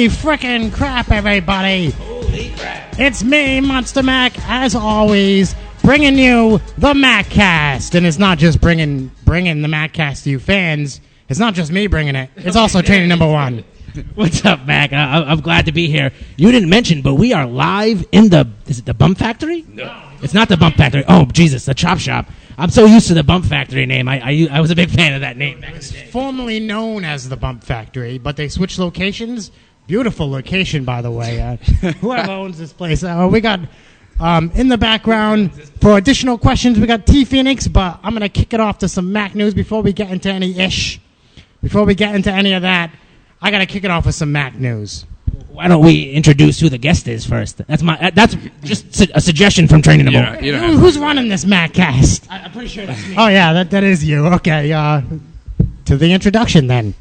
Holy frickin' crap, everybody. Holy crap. It's me, Monster Mac, as always, bringing you the Mackcast. And it's not just bringing the Mackcast to you fans. It's not just me bringing it. It's also training number one. What's up, Mac? I'm glad to be here. You didn't mention, but we are live in is it the Bump Factory? No. It's not the Bump Factory. Oh, Jesus, the Chop Shop. I'm so used to the Bump Factory name. I was a big fan of that name back in the day. Formerly known as the Bump Factory, but they switched locations. Beautiful location, by the way. Whoever owns this place. We got, in the background, for additional questions, we got T Phoenix, but I'm going to kick it off to some Mac news before we get into any ish. Before we get into any of that, I got to kick it off with some Mac news. Why don't we introduce who the guest is first? That's just a suggestion from training number one. Who's running this Maccast? I'm pretty sure that's me. Oh, yeah, that is you. Okay, to the introduction, then.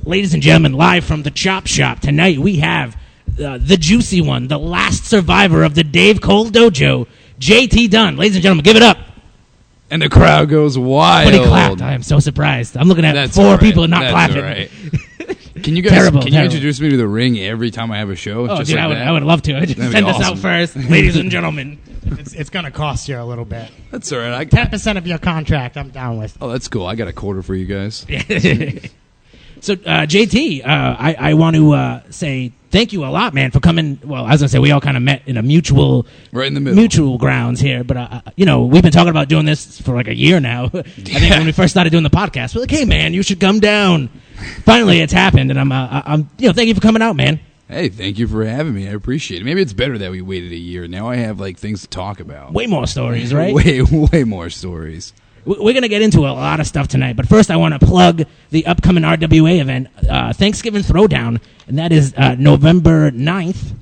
Ladies and gentlemen, live from the Chop Shop, tonight we have the juicy one, the last survivor of the Dave Cole Dojo, JT Dunn. Ladies and gentlemen, give it up. And the crowd goes wild. But he clapped. I am so surprised. I'm looking at That's four all right. people not That's clapping. all right. Can you guys Terrible. you introduce me to the ring every time I have a show? Oh, just dude, like I would love to. That'd be Send us out awesome. first, ladies and gentlemen. It's going to cost you a little bit. That's all right. 10% of your contract, I'm down with. Oh, that's cool. I got a quarter for you guys. So, JT, I want to say thank you a lot, man, for coming. Well, as I say, we all kind of met in a mutual grounds here. But, we've been talking about doing this for like a year now. I think when we first started doing the podcast, we're like, hey, man, you should come down. Finally, it's happened, and I'm thank you for coming out, man. Hey, thank you for having me. I appreciate it. Maybe it's better that we waited a year. Now I have like things to talk about. Way more stories, right? Way more stories. We're going to get into a lot of stuff tonight, but first I want to plug the upcoming RWA event, Thanksgiving Throwdown, and that is November 9th.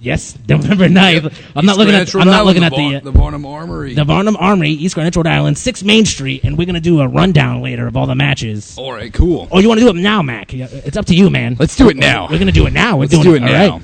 Yes, November 9th. Yep. I'm not looking at the Varnum Armory. The Varnum Armory, East Greenwich, Rhode Island, 6 Main Street, and we're going to do a rundown later of all the matches. All right, cool. Oh, you want to do it now, Mac? It's up to you, man. Let's do it now. We're going to do it now. Let's do it now. Right.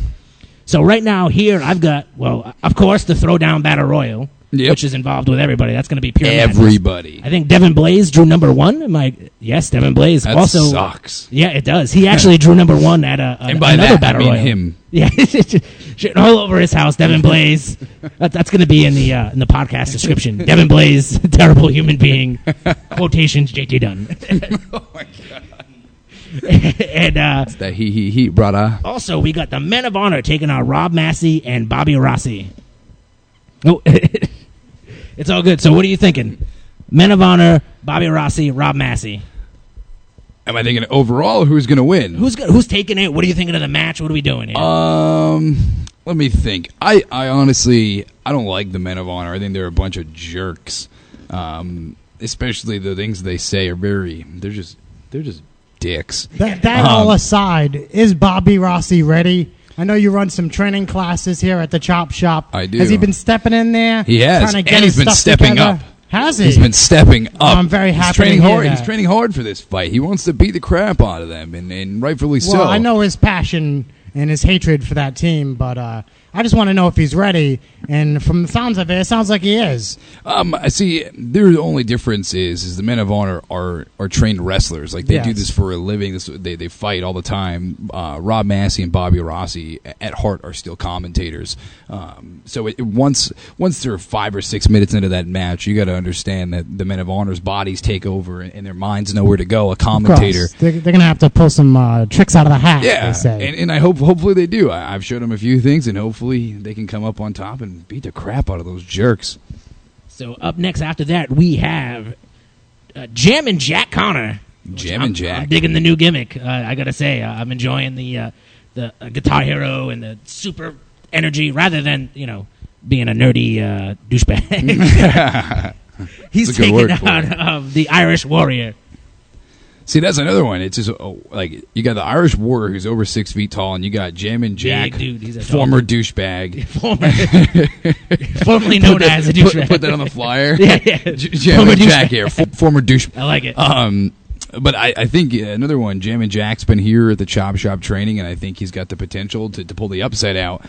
So right now here I've got, of course, the Throwdown Battle Royal. Yep. Which is involved with everybody. That's going to be pure everybody. Madness. I think Devin Blaze drew number 1. Yes, Devin Blaze. That also sucks. Yeah, it does. He actually drew number 1 at another Battle Royal. Him. Yeah, shitting all over his house. Devin Blaze. That's going to be in the podcast description. Devin Blaze, terrible human being. Quotations, JT Dunn. Oh my god. And it's that he brother. Also, we got the Men of Honor taking on Rob Massey and Bobby Rossi. Oh. It's all good. So what are you thinking? Men of Honor, Bobby Rossi, Rob Massey. Am I thinking overall who's going to win? Who's taking it? What are you thinking of the match? What are we doing here? Let me think. I honestly, I don't like the Men of Honor. I think they're a bunch of jerks. Especially the things they say are they're just dicks. That all aside, is Bobby Rossi ready? I know you run some training classes here at the Chop Shop. I do. Has he been stepping in there? He has, trying to get and he's his been stuff stepping together? up. Has he? He's been stepping up. I'm very happy He's training to hear hard. that. He's training hard for this fight. He wants to beat the crap out of them, and rightfully so. Well, I know his passion and his hatred for that team, but I just want to know if he's ready. And from the sounds of it sounds like he is. I see. Their only difference is the Men of Honor are trained wrestlers. Like they do this for a living. They fight all the time. Rob Massey and Bobby Rossi at heart are still commentators. So once they're 5 or 6 minutes into that match, you got to understand that the Men of Honor's bodies take over and their minds know where to go. A commentator, they're going to have to pull some tricks out of the hat. yeah, they say. and I hopefully they do. I've showed them a few things, and hopefully they can come up on top and beat the crap out of those jerks. So up next after that, we have Jammin' Jack Connor. Jammin' Jack. I'm digging the new gimmick. I got to say, I'm enjoying the Guitar Hero and the super energy rather than, being a nerdy douchebag. He's taking out the Irish Warrior. See, that's another one. It's just like you got the Irish Warrior who's over 6 feet tall, and you got Jammin' Jack, dude, he's a former douchebag, formerly known as a douchebag. Put that on the flyer. Yeah. Jammin' Jack here, former douchebag. I like it. But I think another one, Jammin' Jack's been here at the Chop Shop training, and I think he's got the potential to pull the upset out.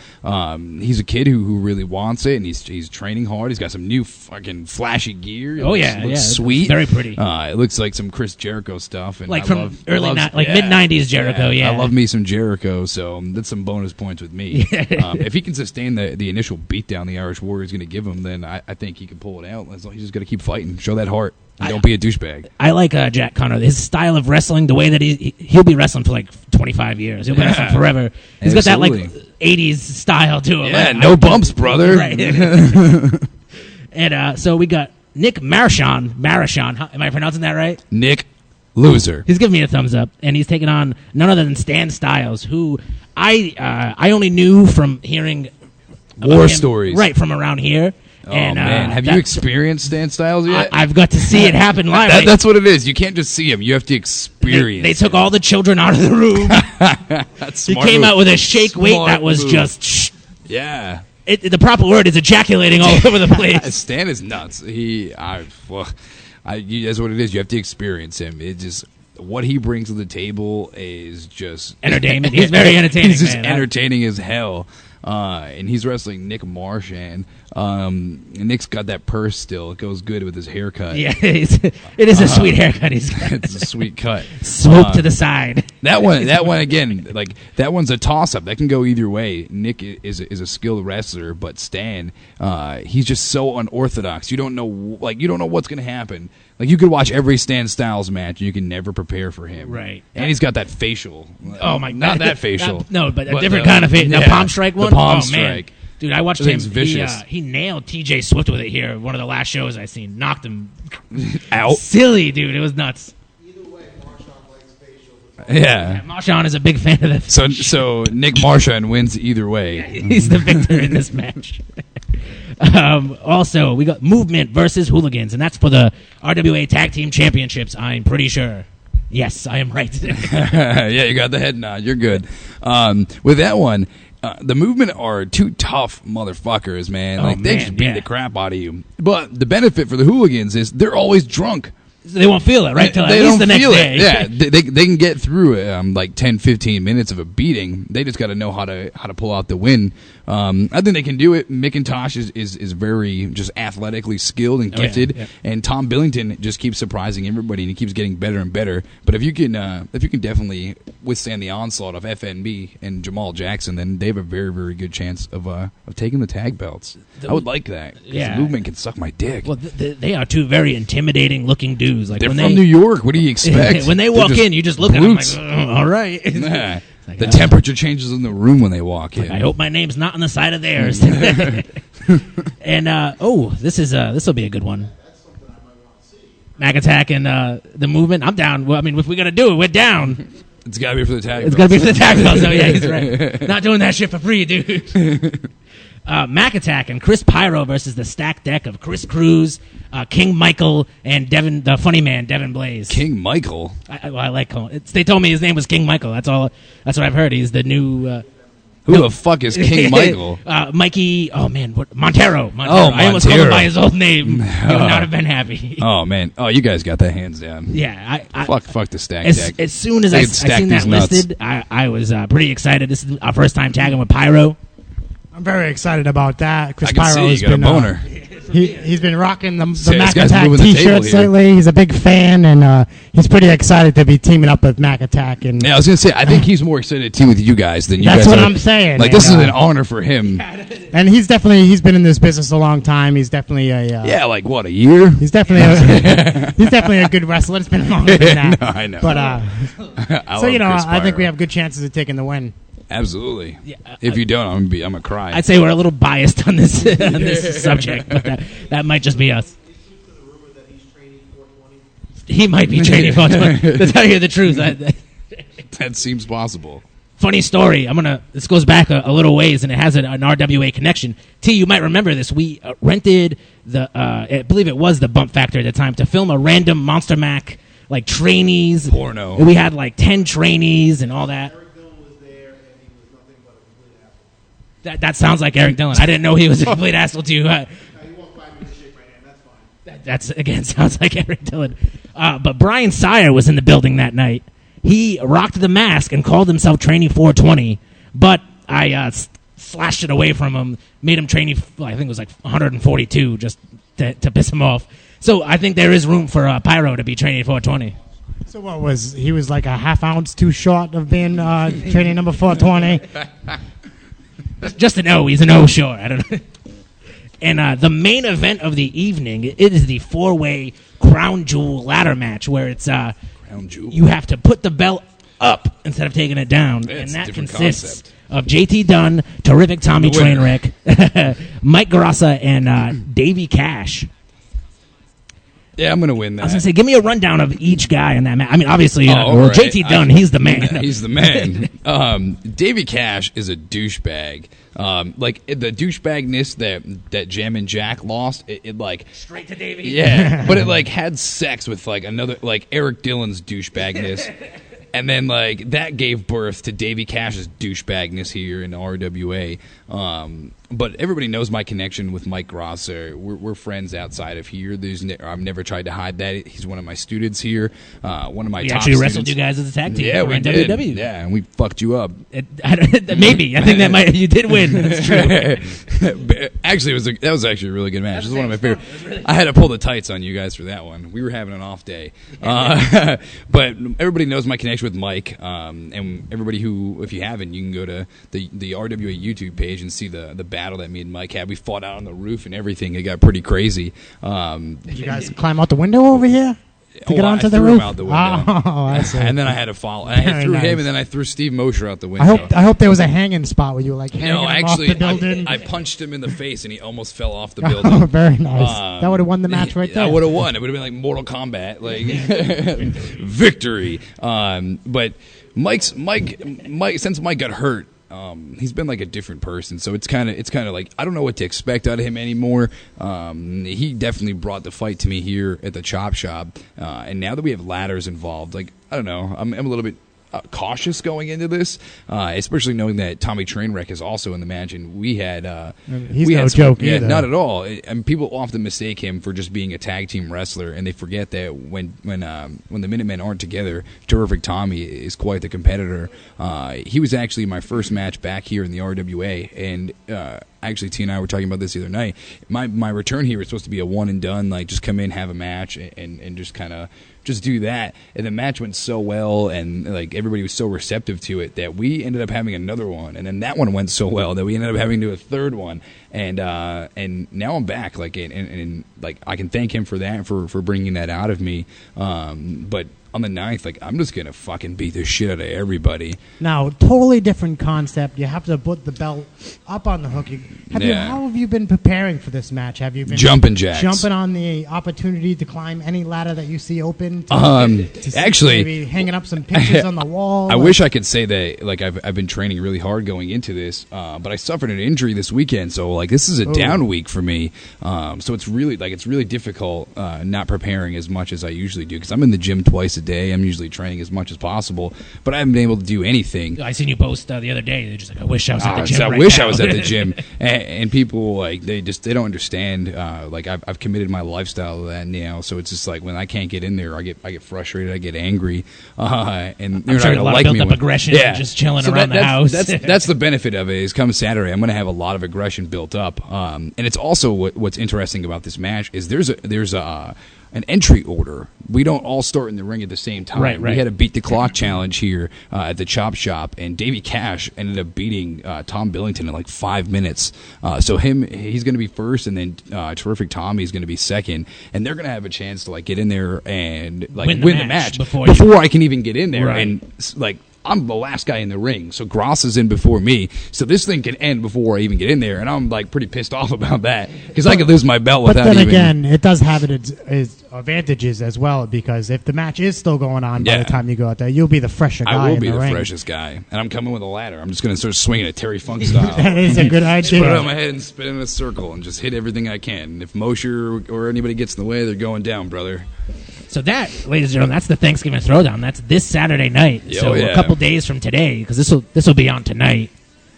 He's a kid who really wants it, and he's training hard. He's got some new fucking flashy gear. It looks sweet. It's very pretty. It looks like some Chris Jericho stuff. And like from mid-90s Jericho, I love me some Jericho, so that's some bonus points with me. If he can sustain the initial beatdown the Irish Warrior's going to give him, then I think he can pull it out. As long as he's just got to keep fighting. Show that heart. Don't be a douchebag. I like Jack Connor. His style of wrestling, the way that he'll be wrestling for like 25 years. He'll be wrestling forever. He's got that like 80s style to him. Yeah, no bumps, brother. Right. And so we got Nick Marchand. Am I pronouncing that right? Nick Loser. He's giving me a thumbs up, and he's taking on none other than Stan Styles, who I only knew from hearing war stories, right, from around here. Oh, and, man. Have you experienced Stan Styles yet? I've got to see it happen live. That's what it is. You can't just see him. You have to experience They took all the children out of the room. That's he came out with a shake weight that was just... Yeah. The proper word is ejaculating all over the place. Stan is nuts. That's what it is. You have to experience him. It just... What he brings to the table is just... entertainment. He's very entertaining, He's just entertaining as hell. And he's wrestling Nick Marchand. And Nick's got that purse still. It goes good with his haircut. Yeah, it is a sweet haircut he's got. It's a sweet cut. Swoop to the side. That one again, like that one's a toss-up. That can go either way. Nick is a skilled wrestler, but Stan, he's just so unorthodox. You don't know what's going to happen. Like, you could watch every Stan Styles match, and you can never prepare for him. Right. And he's got that facial. Oh, my God. Not that facial. But a different kind of facial. The palm strike one? The palm strike. Man. Dude, I watched him. Vicious. He nailed TJ Swift with it here. One of the last shows I seen. Knocked him out. Silly, dude. It was nuts. Either way, Marchand likes facial. Yeah. Marchand is a big fan of the facial. So Nick Marchand wins either way. He's the victor in this match. Also, we got Movement versus Hooligans, and that's for the RWA Tag Team Championships, I'm pretty sure. Yes, I am right. Yeah, you got the head nod. You're good. With that one, the Movement are two tough motherfuckers, man. They just beat the crap out of you. But the benefit for the Hooligans is they're always drunk. They won't feel it, right? Till they at least don't the next feel day. it. Yeah, they can get through like 10, 15 minutes of a beating. They just got to know how to pull out the win. I think they can do it. McIntosh is very just athletically skilled and gifted, and Tom Billington just keeps surprising everybody, and he keeps getting better and better. But if you can definitely withstand the onslaught of FNB and Jamal Jackson, then they have a very, very good chance of taking the tag belts. I would like that. Yeah, the Movement can suck my dick. Well, they are two very intimidating looking dudes. Like, they're from New York. What do you expect? When they walk in, you just look at them like, all right. Nah. Like, the temperature changes in the room when they walk in. I hope my name's not on the side of theirs. And this will be a good one. That's something I might want to see. Mack Attack and the Movement. I'm down. Well, I mean, if we're gonna do it, we're down. It's gotta be for the tag. It's gotta be for the tag belts. Oh yeah, he's right. Not doing that shit for free, dude. Mack Attack and Chris Pyro versus the stacked deck of Chris Cruz, King Michael, and Devin, the funny man, Devin Blaze. King Michael? I like calling it. They told me his name was King Michael. That's what I've heard. He's the new... Who the fuck is King Michael? Mikey... Oh, man. Montero. Oh, I almost called him by his old name. He would not have been happy. Oh, man. Oh, you guys got that hands down. Yeah. Fuck the stack deck. As soon as I seen that listed, I was pretty excited. This is our first time tagging with Pyro. I'm very excited about that. Chris I can Pyro see has you got been a boner. He's been rocking the This Mack guy's Attack moving the table T-shirts here. lately. He's a big fan, and he's pretty excited to be teaming up with Mack Attack. And Yeah, I was gonna say, I think he's more excited to team with you guys than you guys. That's what are. I'm saying. Like, this is an honor for him. And he's been in this business a long time. He's definitely a Like what, a year? He's definitely a good wrestler. It's been longer than that. No, I know. But so Chris I think Pyro. we have good chances of taking the win. Absolutely. Yeah, If you don't, I'm gonna cry. I'd say we're a little biased on this subject, but that might just be us. He might be training 420. To tell you the truth, That seems possible. funny story. This goes back a little ways, and it has an RWA connection. T, you might remember this. We rented I believe it was the Bump Factor at the time, to film a random Monster Mac like trainees Porno. We had like 10 trainees and all that. Eric Dunn was there, and he was nothing but a complete asshole. That sounds like Eric Dillon. I didn't know he was a complete asshole to you. Now, he walked by me to shake my hand. That's fine. That's again sounds like Eric Dillon. But Brian Sire was in the building that night. He rocked the mask and called himself Training 420, but I slashed it away from him, made him training, I think it was like 142 just to piss him off. So I think there is room for Pyro to be Training 420. So what was he was like a half ounce too short of being training number 420? Just an O. He's an O short. I don't know. And the main event of the evening, it is the 4-way crown jewel ladder match where it's you have to put the belt up instead of taking it down, and that consists of JT Dunn, Terrific Tommy Trainwreck, Mike Garassa, and Davey Cash. Yeah, I'm going to win that. I was going to say, give me a rundown of each guy in that match. I mean, obviously, right. JT Dunn, he's the man. He's the man. Davey Cash is a douchebag. Like, the douchebagness that Jam and Jack lost, it like... Straight to Davey. Yeah, but it, like, had sex with, like, another... Like, Eric Dillon's douchebagness. And then, like, that gave birth to Davey Cash's douchebagness here in RWA. But everybody knows my connection with Mike Grosser. We're friends outside of here. I've never tried to hide that. He's one of my students here. One of my top actually students. wrestled you guys as a tag team. Yeah, we did. WWE. Yeah, and we fucked you up. Maybe. I think you did win. That's true. Actually, that was actually a really good match. It was one of my favorite. I had to pull the tights on you guys for that one. We were having an off day. But everybody knows my connection with Mike. And everybody who, if you haven't, you can go to the RWA YouTube page and see the battle that me and Mike had. We fought out on the roof and everything. It got pretty crazy. Did you guys climb out the window over here to get onto the roof? Him out the window. Oh, I see. And then I had to follow. I threw him, and then I threw Steve Mosher out the window. I hope there was a hanging spot where you were like hanging him off the building. I punched him in the face, and he almost fell off the building. Oh, very nice. That would have won the match right there. I would have won. It would have been like Mortal Kombat, like victory. But Mike, since Mike got hurt, he's been like a different person, so it's kind of like I don't know what to expect out of him anymore. He definitely brought the fight to me here at the Chop Shop, and now that we have ladders involved, like I don't know, I'm a little bit cautious going into this, especially knowing that Tommy Trainwreck is also in the match, and we had he's no joke either. Yeah, not at all. And people often mistake him for just being a tag team wrestler, and they forget that when the Minutemen aren't together, Terrific Tommy is quite the competitor. He was actually my first match back here in the RWA, and actually T and I were talking about this the other night. My return here was supposed to be a one and done, like just come in, have a match, and just kind of just do that. And the match went so well, and like everybody was so receptive to it that we ended up having another one, and then that one went so well that we ended up having to do a third one. And now I'm back, like and like I can thank him for that, for bringing that out of me. But on the 9th, like I'm just gonna fucking beat the shit out of everybody. Now, totally different concept. You have to put the belt up on the hook. How have you been preparing for this match? Have you been jumping jacks, jumping on the opportunity to climb any ladder that you see open? Actually, maybe hanging up some pictures on the wall. I wish I could say that. Like I've been training really hard going into this, but I suffered an injury this weekend, so like this is a down week for me. So it's really difficult not preparing as much as I usually do because I'm in the gym twice a day. I'm usually training as much as possible, but I haven't been able to do anything. I seen you post the other day. They're just like, I wish I was at the gym. I was at the gym, and people like they don't understand. Like I've committed my lifestyle to that now, so it's just like when I can't get in there, I get frustrated, I get angry, and they're not sure gonna like me. Built up aggression, just chilling around the house. That's the benefit of it. Is come Saturday, I'm going to have a lot of aggression built up, and it's also what's interesting about this match is there's an entry order. We don't all start in the ring at the same time. Right. We had a beat the clock challenge here at the Chop Shop, and Davey Cash ended up beating Tom Billington in like 5 minutes. So he's going to be first, and then Terrific Tommy is going to be second, and they're going to have a chance to like get in there and like win the match before I can even get in there, and like. I'm the last guy in the ring, so Gross is in before me. So this thing can end before I even get in there, and I'm like pretty pissed off about that because I could lose my belt without even. But then again, it does have its advantages as well because if the match is still going on by the time you go out there, you'll be the fresher guy. I will be the ring. freshest guy, and I'm coming with a ladder. I'm just going to start swinging it Terry Funk style. That is a good idea. Just put it on my head and spin in a circle and just hit everything I can. And if Mosher or anybody gets in the way, they're going down, brother. So that, ladies and gentlemen, that's the Thanksgiving Throwdown. That's this Saturday night. A couple days from today, because this will be on tonight.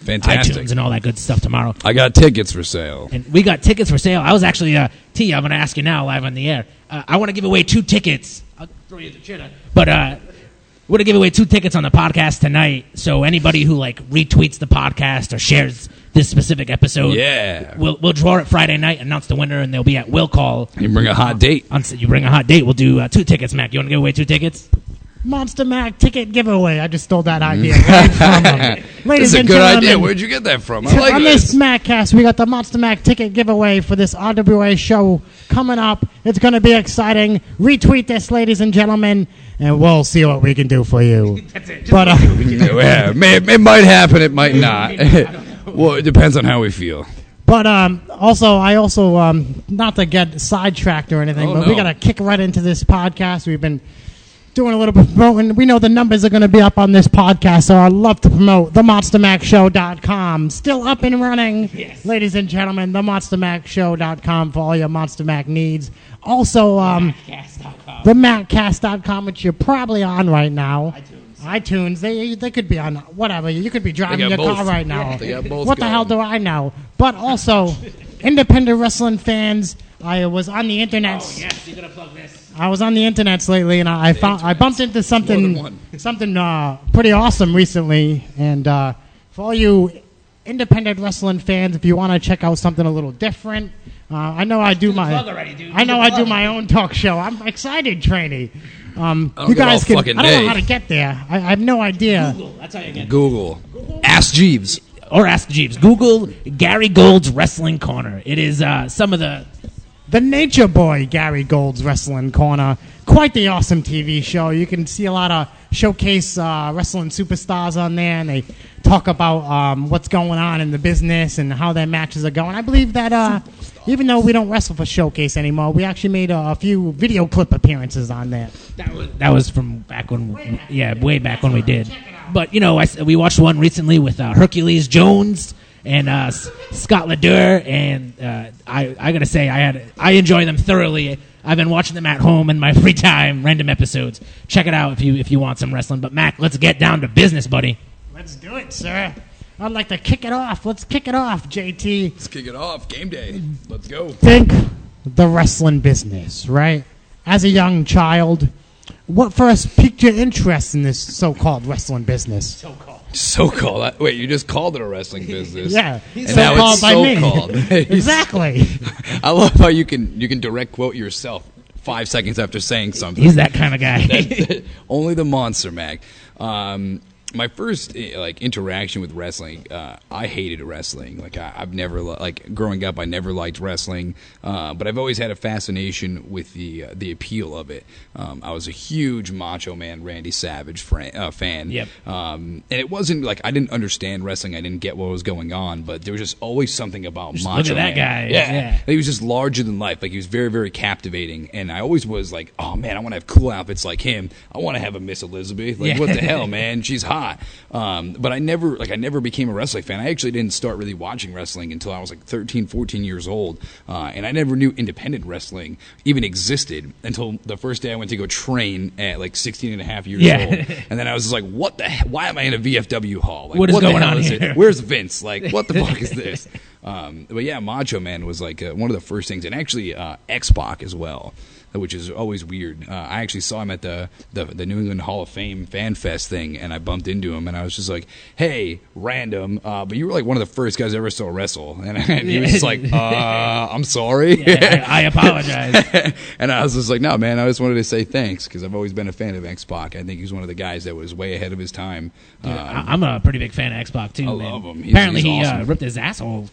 Fantastic. iTunes and all that good stuff tomorrow. I got tickets for sale. And we got tickets for sale. I was actually, T, I'm going to ask you now live on the air. I want to give away 2 tickets. I'll throw you the chitter. But we're going to give away 2 tickets on the podcast tonight. So anybody who retweets the podcast or shares this specific episode, we'll draw it Friday night, announce the winner, and they'll be at Will Call. You bring a hot date. You bring a hot date. We'll do 2 tickets, Mac. You want to give away 2 tickets? Monster Mack ticket giveaway. I just stole that idea right from him. This is a good idea. Where'd you get that from? I like on this Mackcast, we got the Monster Mack ticket giveaway for this RWA show coming up. It's going to be exciting. Retweet this, ladies and gentlemen, and we'll see what we can do for you. That's it. But it might happen. It might not. Well, it depends on how we feel. But also, not to get sidetracked or anything, but we got to kick right into this podcast. We've been doing a little bit of promoting. We know the numbers are going to be up on this podcast, so I'd love to promote themonstermackshow.com. Still up and running, ladies and gentlemen, themonstermackshow.com for all your Monster Mack needs. Also, the Mackcast.com, which you're probably on right now. iTunes. They could be on whatever. You could be driving your car right now. They got both what the hell do I know? But also, independent wrestling fans, I was on the internet. Oh, yes, you're going to plug this. I was on the internets lately, and I bumped into something pretty awesome recently. And for all you independent wrestling fans, if you want to check out something a little different, I know I do my own talk show. I'm excited, Trainee. You guys can. I don't know how to get there. I have no idea. Google. That's how you get. Google. Ask Jeeves. Or ask Jeeves. Google Gary Gold's Wrestling Corner. It is some of the Nature Boy, Gary Gold's Wrestling Corner. Quite the awesome TV show. You can see a lot of showcase wrestling superstars on there, and they talk about what's going on in the business and how their matches are going. I believe that even though we don't wrestle for Showcase anymore, we actually made a few video clip appearances on there. That was from back when, way back when we did. But, we watched one recently with Hercules Jones and Scott Ledoux, and I gotta say, I enjoy them thoroughly. I've been watching them at home in my free time, random episodes. Check it out if you want some wrestling. But Mac, let's get down to business, buddy. Let's do it, sir. I'd like to kick it off. Let's kick it off, JT. Let's kick it off. Game day. Let's go. Think the wrestling business, right? As a young child, what first piqued your interest in this so-called wrestling business? So-called. Wait, you just called it a wrestling business. Yeah. And now it's so-called. Exactly. I love how you can direct quote yourself 5 seconds after saying something. He's that kind of guy. Only the Monster Mac. My first interaction with wrestling, I hated wrestling. I've never growing up, I never liked wrestling, but I've always had a fascination with the appeal of it. I was a huge Macho Man Randy Savage fan. Yep. And it wasn't I didn't understand wrestling. I didn't get what was going on, but there was just always something about Macho look at Man. that guy. Yeah. He was just larger than life. He was very, very captivating, and I always was like, oh man, I want to have cool outfits like him. I want to have a Miss Elizabeth. What the hell, man? She's hot. But I never became a wrestling fan. I actually didn't start really watching wrestling until I was 13, 14 years old. And I never knew independent wrestling even existed until the first day I went to go train at 16 and a half years old. And then I was just like, what the hell? Why am I in a VFW hall? What is going on here? Where's Vince? What the fuck is this? But yeah, Macho Man was one of the first things. And actually X-Pac as well, which is always weird. I actually saw him at the New England Hall of Fame Fan Fest thing, and I bumped into him, and I was just like, hey, random, but you were one of the first guys I ever saw wrestle. And he was just like, I'm sorry. Yeah, I apologize. And I was just like, no, man, I just wanted to say thanks, because I've always been a fan of X-Pac. I think he's one of the guys that was way ahead of his time. I'm a pretty big fan of X-Pac, too. I love him. Apparently he's awesome. He ripped his asshole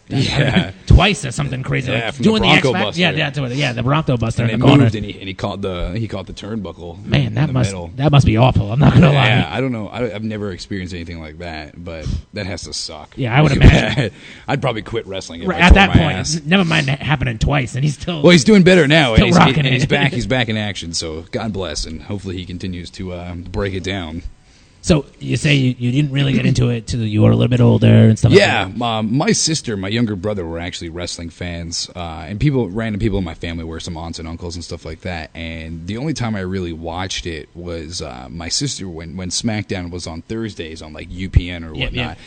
twice or something crazy. Yeah, from doing the Bronco X-Pac. Buster. Yeah, the Bronco Buster and in the corner. Moved, and he caught the turnbuckle. Man, that must be awful. I'm not gonna lie. Yeah, I don't know. I've never experienced anything like that, but that has to suck. Yeah, I would imagine. I'd probably quit wrestling at that point. Never mind that happening twice, and he's still. Well, he's doing better now, and he's back. He's back in action. So God bless, and hopefully he continues to break it down. So you say you didn't really get into it till you were a little bit older and stuff like that? Yeah, my sister, my younger brother were actually wrestling fans, and random people in my family were some aunts and uncles and stuff like that. And the only time I really watched it was my sister, when SmackDown was on Thursdays on like UPN or whatnot.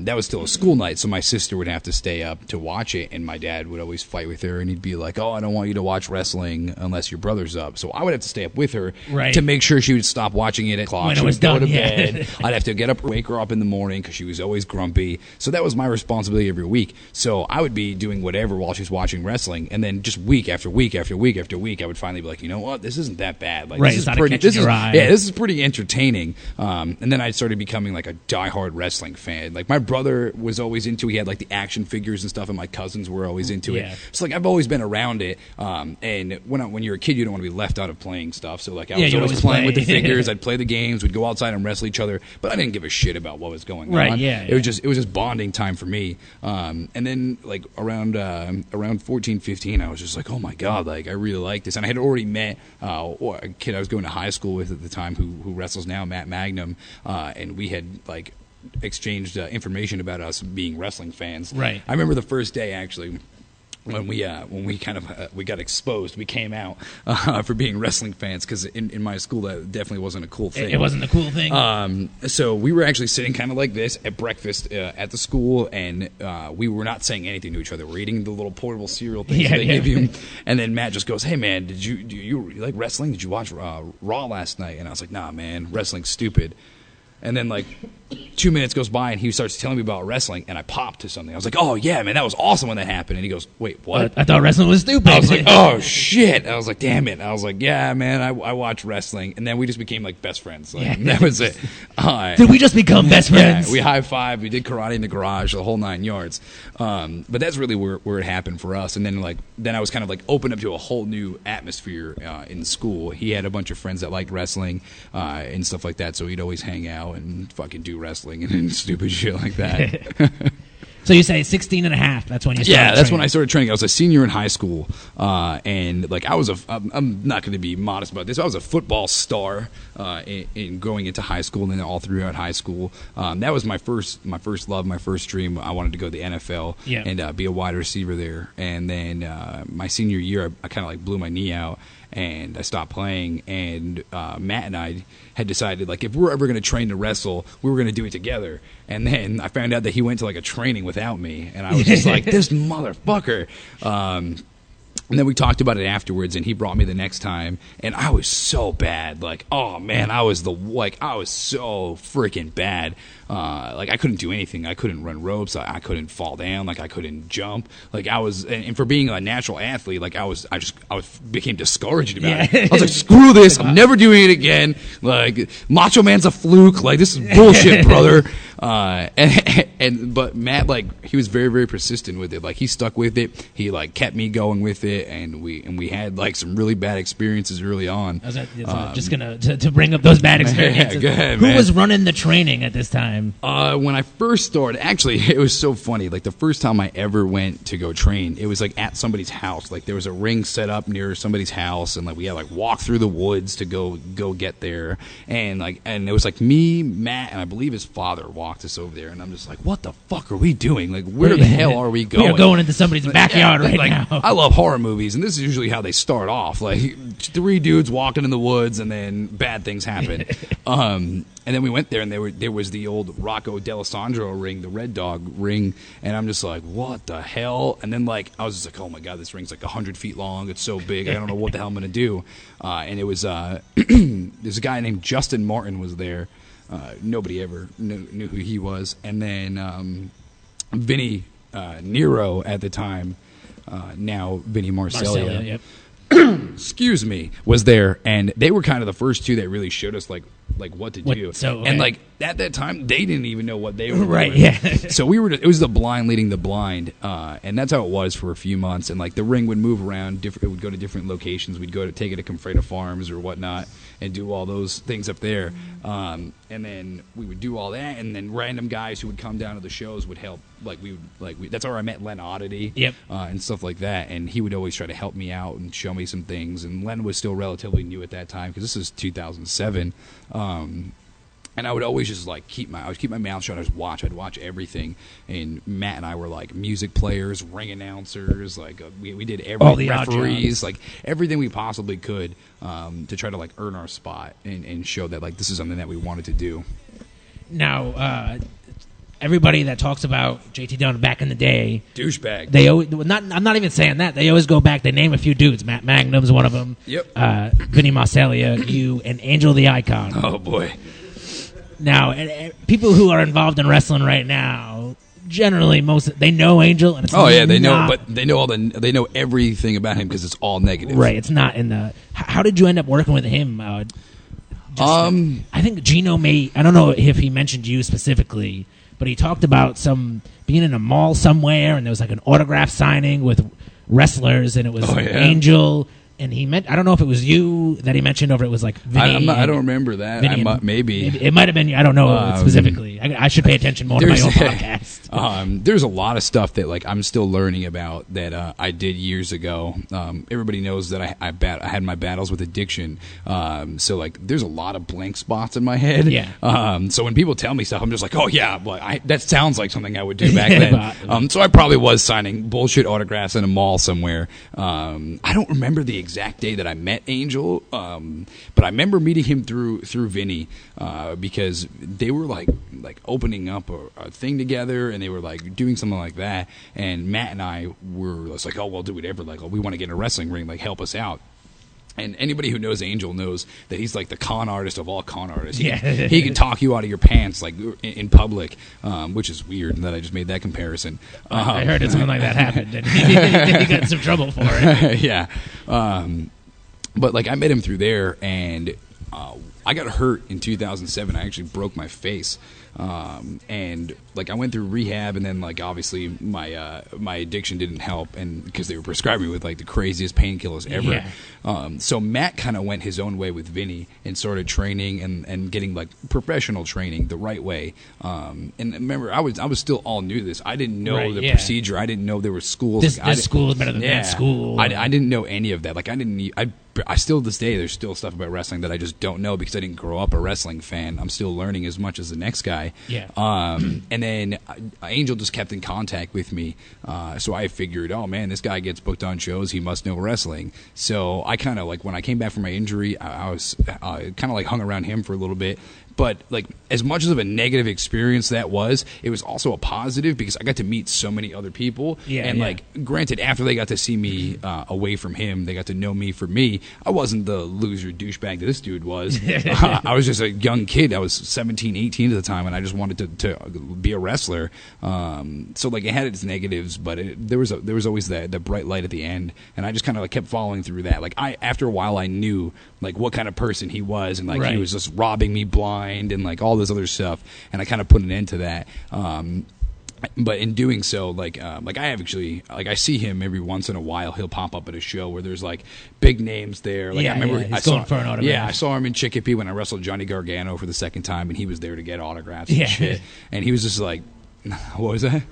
That was still a school night, so my sister would have to stay up to watch it, and my dad would always fight with her, and he'd be like, "Oh, I don't want you to watch wrestling unless your brother's up." So I would have to stay up with her to make sure she would stop watching it at clock. When she it was would go done, to bed. I'd have to get up, wake her up in the morning because she was always grumpy. So that was my responsibility every week. So I would be doing whatever while she's watching wrestling, and then just week after week after week after week, I would finally be like, you know what, this isn't that bad. Like, this is pretty. This is pretty entertaining. And then I started becoming like a diehard wrestling fan. Like my brother was always into. He had like the action figures and stuff, and my cousins were always into it. So like I've always been around it. And when you're a kid, you don't want to be left out of playing stuff. So like I was always playing with the figures. I'd play the games. We'd go outside and wrestle each other. But I didn't give a shit about what was going on. It was just bonding time for me. And then like around 14, 15, I was just like, oh my god, like I really like this. And I had already met a kid I was going to high school with at the time who wrestles now, Matt Magnum, and we had like exchanged information about us being wrestling fans. I remember the first day actually. When we got exposed, we came out for being wrestling fans because in my school that definitely wasn't a cool thing. It wasn't a cool thing. So we were actually sitting kind of like this at breakfast at the school, and we were not saying anything to each other. We're eating the little portable cereal things they give you, and then Matt just goes, "Hey man, do you like wrestling? Did you watch Raw last night?" And I was like, "Nah, man, wrestling's stupid." And then, like, 2 minutes goes by, and he starts telling me about wrestling, and I popped to something. I was like, oh, yeah, man, that was awesome when that happened. And he goes, wait, what? I thought wrestling was stupid. I was like, oh, shit. I was like, damn it. I was like, yeah, man, I watch wrestling. And then we just became, like, best friends. Like, that was it. Did we just become best friends? Yeah, we high-fived. We did karate in the garage, the whole 9 yards. But that's really where it happened for us. And then I was kind of, like, opened up to a whole new atmosphere in school. He had a bunch of friends that liked wrestling and stuff like that, so he'd always hang out and fucking do wrestling and stupid shit like that. So you say 16 and a half, that's when you started training. When I started training. I was a senior in high school, and like I'm not going to be modest about this, I was a football star in going into high school and then all throughout high school. That was my first love, my first dream. I wanted to go to the NFL and be a wide receiver there. And then my senior year, I kind of like blew my knee out, and I stopped playing, and Matt and I had decided, like, if we're ever going to train to wrestle, we were going to do it together. And then I found out that he went to, like, a training without me, and I was just like, this motherfucker. And then we talked about it afterwards, and he brought me the next time, and I was so bad. Like, oh, man, I was so freaking bad. Like, I couldn't do anything. I couldn't run ropes. I couldn't fall down. Like, I couldn't jump. Like, I was, and for being a natural athlete, like, I became discouraged about it. I was like, screw this. I'm never doing it again. Like, Macho Man's a fluke. Like, this is bullshit, brother. But Matt, like, he was very, very persistent with it. Like, he stuck with it. He, like, kept me going with it, and we had, like, some really bad experiences early on. I was just gonna to bring up those bad experiences. Go ahead, Who was running the training at this time? When I first started, actually, it was so funny. Like, the first time I ever went to go train, it was, like, at somebody's house. Like, there was a ring set up near somebody's house, and, like, we had, like, walk through the woods to go get there. And it was, like, me, Matt, and I believe his father walked us over there. And I'm just like, what the fuck are we doing? Like, where the hell are we going? We're going into somebody's backyard now. I love horror movies, and this is usually how they start off. Like, 3 dudes walking in the woods, and then bad things happen. And then we went there, and there was the old Rocco D'Alessandro ring, the Red Dog ring, and I'm just like, what the hell? And then, like, I was just like, oh my god, this ring's like 100 feet long. It's so big. I don't know what the hell I'm gonna do. And it was there's a guy named Justin Martin was there. Nobody ever knew who he was. And then Vinny Nero at the time, now Vinny Marseglia. Excuse me, was there, and they were kind of the first two that really showed us like what to do. And like at that time, they didn't even know what they were doing. So it was the blind leading the blind, and that's how it was for a few months. And like the ring would move around, it would go to different locations. We'd go to take it to Confreda Farms or whatnot, and do all those things up there. And then we would do all that, and then random guys who would come down to the shows would help. That's where I met Len Oddity, and stuff like that. And he would always try to help me out and show me some things. And Len was still relatively new at that time because this is 2007. And I would always just like keep my mouth shut. I'd watch everything. And Matt and I were like music players, ring announcers. Like we did every referees, like everything we possibly could to try to like earn our spot and show that like this is something that we wanted to do. Now, everybody that talks about JT Dunn back in the day, douchebag. They always I'm not even saying that. They always go back. They name a few dudes. Matt Magnum's one of them. Yep. Vinny Marcellia, you, and Angel the Icon. Oh boy. Now, people who are involved in wrestling right now, generally they know Angel, and it's they know, but they know everything about him because it's all negative. Right. It's not in the. How did you end up working with him? I think Gino I don't know if he mentioned you specifically, but he talked about being in a mall somewhere, and there was like an autograph signing with wrestlers, and it was Angel. And I don't know if it was you that he mentioned, or if it was like Vinny. I don't remember that. Maybe. It might have been you. I don't know specifically. I should pay attention more to my own podcast. There's a lot of stuff that like I'm still learning about that I did years ago. Everybody knows that I had my battles with addiction. So like there's a lot of blank spots in my head. Yeah. So when people tell me stuff, I'm just like, oh yeah, well, that sounds like something I would do back then. So I probably was signing bullshit autographs in a mall somewhere. I don't remember the exact day that I met Angel, but I remember meeting him through Vinny because they were like opening up a thing together, and they were like doing something like that. And Matt and I were just like, oh, we'll do whatever. Like, we want to get in a wrestling ring. Like, help us out. And anybody who knows Angel knows that he's like the con artist of all con artists. He can talk you out of your pants like in public, which is weird that I just made that comparison. I heard something like that happened, and he got in some trouble for it. Yeah. But like I met him through there, and I got hurt in 2007. I actually broke my face. And like I went through rehab, and then like obviously my addiction didn't help, and because they were prescribing me with like the craziest painkillers ever. So Matt kind of went his own way with Vinny and started training and getting like professional training the right way. And remember, I was still all new to this. I didn't know the procedure. I didn't know there were schools. This school is better than that school. I didn't know any of that. Like I still to this day, there's still stuff about wrestling that I just don't know because I didn't grow up a wrestling fan. I'm still learning as much as the next guy. Yeah. And then Angel just kept in contact with me. So I figured, oh man, this guy gets booked on shows. He must know wrestling. So I kind of like when I came back from my injury, I was kind of like hung around him for a little bit. But like as much of a negative experience that was, it was also a positive because I got to meet so many other people. Like granted, after they got to see me away from him, they got to know me for me. I wasn't the loser douchebag that this dude was. I was just a young kid. I was 17, 18 at the time, and I just wanted to be a wrestler. So like it had its negatives, but there was always that bright light at the end, and I just kind of like kept following through that. Like after a while, I knew like what kind of person he was, and like he was just robbing me blind and like all this other stuff, and I kind of put an end to that. But in doing so, like I have actually, like I see him every once in a while. He'll pop up at a show where there's like big names there. Like I remember he's going for an autograph. Yeah, I saw him in Chicopee when I wrestled Johnny Gargano for the second time, and he was there to get autographs and shit. And he was just like, what was that?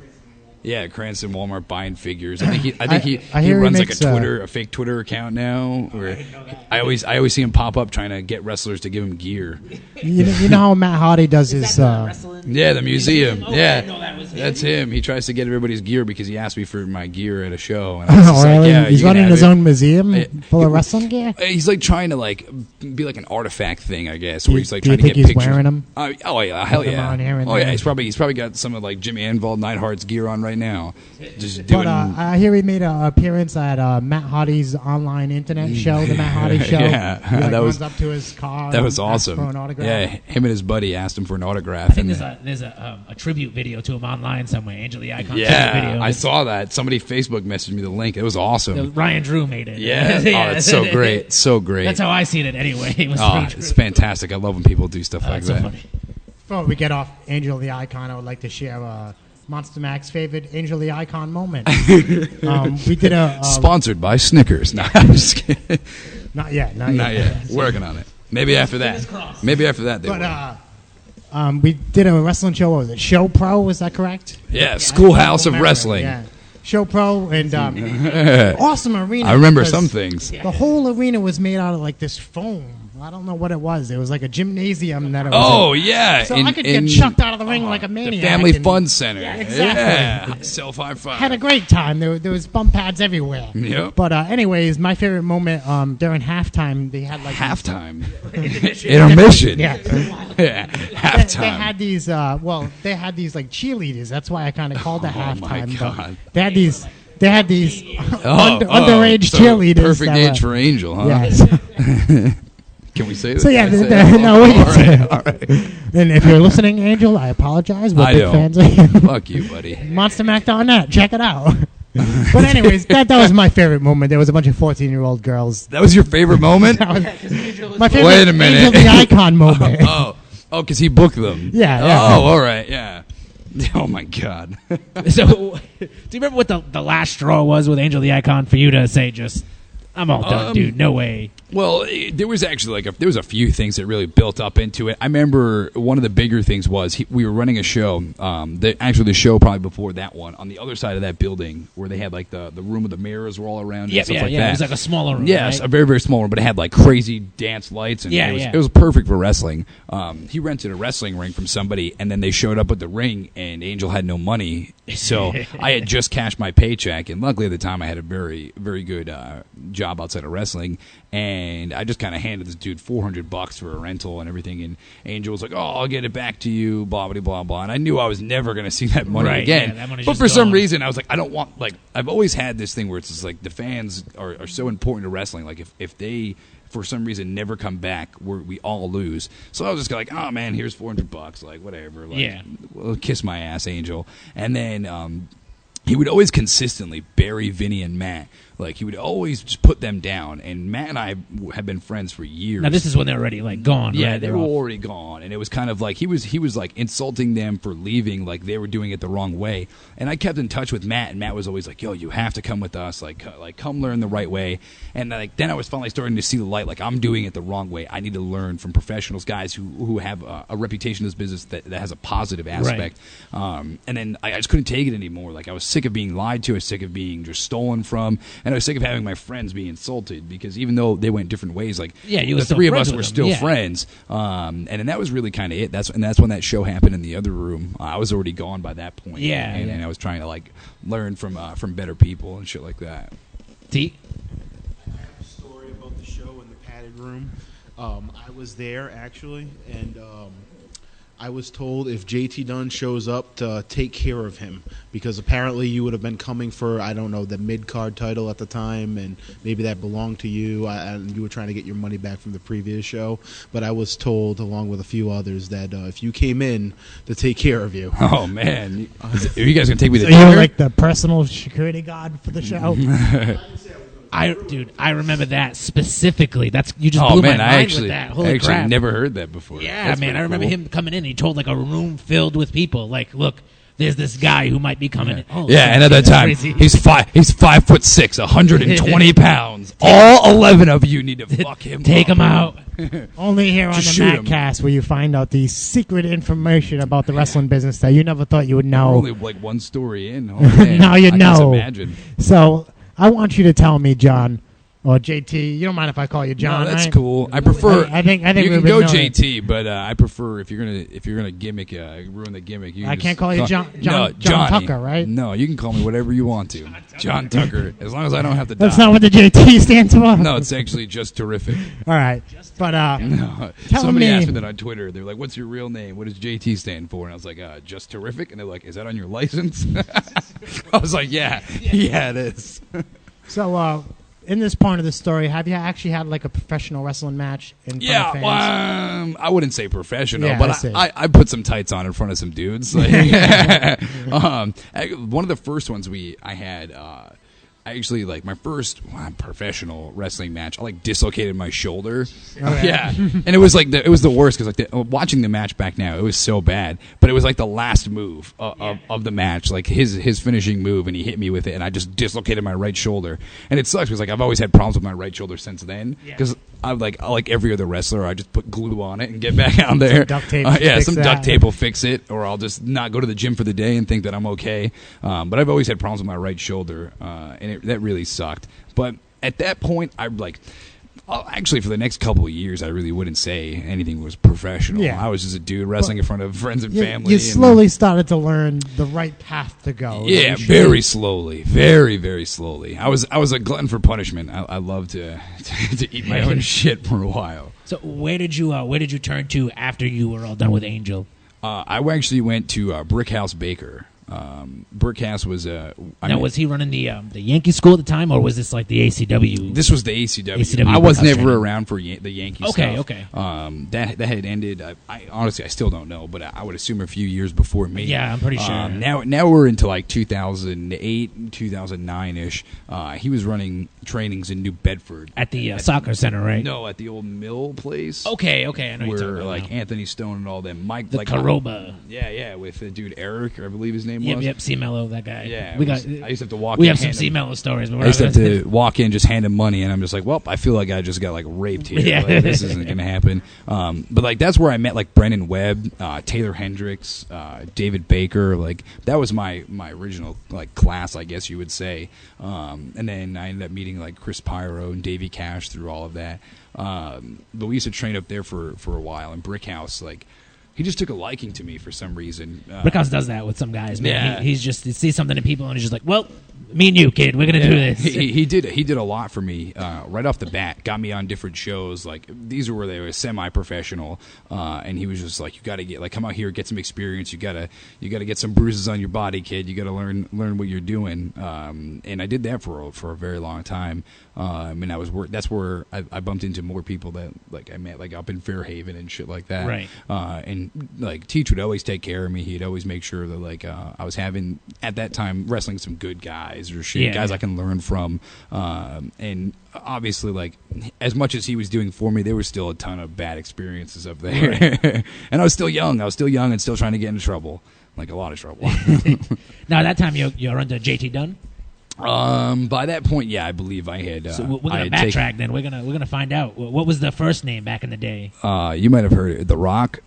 Yeah, Cranston Walmart buying figures. I think he runs like a fake Twitter account now. Where I always see him pop up trying to get wrestlers to give him gear. You know how Matt Hardy does his the museum. That's him. He tries to get everybody's gear because he asked me for my gear at a show. And I was just really? Like, he's running his own museum full of wrestling gear. He's like trying to like be like an artifact thing, I guess. Where he's like trying to get pictures. Wearing them? Oh yeah, hell yeah. Oh yeah, he's probably got some of like Jim Anvil, Neidhart's gear on right now. Just doing. But I hear he made an appearance at Matt Hardy's online internet show, the Matt Hardy show. Yeah, he runs up to his car. That was awesome. For an autograph. Yeah, him and his buddy asked him for an autograph. I think there's a tribute video to him online somewhere. Angel the Icon. Yeah, video. I saw that. Somebody Facebook messaged me the link. It was awesome. Ryan Drew made it. Yeah, oh, it's so great, so great. That's how I seen it anyway. It's fantastic. I love when people do stuff like that. So funny. Before we get off Angel the Icon, I would like to share Monster Mac's favorite Angel the Icon moment. We did sponsored by Snickers. No, I'm just kidding. Not yet. Working on it. Maybe after that. Maybe after that. We did a wrestling show. What was it? Show Pro? Was that correct? Yeah, Schoolhouse of Wrestling. Yeah. Show Pro and awesome arena. I remember some things. The whole arena was made out of like this foam. I don't know what it was. It was like a gymnasium that it was. Oh, yeah. So I could get chucked out of the ring like a maniac. The Family Fun Center. Yeah, exactly. Yeah. Self high five. Had a great time. There was bump pads everywhere. Yep. But anyways, my favorite moment during halftime, they had like halftime. Intermission. Yeah. Yeah. Halftime. They had these. They had these like cheerleaders. That's why I kind of called it halftime. My God. They had these. They had these underage so cheerleaders. Perfect age for Angel, huh? Yes. Can we say that? So yeah, no, we can say it. All right. And if you're listening, Angel, I apologize. We're big fans of you. Fuck you, buddy. MonsterMac.net. Check it out. But anyways, that was my favorite moment. There was a bunch of 14-year-old girls. That was your favorite moment? My favorite Wait a minute. Angel the Icon moment. Oh, because he booked them. Yeah. Oh, all right. Yeah. Oh my God. So, do you remember what the last straw was with Angel the Icon for you to say just, I'm all done, dude, no way? Well, there was actually there was a few things that really built up into it. I remember one of the bigger things was we were running a show. The show probably before that one on the other side of that building where they had like the room with the mirrors were all around and stuff like that. It was like a smaller room. Yes, right? a very, very small room, but it had like crazy dance lights and it was perfect for wrestling. He rented a wrestling ring from somebody, and then they showed up with the ring, and Angel had no money, so I had just cashed my paycheck, and luckily at the time I had a very, very good job outside of wrestling. And I just kind of handed this dude $400 for a rental and everything. And Angel was like, "Oh, I'll get it back to you." Blah blah blah blah. And I knew I was never going to see that money again. Yeah, that but for some reason, I was like, I don't want I've always had this thing where it's just like the fans are so important to wrestling. Like if they for some reason never come back, we all lose. So I was just like, "Oh man, here's $400. Like whatever. Like, well, kiss my ass, Angel." And then he would always consistently bury Vinny and Matt. Like, he would always just put them down. And Matt and I have been friends for years. Now, this is when they're already, gone, yeah, right? they were already gone. And it was kind of like, he was insulting them for leaving, like they were doing it the wrong way. And I kept in touch with Matt, and Matt was always like, "Yo, you have to come with us. Like come learn the right way." And, then I was finally starting to see the light. Like, I'm doing it the wrong way. I need to learn from professionals, guys who have a reputation in this business that has a positive aspect. Right. And then I just couldn't take it anymore. Like, I was sick of being lied to. I was sick of being just stolen from. And I was sick of having my friends be insulted, because even though they went different ways, the three of us were still friends. And then that was really kind of it. That's when that show happened in the other room. I was already gone by that point. And I was trying to learn from better people and shit like that. D? I have a story about the show in the padded room. I was there actually, and I was told if JT Dunn shows up to take care of him, because apparently you would have been coming for, I don't know, the mid-card title at the time, and maybe that belonged to you, and you were trying to get your money back from the previous show. But I was told, along with a few others, that if you came in, to take care of you. Oh, man. Are you guys going to take me to dinner? So you're like the personal security guard for the show? I remember that specifically. You just blew my mind with that. Holy crap. I actually never heard that before. Yeah, That's man. I remember him coming in. He told a room filled with people. Like, look, there's this guy who might be coming in. Oh, yeah, and at that time, he's 5'6", 120 pounds. All 11 of you need to fuck him. Take him out. Only here on the Mackcast where you find out the secret information about the wrestling business that you never thought you would know. We're only one story in. Oh, man. Now you know. I can imagine. So I want you to tell me, John, or JT. You don't mind if I call you John? No, that's right? cool. I prefer. I think you can go JT, but I prefer if you're gonna gimmick, ruin the gimmick. You I can't call you John Johnny. Tucker, right? No, you can call me whatever you want to. John Tucker, as long as I don't have to. That's die. not what the JT stands for. No, it's actually just terrific. All right, but no. Somebody asked me that on Twitter. They're like, "What's your real name? What does JT stand for?" And I was like, "Just terrific." And they're like, "Is that on your license?" I was like, "Yeah, it is." So, in this part of the story, have you actually had a professional wrestling match in front of fans? I wouldn't say professional, but I put some tights on in front of some dudes. One of the first ones I had. I actually, my first professional wrestling match, I dislocated my shoulder. Okay. Yeah, and it was it was the worst because watching the match back now, it was so bad. But it was the last move of the match, his finishing move, and he hit me with it, and I just dislocated my right shoulder. And it sucks because I've always had problems with my right shoulder since then. Because I like every other wrestler, I just put glue on it and get back out there. Some duct tape. Some duct tape will fix it, or I'll just not go to the gym for the day and think that I'm okay. But I've always had problems with my right shoulder, and that really sucked. But at that point, Actually, for the next couple of years, I really wouldn't say anything was professional. I was just a dude wrestling in front of friends and family. You slowly started to learn the right path to go. Yeah, very slowly, very, very slowly. I was a glutton for punishment. I loved to eat my own shit for a while. So where did you turn to after you were all done with Angel? I actually went to Brickhouse Baker. Brickhouse was was he running the Yankee school at the time, or was this like the ACW? This was the ACW. I was never around for the Yankee stuff. Okay. That had ended. I honestly still don't know, but I would assume a few years before me. Yeah, I'm pretty sure. Now we're into like 2008, 2009 ish. He was running trainings in New Bedford at the soccer center, right? No, at the old mill place. Okay, I know where you're talking like about. Anthony Stone and all them. Mike, the like Caroba. Yeah, with the dude Eric, I believe his name was. Yep, C-Mello, that guy. Yeah, I used to have to walk. We have some C-Mello stories. But I used to have to walk in, just hand him money, and I'm just like, well, I feel like I just got like raped here. Yeah. Like, this isn't gonna happen. But like that's where I met like Brendan Webb, Taylor Hendricks, David Baker. Like that was my original like class, I guess you would say. And then I ended up meeting like Chris Pyro and Davey Cash through all of that. But we used to train up there for a while. And Brickhouse, like. He just took a liking to me for some reason. Brickhouse does that with some guys, man. Yeah. He sees something in people and he's just like, well, me and you, kid, we're going to do this. He did a lot for me right off the bat. Got me on different shows. Like these were where they were semi-professional, and he was just like, you got to get like come out here, get some experience. You gotta get some bruises on your body, kid. You got to learn what you're doing. And I did that for a very long time. And that's where I bumped into more people that like I met like up in Fairhaven and shit like that. Right. And like Teach would always take care of me. He'd always make sure that like I was having at that time wrestling some good guys or shit, guys I can learn from. And obviously like as much as he was doing for me, there was still a ton of bad experiences up there. Right. And I was still young and still trying to get into trouble, like a lot of trouble. Now at that time you're under JT Dunn? By that point, yeah, I believe I had. So we're gonna backtrack. Then we're gonna find out what was the first name back in the day. You might have heard it, The Rock.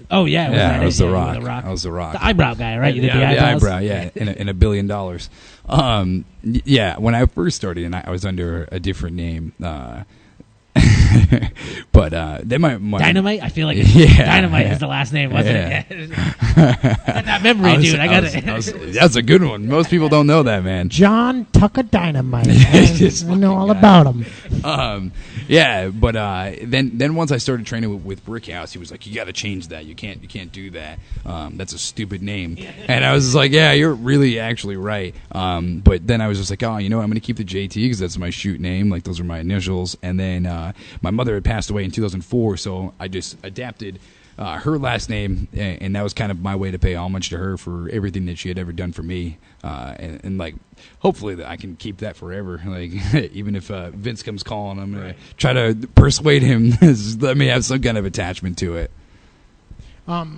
Oh yeah, it was The Rock. I was The Rock. The eyebrow guy, right? You did the eyebrows? eyebrow, yeah, in $1 billion. Yeah, when I first started, and I was under a different name. But then my Dynamite. I feel like Dynamite is the last name, wasn't it? Got that memory, dude. I got it. That's a good one. Most people don't know that, man. John Tucker Dynamite. I know all about him. Yeah, but then once I started training with Brickhouse, he was like, "You got to change that. You can't do that. That's a stupid name." And I was just like, "Yeah, you're really actually right." But then I was just like, "Oh, you know what? I'm going to keep the JT because that's my shoot name. Like those are my initials." And then my mother had passed away in 2004, so I just adapted her last name, and that was kind of my way to pay homage to her for everything that she had ever done for me. And like, hopefully that I can keep that forever. Like, even if Vince comes calling, I'm gonna try to persuade him to let me have some kind of attachment to it. That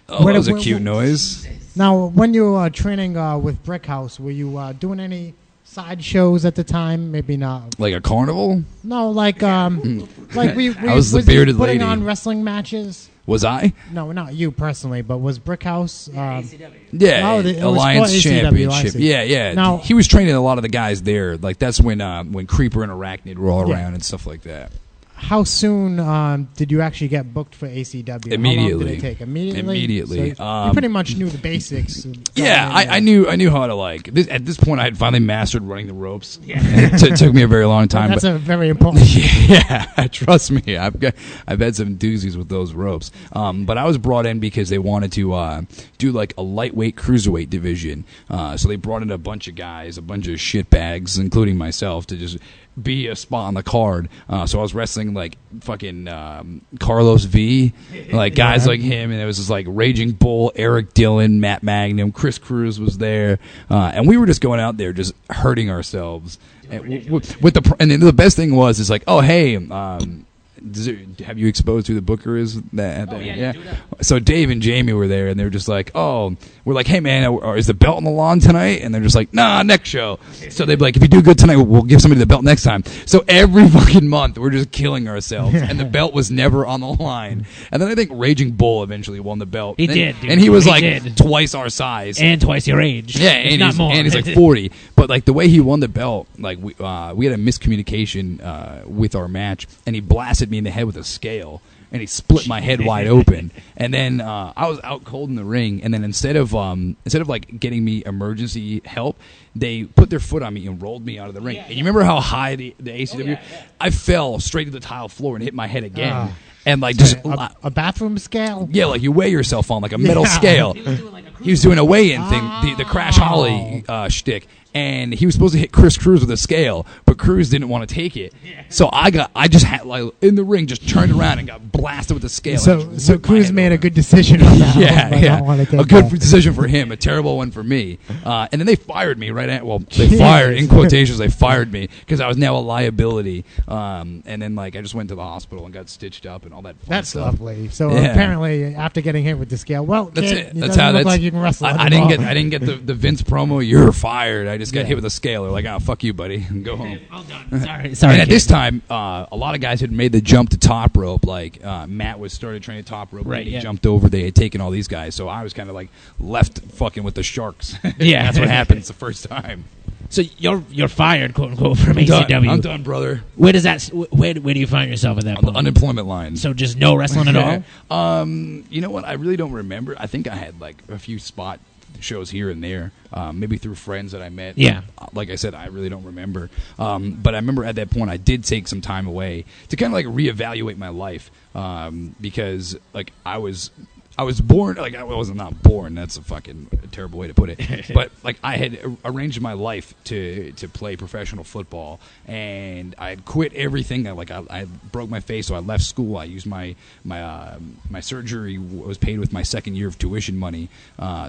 was a cute noise. Now, when you were training with Brickhouse, were you doing any side shows at the time? Maybe not. Like a carnival? No, like we I was the bearded putting lady. on wrestling matches. Was I? No, not you personally, but was Brickhouse? Yeah, Alliance Championship. ACW. Yeah. Now, he was training a lot of the guys there. Like that's when Creeper and Arachnid were all around and stuff like that. How soon did you actually get booked for ACW? Immediately. How long did it take? Immediately. So you pretty much knew the basics. Yeah, I knew how to like. At this point, I had finally mastered running the ropes. Yeah. It took me a very long time. Well, that's a very important. Yeah, trust me, I've had some doozies with those ropes. But I was brought in because they wanted to do like a lightweight cruiserweight division. So they brought in a bunch of guys, a bunch of shitbags, including myself, to just be a spot on the card. So I was wrestling like fucking Carlos V, like guys like him, and it was just like Raging Bull, Eric Dillon, Matt Magnum, Chris Cruz was there, and we were just going out there just hurting ourselves. And with the best thing was it's like, oh hey, have you exposed who the booker is? Yeah. So Dave and Jamie were there, and they were just like, oh, we're like, hey man, is the belt on the lawn tonight? And they're just like, nah, next show. So they'd be like, if you do good tonight, we'll give somebody the belt next time. So every fucking month we're just killing ourselves, and the belt was never on the line. And then I think Raging Bull eventually won the belt. He did, dude. And he was twice our size and twice your age. Yeah, and he's like 40. But like the way he won the belt, like we had a miscommunication with our match, and he blasted me in the head with a scale. And he split my head wide open, and then I was out cold in the ring. And then instead of like getting me emergency help, they put their foot on me and rolled me out of the ring. And you remember how high the ACW? I fell straight to the tile floor and hit my head again. And like just a bathroom scale. Yeah, like you weigh yourself on like a metal scale. He was doing a weigh-in thing, the Crash Holly shtick. And he was supposed to hit Chris Cruz with a scale, but Cruz didn't want to take it. So I just had like in the ring, just turned around and got blasted with the scale. So Cruz made a good decision on that. A good decision for him, a terrible one for me. And then they fired me they fired in quotations. They fired me because I was now a liability. And then like I just went to the hospital and got stitched up and all that. That's stuff. Lovely. So apparently after getting hit with the scale, that's it. That's how. Look like you can wrestle. I didn't get the Vince promo. You're fired. I just got hit with a scale. They're like, oh, fuck you, buddy, and go home. All done. Sorry. And at this time, a lot of guys had made the jump to top rope. Like Matt started training top rope. Right. He jumped over. They had taken all these guys. So I was kind of like left fucking with the sharks. Yeah, that's what happens the first time. So you're fired, quote unquote, from ACW. I'm done, brother. Where does that? Where do you find yourself at that point? The unemployment line. So just no wrestling at all. You know what? I really don't remember. I think I had like a few spot shows here and there, maybe through friends that I met. Yeah. Like I said, I really don't remember. But I remember at that point I did take some time away to kind of like reevaluate my life because like I was born, like I wasn't not born. That's a fucking terrible way to put it. But like I had arranged my life to play professional football, and I had quit everything. I broke my face, so I left school. I used my surgery was paid with my second year of tuition money.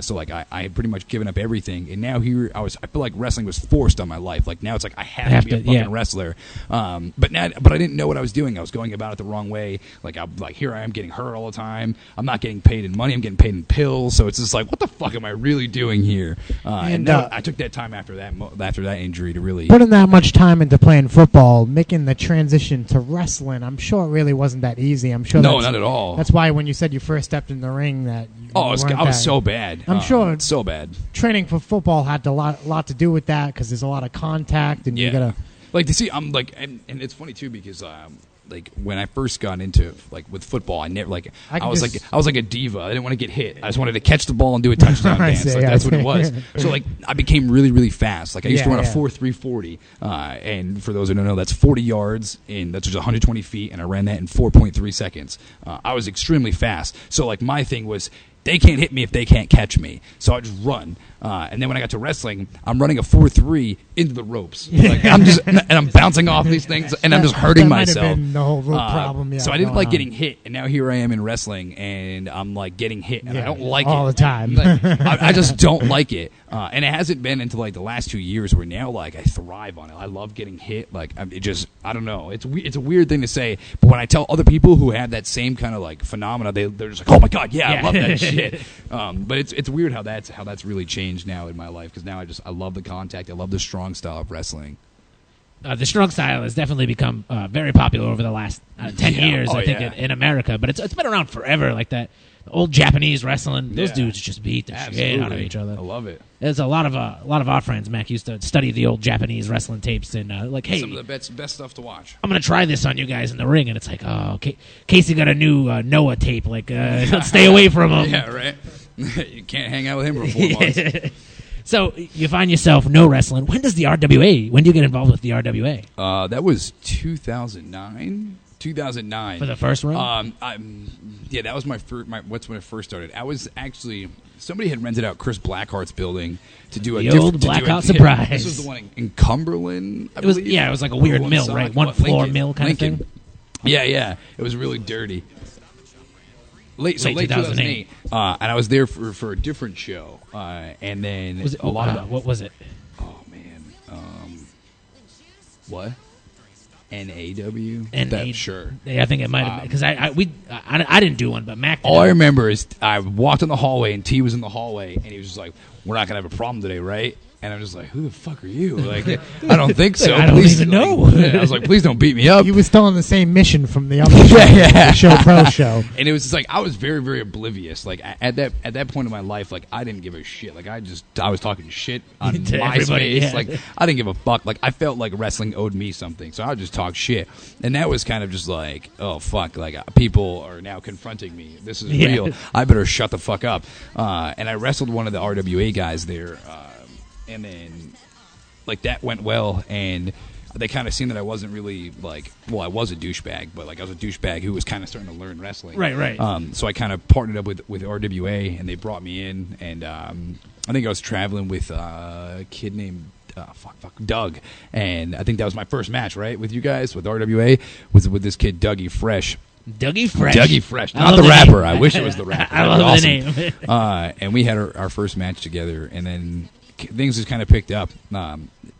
So like I had pretty much given up everything, and now here I feel like wrestling was forced on my life. Like now it's like I have to be a fucking wrestler. But I didn't know what I was doing. I was going about it the wrong way. Like here I am getting hurt all the time. I'm not getting paid in money. I'm getting paid in pills. So it's just like, what the fuck am I really doing here? And I took that time after that injury to really putting that much time into playing football, making the transition to wrestling. I'm sure it really wasn't that easy. I'm sure. No, not at all. That's why when you said you first stepped in the ring, that I was so bad. I'm sure so bad. Training for football had a lot to do with that because there's a lot of contact and you gotta like to see. I'm like, and it's funny too because. Like when I first got into like with football, I never like I was like a diva. I didn't want to get hit. I just wanted to catch the ball and do a touchdown dance. That's what it was. So like I became really really fast. Like I used to run a 4.340, and for those who don't know, that's 40 yards and that's just 120 feet, and I ran that in 4.3 seconds. I was extremely fast. So like my thing was. They can't hit me if they can't catch me. So I just run. And then when I got to wrestling, I'm running a 4.3 into the ropes. Like, I'm bouncing off these things, and I'm just hurting myself. Might have been the whole problem. So I didn't like getting hit, and now here I am in wrestling, and I'm like getting hit, and I don't like it all the time. Like, I just don't like it. And it hasn't been until like the last 2 years where now like I thrive on it. I love getting hit. Like I don't know. It's a weird thing to say, but when I tell other people who have that same kind of like phenomena, they're just like, oh my god, I love that shit. But it's weird how that's really changed now in my life because now I love the contact. I love the strong style of wrestling. The strong style has definitely become very popular over the last 10 years, I think, in America. But it's been around forever, like that. The old Japanese wrestling, those dudes just beat the shit out of each other. I love it. There's a lot of our friends, Mack, used to study the old Japanese wrestling tapes and like, hey, some of the best stuff to watch. I'm gonna try this on you guys in the ring, and it's like, oh, Casey got a new Noah tape. Like, let's stay away from him. Yeah, right. You can't hang out with him for 4 months. So you find yourself no wrestling. When does the RWA? When do you get involved with the RWA? That was 2009. 2009 for the first run. That was what's when it first started. I was actually somebody had rented out Chris Blackheart's building to do the old Blackheart surprise. This was the one in Cumberland. It was like a weird mill, right? One floor Lincoln, mill kind of thing. Yeah. It was really dirty. Late 2008. And I was there for a different show. And then was it, what was it? Oh man. What? NAW? Sure. Yeah, I think it might have been. Because I didn't do one, but Mack did. All I remember is I walked in the hallway, and T was in the hallway, and he was just like, we're not going to have a problem today, right? And I'm just like, who the fuck are you? Like, I don't think so. I don't even know. I was like, please don't beat me up. You were still on the same mission from the other show, the Show Pro show. And it was just like, I was very, very oblivious. Like, at that point in my life, like, I didn't give a shit. Like, I was talking shit on MySpace. Yeah. Like, I didn't give a fuck. Like, I felt like wrestling owed me something. So I would just talk shit. And that was kind of just like, oh, fuck. Like, people are now confronting me. This is real. I better shut the fuck up. And I wrestled one of the RWA guys there. And then... like, that went well, and they kind of seen that I wasn't really, like, well, I was a douchebag, but, like, I was a douchebag who was kind of starting to learn wrestling. Right. So I kind of partnered up with RWA, and they brought me in, and I think I was traveling with a kid named Doug, and I think that was my first match, right, with you guys, with RWA, was with this kid, Dougie Fresh. Dougie Fresh. Not the rapper. I wish it was the rapper. I love the name. And we had our first match together, and then things just kind of picked up.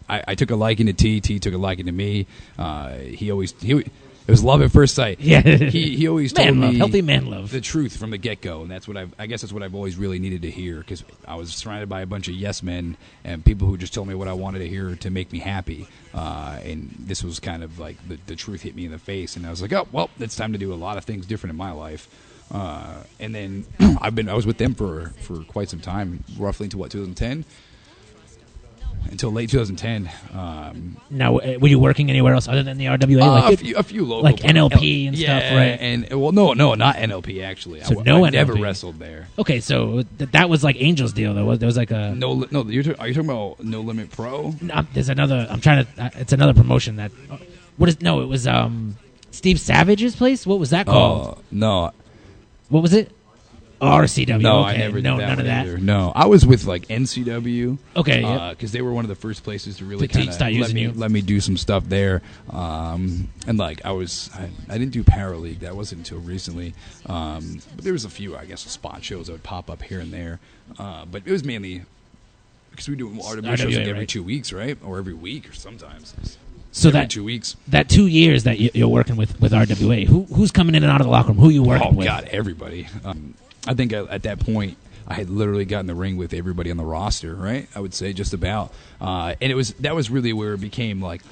I took a liking to T. T took a liking to me. It was love at first sight. Yeah. He always told me healthy man love, the truth from the get go, and that's what I guess that's what I've always really needed to hear, because I was surrounded by a bunch of yes men and people who just told me what I wanted to hear to make me happy. And this was kind of like the truth hit me in the face, and I was like, oh well, it's time to do a lot of things different in my life. And then I was with them for quite some time, roughly until 2010. Until late 2010. Now, were you working anywhere else other than the RWA? A few local, like NLP and stuff, right? And no, not NLP actually. So I NLP. never wrestled there. Okay, so that was like Angel's deal, though. There was like a no. Are you talking about No Limit Pro? There's another. I'm trying to. It's another promotion that. What is? No, it was Steve Savage's place. What was that called? No. What was it? RCW. No, okay. I never did none of that. Either. No, I was with like NCW. Okay, because they were one of the first places to really let me do some stuff there. And like I didn't do Paraleague. That wasn't until recently. But there was a few, I guess, spot shows that would pop up here and there. But it was mainly because we do RWA shows like every 2 weeks, right, or every week, or sometimes. So every 2 weeks. That 2 years that you're working with RWA, who's coming in and out of the locker room? Who are you working with? Oh God, everybody. I think at that point I had literally gotten the ring with everybody on the roster, right? I would say just about, and that was really where it became like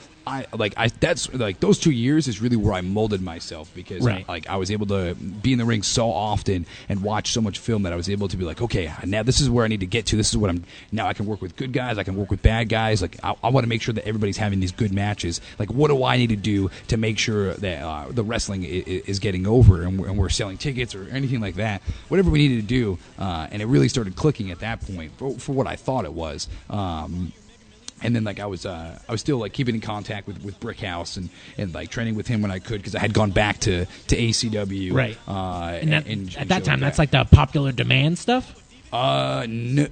that's like those 2 years is really where I molded myself, because I was able to be in the ring so often and watch so much film that I was able to be like, okay, now this is where I need to get to. This is what now I can work with good guys. I can work with bad guys. Like I want to make sure that everybody's having these good matches. Like what do I need to do to make sure that the wrestling is getting over and we're selling tickets or anything like that. Whatever we needed to do, and it really started clicking at that point for what I thought it was. And then, like, I was still, like, keeping in contact with Brickhouse and like, training with him when I could, because I had gone back to ACW. Right. And at that time, that's, like, the Popular Demand stuff? No,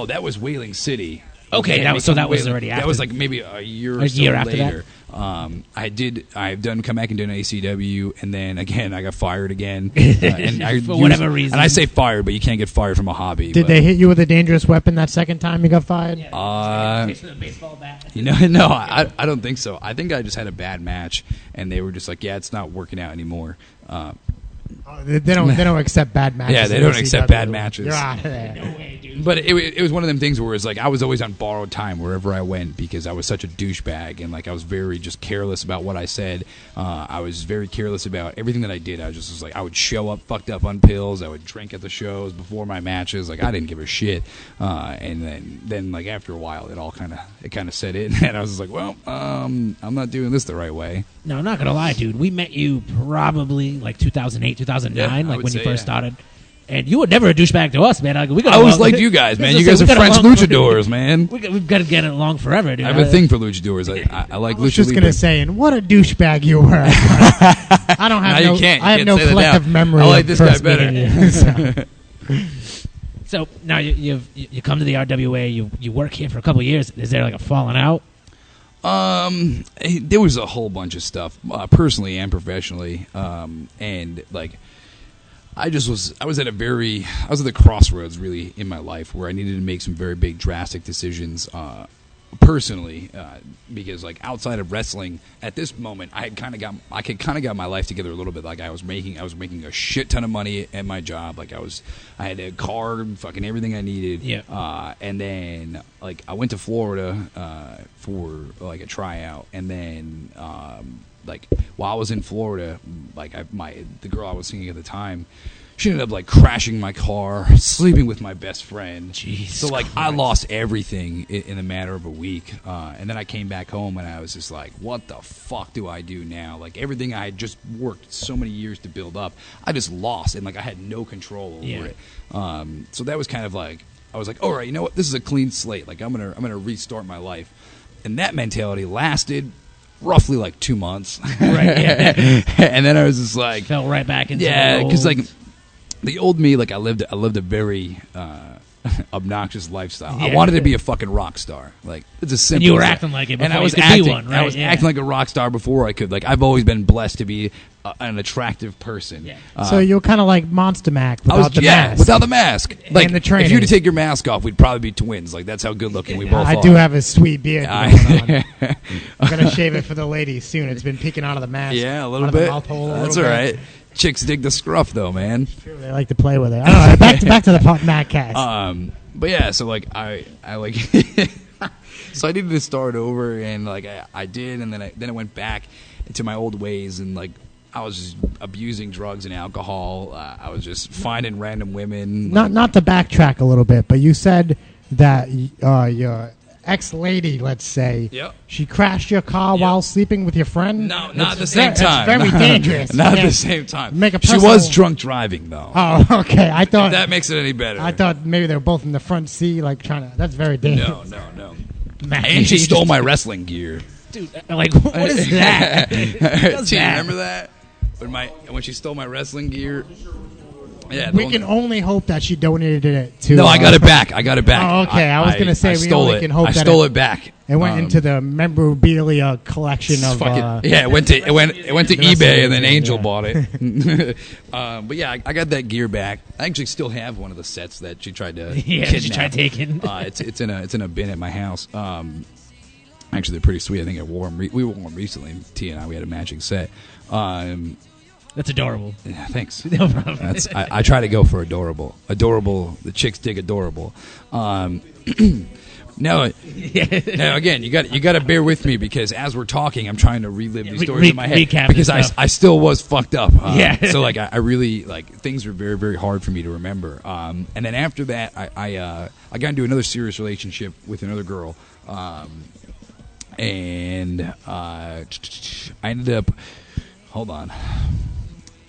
that was Whaling City. Okay, that was already after. That was, like, maybe a year after later. That? I've done come back and done ACW, and then again I got fired again. For whatever reason. And I say fired, but you can't get fired from a hobby. Did they hit you with a dangerous weapon that second time you got fired? Baseball bat. No, I don't think so. I think I just had a bad match, and they were just like, yeah, it's not working out anymore. They don't accept bad matches. Yeah, they don't accept bad matches. You're out of there. No way, dude. But it was one of them things where it's like I was always on borrowed time wherever I went, because I was such a douchebag, and like I was very just careless about what I said. I was very careless about everything that I did. I was like I would show up fucked up on pills. I would drink at the shows before my matches. Like I didn't give a shit. And then like after a while, it kind of set in, and I was just like, well, I'm not doing this the right way. No, I'm not gonna lie, dude. We met you probably like 2008, 2009, like when you first started. And you were never a douchebag to us, man. I always liked you guys, man. You guys are French luchadors, man. We've got to get it along forever, dude. I have a thing for luchadors. I like luchadors. I was just going to say, and what a douchebag you were. I don't have no. You can't. I have no collective memory. I like this guy better. So now you come to the RWA. You work here for a couple of years. Is there like a falling out? There was a whole bunch of stuff, personally and professionally, and like. I was at the crossroads really in my life where I needed to make some very big drastic decisions, personally, because like outside of wrestling, at this moment, I kind of got my life together a little bit. Like I was making a shit ton of money at my job. Like I had a car, fucking everything I needed. Yeah. And then like I went to Florida for like a tryout, and then like while I was in Florida, like the girl I was seeing at the time, she ended up like crashing my car, sleeping with my best friend. Jesus so like Christ. I lost everything in a matter of a week, and then I came back home and I was just like, what the fuck do I do now? Like everything I had just worked so many years to build up, I just lost, and like I had no control over it. So that was kind of like, I was like, all right, you know what? This is a clean slate. Like I'm gonna restart my life, and that mentality lasted roughly like 2 months. Right. Yeah. And then I was just like, fell right back into because like. The old me, like I lived a very obnoxious lifestyle. Yeah. I wanted to be a fucking rock star. Like it's a simple. And you were as that. acting like it before and I was you could acting, be one, right? I was acting like a rock star before I could. Like I've always been blessed to be an attractive person. Yeah. So you're kind of like Monster Mack without the mask. without the mask. Like And the training. if you were to take your mask off, we'd probably be twins. Like that's how good looking we both are. I do have a sweet beard going on. I- I'm gonna shave it for the ladies soon. It's been peeking out of the mask. Yeah, a little out of the bit. mouth hole a That's little all bit. right. Chicks dig the scruff though, man. They like to play with it. All right, back to the Mack cast. But yeah, so like I like so I needed to start over, and like I did, and then I went back into my old ways, and like I was just abusing drugs and alcohol. I was just finding random women. Not to backtrack a little bit, but you said that your ex-lady, let's say, Yep. she crashed your car while sleeping with your friend? No, not at the same time. It's very dangerous. Not Yeah. at the same time. Make a She personal- was drunk driving though. Oh, okay. I If thought that makes it any better. I thought maybe they were both in the front seat, like trying to. That's very dangerous. No. Mack, And she you stole just- my wrestling gear. Dude, like, what is that? Do you that? remember that? When she stole my wrestling gear? Yeah. We can only hope that she donated it to. No, I got it back. I got it back. Oh, okay. I was gonna say we stole only it. can hope I that stole it back. It went into the memorabilia collection of. Yeah, it went to eBay, and then yeah. Angel bought it. But yeah, I got that gear back. I actually still have one of the sets that she tried to kidnap. She tried taking. It's in a bin at my house. Actually, they're pretty sweet. I think I wore them. We wore them recently. T and I, we had a matching set. That's adorable. Yeah, thanks. No problem. I try to go for adorable. The chicks dig adorable. Now again, you got to bear with me, because as we're talking, I'm trying to relive these stories in my head, recap because this stuff. I still was fucked up. Yeah. So like I really, like, things are very, very hard for me to remember. And then after that, I got into another serious relationship with another girl. And I ended up. Hold on.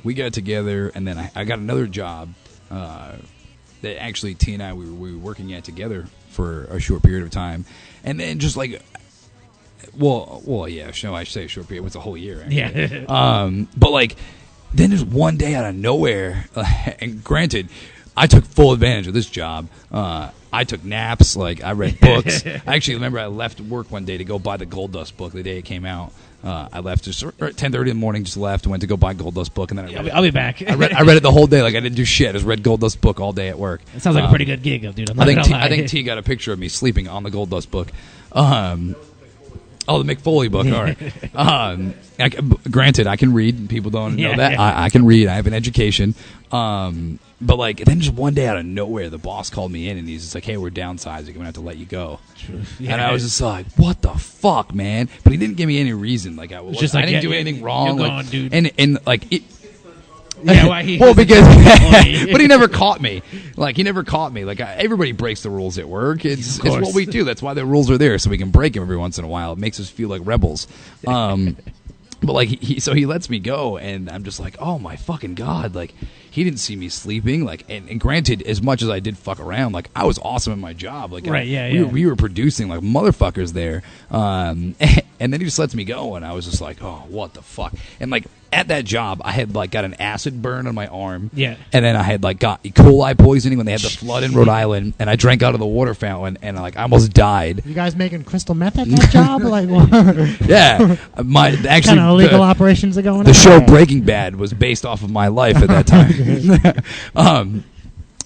We got together, and then I got another job that actually T and I we were working at together for a short period of time, and then just like, well, yeah, no, I say a short period. It was a whole year. Actually. Yeah. But like, then there's one day out of nowhere, and granted, I took full advantage of this job. I took naps, like I read books. I actually remember I left work one day to go buy the Gold Dust book the day it came out. I left just at 10:30 in the morning. Just left, went to go buy Gold Dust book, and then I read it. I'll be back. I read it the whole day. Like I didn't do shit. I just read Gold Dust book all day at work. It sounds like a pretty good gig, dude. I'm not gonna lie. I think T got a picture of me sleeping on the Gold Dust book. The Mick Foley book. All right. Granted, I can read. People don't know that. Yeah. I can read. I have an education. But like, then just one day out of nowhere, the boss called me in, and he's just like, "Hey, we're downsizing. We're gonna have to let you go." Yeah. And I was just like, "What the fuck, man?" But he didn't give me any reason. Like I didn't do anything wrong. You're like, gone, dude. And like it. Yeah, why Well, because but he never caught me. Like he never caught me. Like everybody breaks the rules at work. It's what we do. That's why the rules are there, so we can break them every once in a while. It makes us feel like rebels. But like he lets me go, and I'm just like, oh my fucking god! Like he didn't see me sleeping. Like and granted, as much as I did fuck around, like I was awesome at my job. Like right, we were producing like motherfuckers there. And then he just lets me go, and I was just like, oh, what the fuck? And like at that job, I had like got an acid burn on my arm. Yeah. And then I had like got E. coli poisoning when they had the flood in Rhode Island, and I drank out of the water fountain, and like I almost died. You guys making crystal meth at that job? Like, what Yeah, my actually kind of illegal operations are going on? the show Breaking Bad was based off of my life at that time.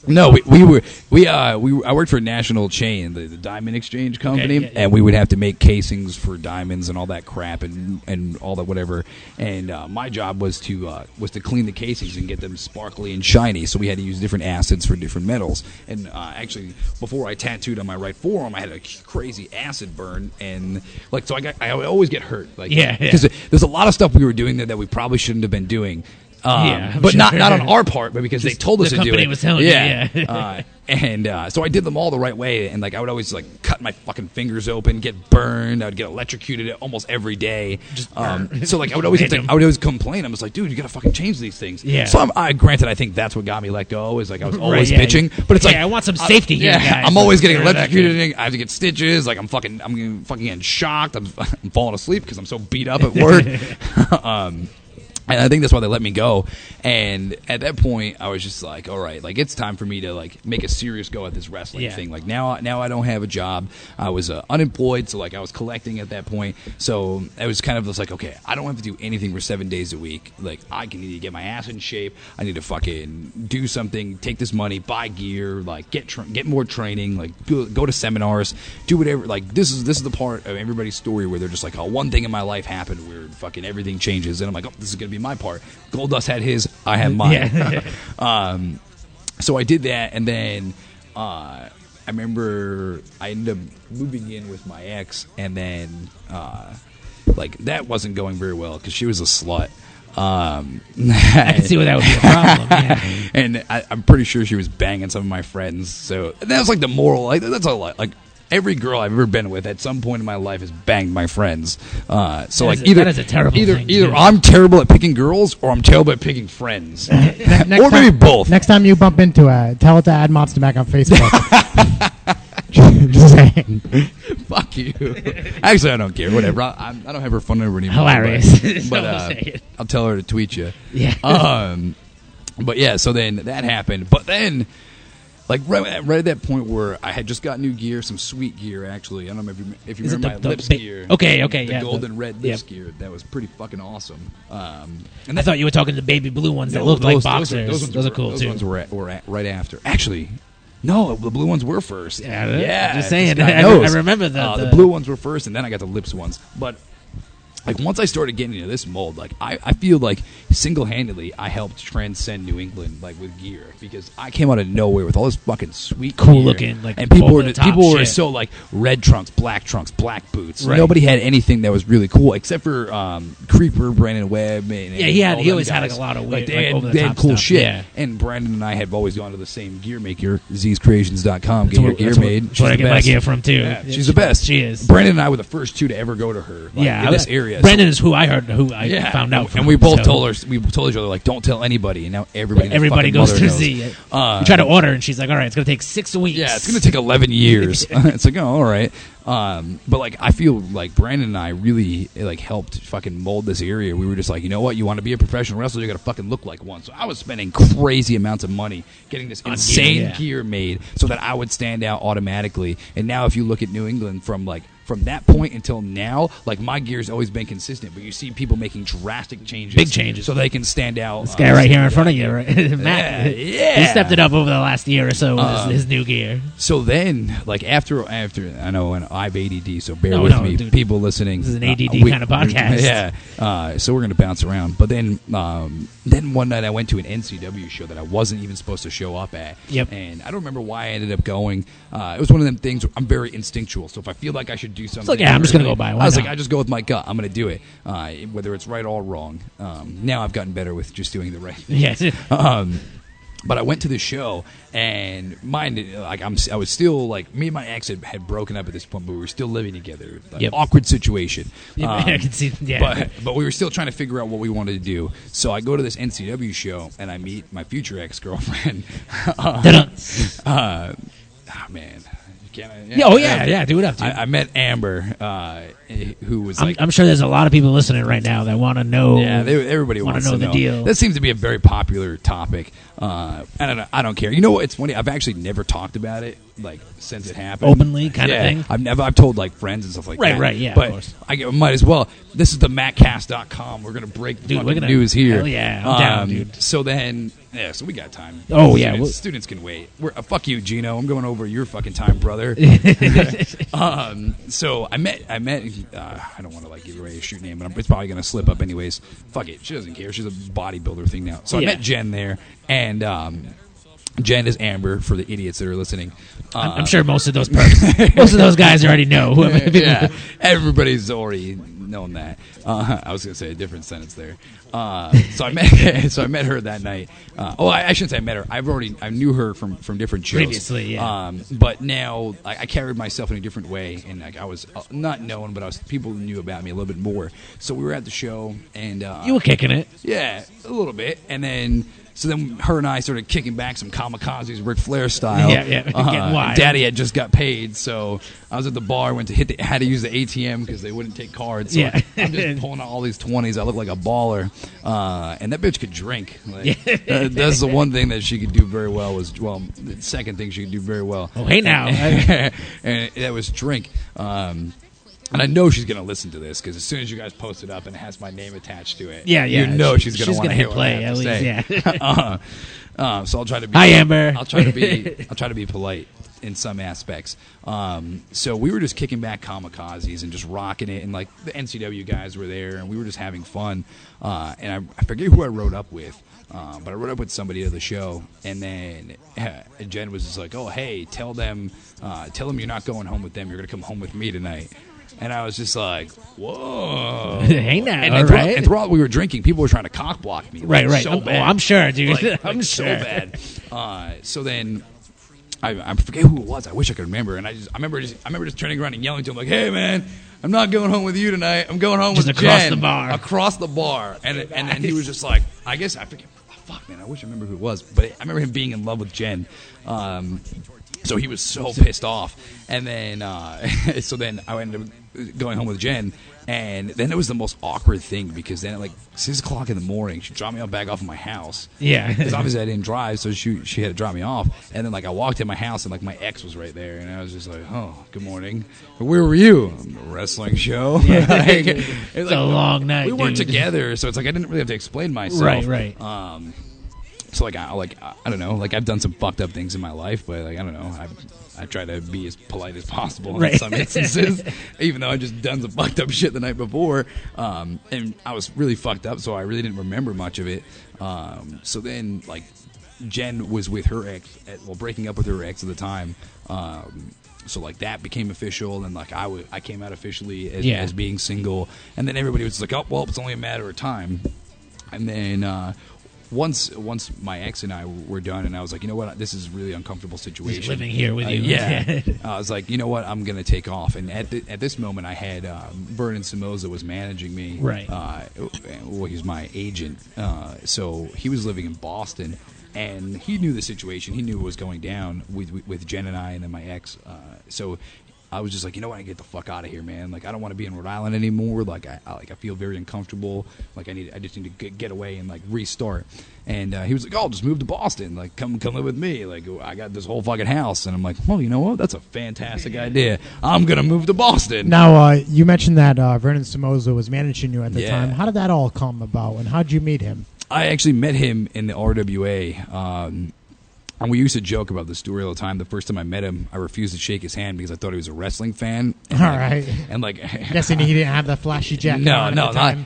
No, I worked for a national chain, the Diamond Exchange Company, and we would have to make casings for diamonds and all that crap and all that whatever. And my job was to clean the casings and get them sparkly and shiny. So we had to use different acids for different metals. And actually, before I tattooed on my right forearm, I had a crazy acid burn, and so I would always get hurt. Because there's a lot of stuff we were doing there that we probably shouldn't have been doing. But not on our part, but because they told us to do it. The company was telling you, so I did them all the right way, and I would always cut my fucking fingers open, get burned. I would get electrocuted almost every day. I would always complain. I was like, dude, you gotta fucking change these things. Yeah. So granted, I think that's what got me let go. Is I was always bitching, but it's I want some safety here, guys. I'm always getting electrocuted. I have to get stitches. I'm fucking getting shocked. I'm falling asleep because I'm so beat up at work. And I think that's why they let me go. And at that point, I was just like, all right, it's time for me to make a serious go at this wrestling thing. Now I don't have a job. I was unemployed, so I was collecting at that point. So I was kind of just okay, I don't have to do anything for 7 days a week. I can need to get my ass in shape. I need to fucking do something, take this money, buy gear, get more training, go to seminars, do whatever. This is the part of everybody's story where they're just one thing in my life happened where fucking everything changes, and I'm like, oh, this is gonna be my part. Goldust had his, I had mine. So I did that, and then I remember I ended up moving in with my ex, and then that wasn't going very well because she was a slut. I can see where that would be a problem. Yeah. And I'm pretty sure she was banging some of my friends. So that was the moral. That's a lot. Every girl I've ever been with at some point in my life has banged my friends. That is a terrible thing. Either I'm terrible at picking girls or I'm terrible at picking friends. Or maybe both. Next time you bump into her, tell her to add Monster Mack on Facebook. Just saying. Fuck you. Actually, I don't care. Whatever. I don't have her phone number anymore. Hilarious. But I'll tell her to tweet you. Yeah. But yeah, so then that happened. But then... right at that point where I had just got new gear, some sweet gear actually. I don't know if you remember my lips gear. Okay, the golden red lips gear. That was pretty fucking awesome. And I thought you were talking the baby blue ones that looked like boxers. Those are cool too. Those ones were right after. Actually, no, the blue ones were first. Yeah. Just saying. I remember the blue ones were first, and then I got the lips ones. But once I started getting into this mold, I feel single-handedly I helped transcend New England with gear because I came out of nowhere with all this fucking sweet cool gear, looking and people were so red trunks, black boots. Right. Nobody had anything that was really cool except for Creeper, Brandon Webb, and he always had a lot of weird they had cool shit. Yeah. And Brandon and I had always gone to the same gear maker, ZsCreations.com. Get your gear made. That's where I get my gear from too. Yeah, she's the best. She is. Brandon and I were the first two to ever go to her. In this area. Brandon is who I found out from. And we both told each other, don't tell anybody. And now everybody goes to knows. Z. You try to order, and she's like, all right, it's going to take 6 weeks. Yeah, it's going to take 11 years. It's oh, all right. But I feel like Brandon and I really helped fucking mold this area. We were just you know what, you want to be a professional wrestler, you got to fucking look like one. So I was spending crazy amounts of money getting this insane gear made so that I would stand out automatically. And now if you look at New England from that point until now, my gear's always been consistent, but you see people making drastic changes. Big changes. So they can stand out. This guy right here in front of you, right? Matt. Yeah. He stepped it up over the last year or so with his new gear. So then, after I know, and I have ADD, so bear with me, dude. People listening. This is an ADD kind of podcast. Yeah. So we're going to bounce around. But then one night I went to an NCW show that I wasn't even supposed to show up at. Yep. And I don't remember why I ended up going. It was one of them things where I'm very instinctual. So if I feel like I should do something, I'm just going to go by. I was I just go with my gut. I'm going to do it, whether it's right or wrong. Now I've gotten better with just doing the right thing. Yes. But I went to the show, and I was still me and my ex had broken up at this point, but we were still living together. Awkward situation. I can see. Yeah. But we were still trying to figure out what we wanted to do. So I go to this NCW show, and I meet my future ex-girlfriend. Man. Yeah, do it up, dude. I met Amber, who was I'm sure there's a lot of people listening right now that want to know. Yeah, everybody wants to know the deal. That seems to be a very popular topic. I don't care. You know what? It's funny. I've actually never talked about it like since it happened, openly kind of thing. I've told like friends and stuff like that. Right, yeah. But of course. I might as well. This is the MackCast.com. We're gonna break news here. Hell yeah, I'm down, dude. So then, so we got time. Oh yeah, students can wait. Fuck you, Gino. I'm going over your fucking time, brother. So I met. I don't want to like give away a shoot name, but it's probably gonna slip up anyways. Fuck it. She doesn't care. She's a bodybuilder thing now. So I met Jen there, and Jen is Amber for the idiots that are listening. I'm sure most of those guys already know. Yeah, everybody's already known that. I was going to say a different sentence there. So I met her that night. I shouldn't say I met her. I knew her from different shows previously. Yeah. But now I carried myself in a different way, and I was not known, but people knew about me a little bit more. So we were at the show, and you were kicking it. Yeah, a little bit, and then. So then her and I started kicking back some kamikazes, Ric Flair style. Yeah. Getting wild. Daddy had just got paid, so I was at the bar, had to use the ATM because they wouldn't take cards. So I'm just pulling out all these 20s. I look like a baller. And that bitch could drink. That's the one thing that she could do very well the second thing she could do very well. Oh, hey now. And that was drink. And I know she's going to listen to this because as soon as you guys post it up and it has my name attached to it, you know she's going to want to hit play at least. Yeah. So I'll try to be. Hi, Amber. I'll try to be polite in some aspects. So we were just kicking back kamikazes and just rocking it, and like the NCW guys were there, and we were just having fun. And I forget who I rode up with. But I rode up with somebody to the show, and then Jen was just like, "Oh, hey, tell them you're not going home with them. You're going to come home with me tonight." And I was just like, whoa. Hey now, and throughout we were drinking, people were trying to cock block me. Right. So bad. I'm sure, dude. I'm sure. So bad. So then I forget who it was. I wish I could remember. And I remember just turning around and yelling to him like, "Hey man, I'm not going home with you tonight. I'm going home with Jen." Across the bar. And then he was just like, I guess I forget. Fuck man, I wish I remember who it was. But I remember him being in love with Jen. So he was so pissed off. And then, so then I ended up going home with Jen. And then it was the most awkward thing because then at like 6 o'clock in the morning, she dropped me back off at my house. Yeah. Because obviously I didn't drive, so she had to drop me off. And then like I walked in my house and like my ex was right there. And I was just like, "Oh, good morning. Where were you?" "A wrestling show." Yeah. It's like, a long night, we weren't together, so it's like I didn't really have to explain myself. Right. So like I don't know, like I've done some fucked up things in my life, but like I don't know, I try to be as polite as possible in some instances, even though I just done some fucked up shit the night before, and I was really fucked up, so I really didn't remember much of it. So then like Jen was with her ex, breaking up with her ex at the time. So like that became official, and like I came out officially as being single, and then everybody was like, "Oh well, it's only a matter of time," and then. Once my ex and I were done, and I was like, you know what, this is a really uncomfortable situation. He's living here with you. Yeah. I was like, you know what, I'm going to take off. And at this moment, I had Vernon Somoza was managing me. Right. Well, he's my agent. So he was living in Boston, and he knew the situation. He knew what was going down with Jen and I and then my ex. So I was just like, you know what, I get the fuck out of here, man. Like, I don't want to be in Rhode Island anymore. Like, I feel very uncomfortable. Like, I just need to get away and like restart. And he was like, "Oh, just move to Boston. Like, come live with me. Like, I got this whole fucking house." And I'm like, "Well, you know what? That's a fantastic idea. I'm gonna move to Boston." Now, you mentioned that Vernon Somoza was managing you at the time. How did that all come about, and how did you meet him? I actually met him in the RWA. And we used to joke about this story all the time. The first time I met him, I refused to shake his hand because I thought he was a wrestling fan. And right. And like, guessing he didn't have the flashy jacket. No.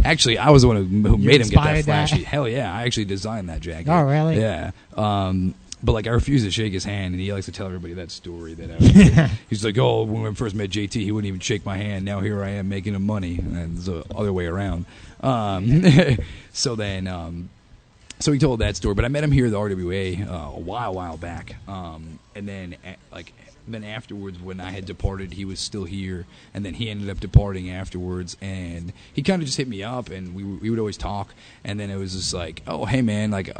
Actually, I was the one who made him get that flashy. Hell yeah, I actually designed that jacket. Oh really? Yeah. But like, I refused to shake his hand, and he likes to tell everybody that story. That he's like, "Oh, when we first met JT, he wouldn't even shake my hand. Now here I am making him money." And it's the other way around. So then. So he told that story, but I met him here at the RWA a while back, and then then afterwards, when I had departed, he was still here, and then he ended up departing afterwards, and he kind of just hit me up, and we would always talk, and then it was just like, "Oh, hey man, like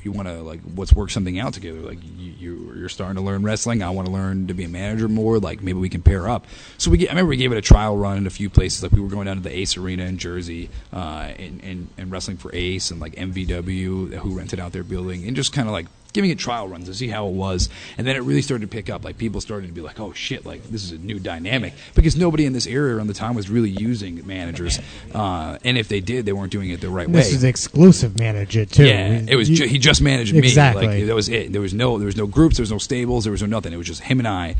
want to like let's work something out together. Like you're starting to learn wrestling. I want to learn to be a manager more. Like maybe we can pair up. So I remember we gave it a trial run in a few places. Like we were going down to the Ace Arena in Jersey and wrestling for Ace and like MVW who rented out their building and just kind of like giving it trial runs to see how it was. And then it really started to pick up. Like people started to be like, oh shit, like this is a new dynamic, because nobody in this area around the time was really using managers, and if they did, they weren't doing it the right way. This is exclusive manager too. Yeah, it was he just managed exactly. me. Like that was it. There was no groups, there was no stables, there was no nothing. It was just him and I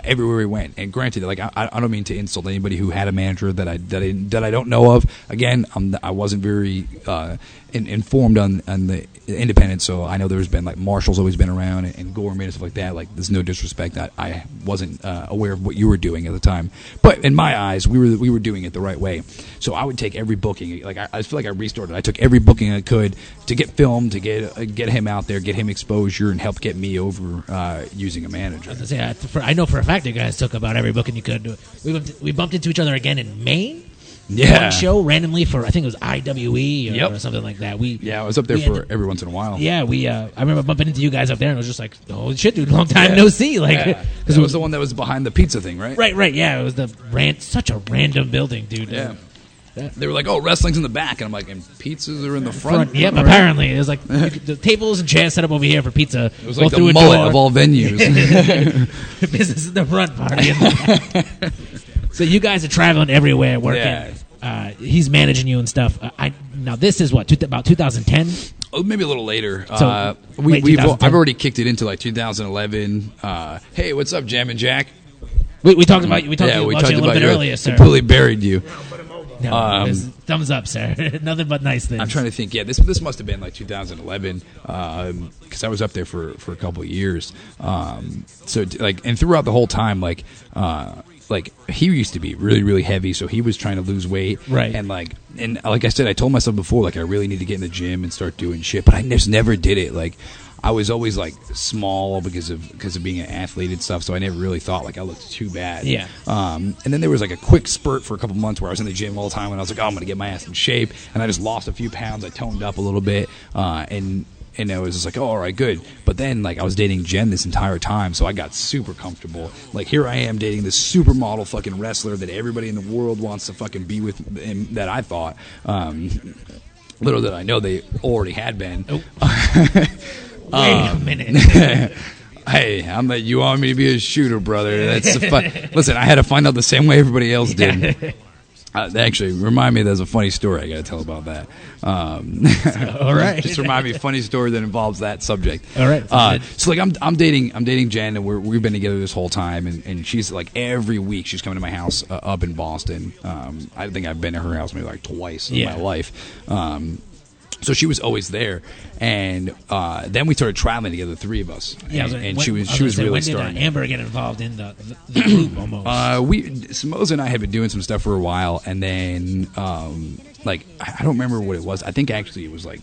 everywhere we went. And granted, like I don't mean to insult anybody who had a manager that I don't know of. Again, I wasn't very informed on the independent, so I know there's been like Marshall's always been around and Gorman and stuff like that. Like there's no disrespect, I wasn't aware of what you were doing at the time, but in my eyes we were doing it the right way. So I would take every booking, like I feel like I restarted. I took every booking I could to get filmed, to get him out there, get him exposure, and help get me over using a manager. I was gonna say, I know for a fact you guys took about every booking you could. We bumped into each other again in Maine. Yeah. One show randomly for, I think it was IWE or something like that. I was up there for every once in a while. Yeah, I remember bumping into you guys up there, and it was just like, oh shit, dude, long time no see. Like, because it was the one that was behind the pizza thing, right? Right. Yeah, it was such a random building, dude. Yeah. They were like, oh, wrestling's in the back. And I'm like, and pizzas are in the front? Yep, apparently. It was like the tables and chairs set up over here for pizza. It was like the mullet of all venues. Business in the front, party in the back. So you guys are traveling everywhere, working. Yeah. He's managing you and stuff. Now this is what, about 2010? Oh, maybe a little later. So, I've already kicked it into like 2011. Hey, what's up, Jam and Jack? We talked about you a little bit earlier, sir. Completely buried you. No, thumbs up, sir. Nothing but nice things. I'm trying to think. Yeah, this must have been like 2011 because I was up there for a couple of years. So like, and throughout the whole time, like he used to be really, really heavy, so he was trying to lose weight. Right. And like I said, I told myself before, like I really need to get in the gym and start doing shit, but I just never did it. Like I was always like small because of being an athlete and stuff, so I never really thought like I looked too bad. Yeah. And then there was like a quick spurt for a couple months where I was in the gym all the time, and I was like, oh, I'm gonna get my ass in shape, and I just lost a few pounds. I toned up a little bit, and I was just like, oh, all right, good. But then, like, I was dating Jen this entire time, so I got super comfortable. Like, here I am dating this supermodel fucking wrestler that everybody in the world wants to fucking be with, and that I thought. Little did I know they already had been. Oh. Wait a minute. Hey, you want me to be a shooter, brother? That's fun. Listen, I had to find out the same way everybody else did. Actually, remind me, there's a funny story I got to tell about that. All right. Just remind me a funny story that involves that subject. All right. So like I'm dating Jen, and we've been together this whole time, and she's like every week she's coming to my house up in Boston. I think I've been to her house maybe like twice in my life. So she was always there, and then we started traveling together, the three of us. Yeah, and she was really starting. When did Amber get involved in the group almost? Samosa and I had been doing some stuff for a while, and then like I don't remember what it was. I think actually it was like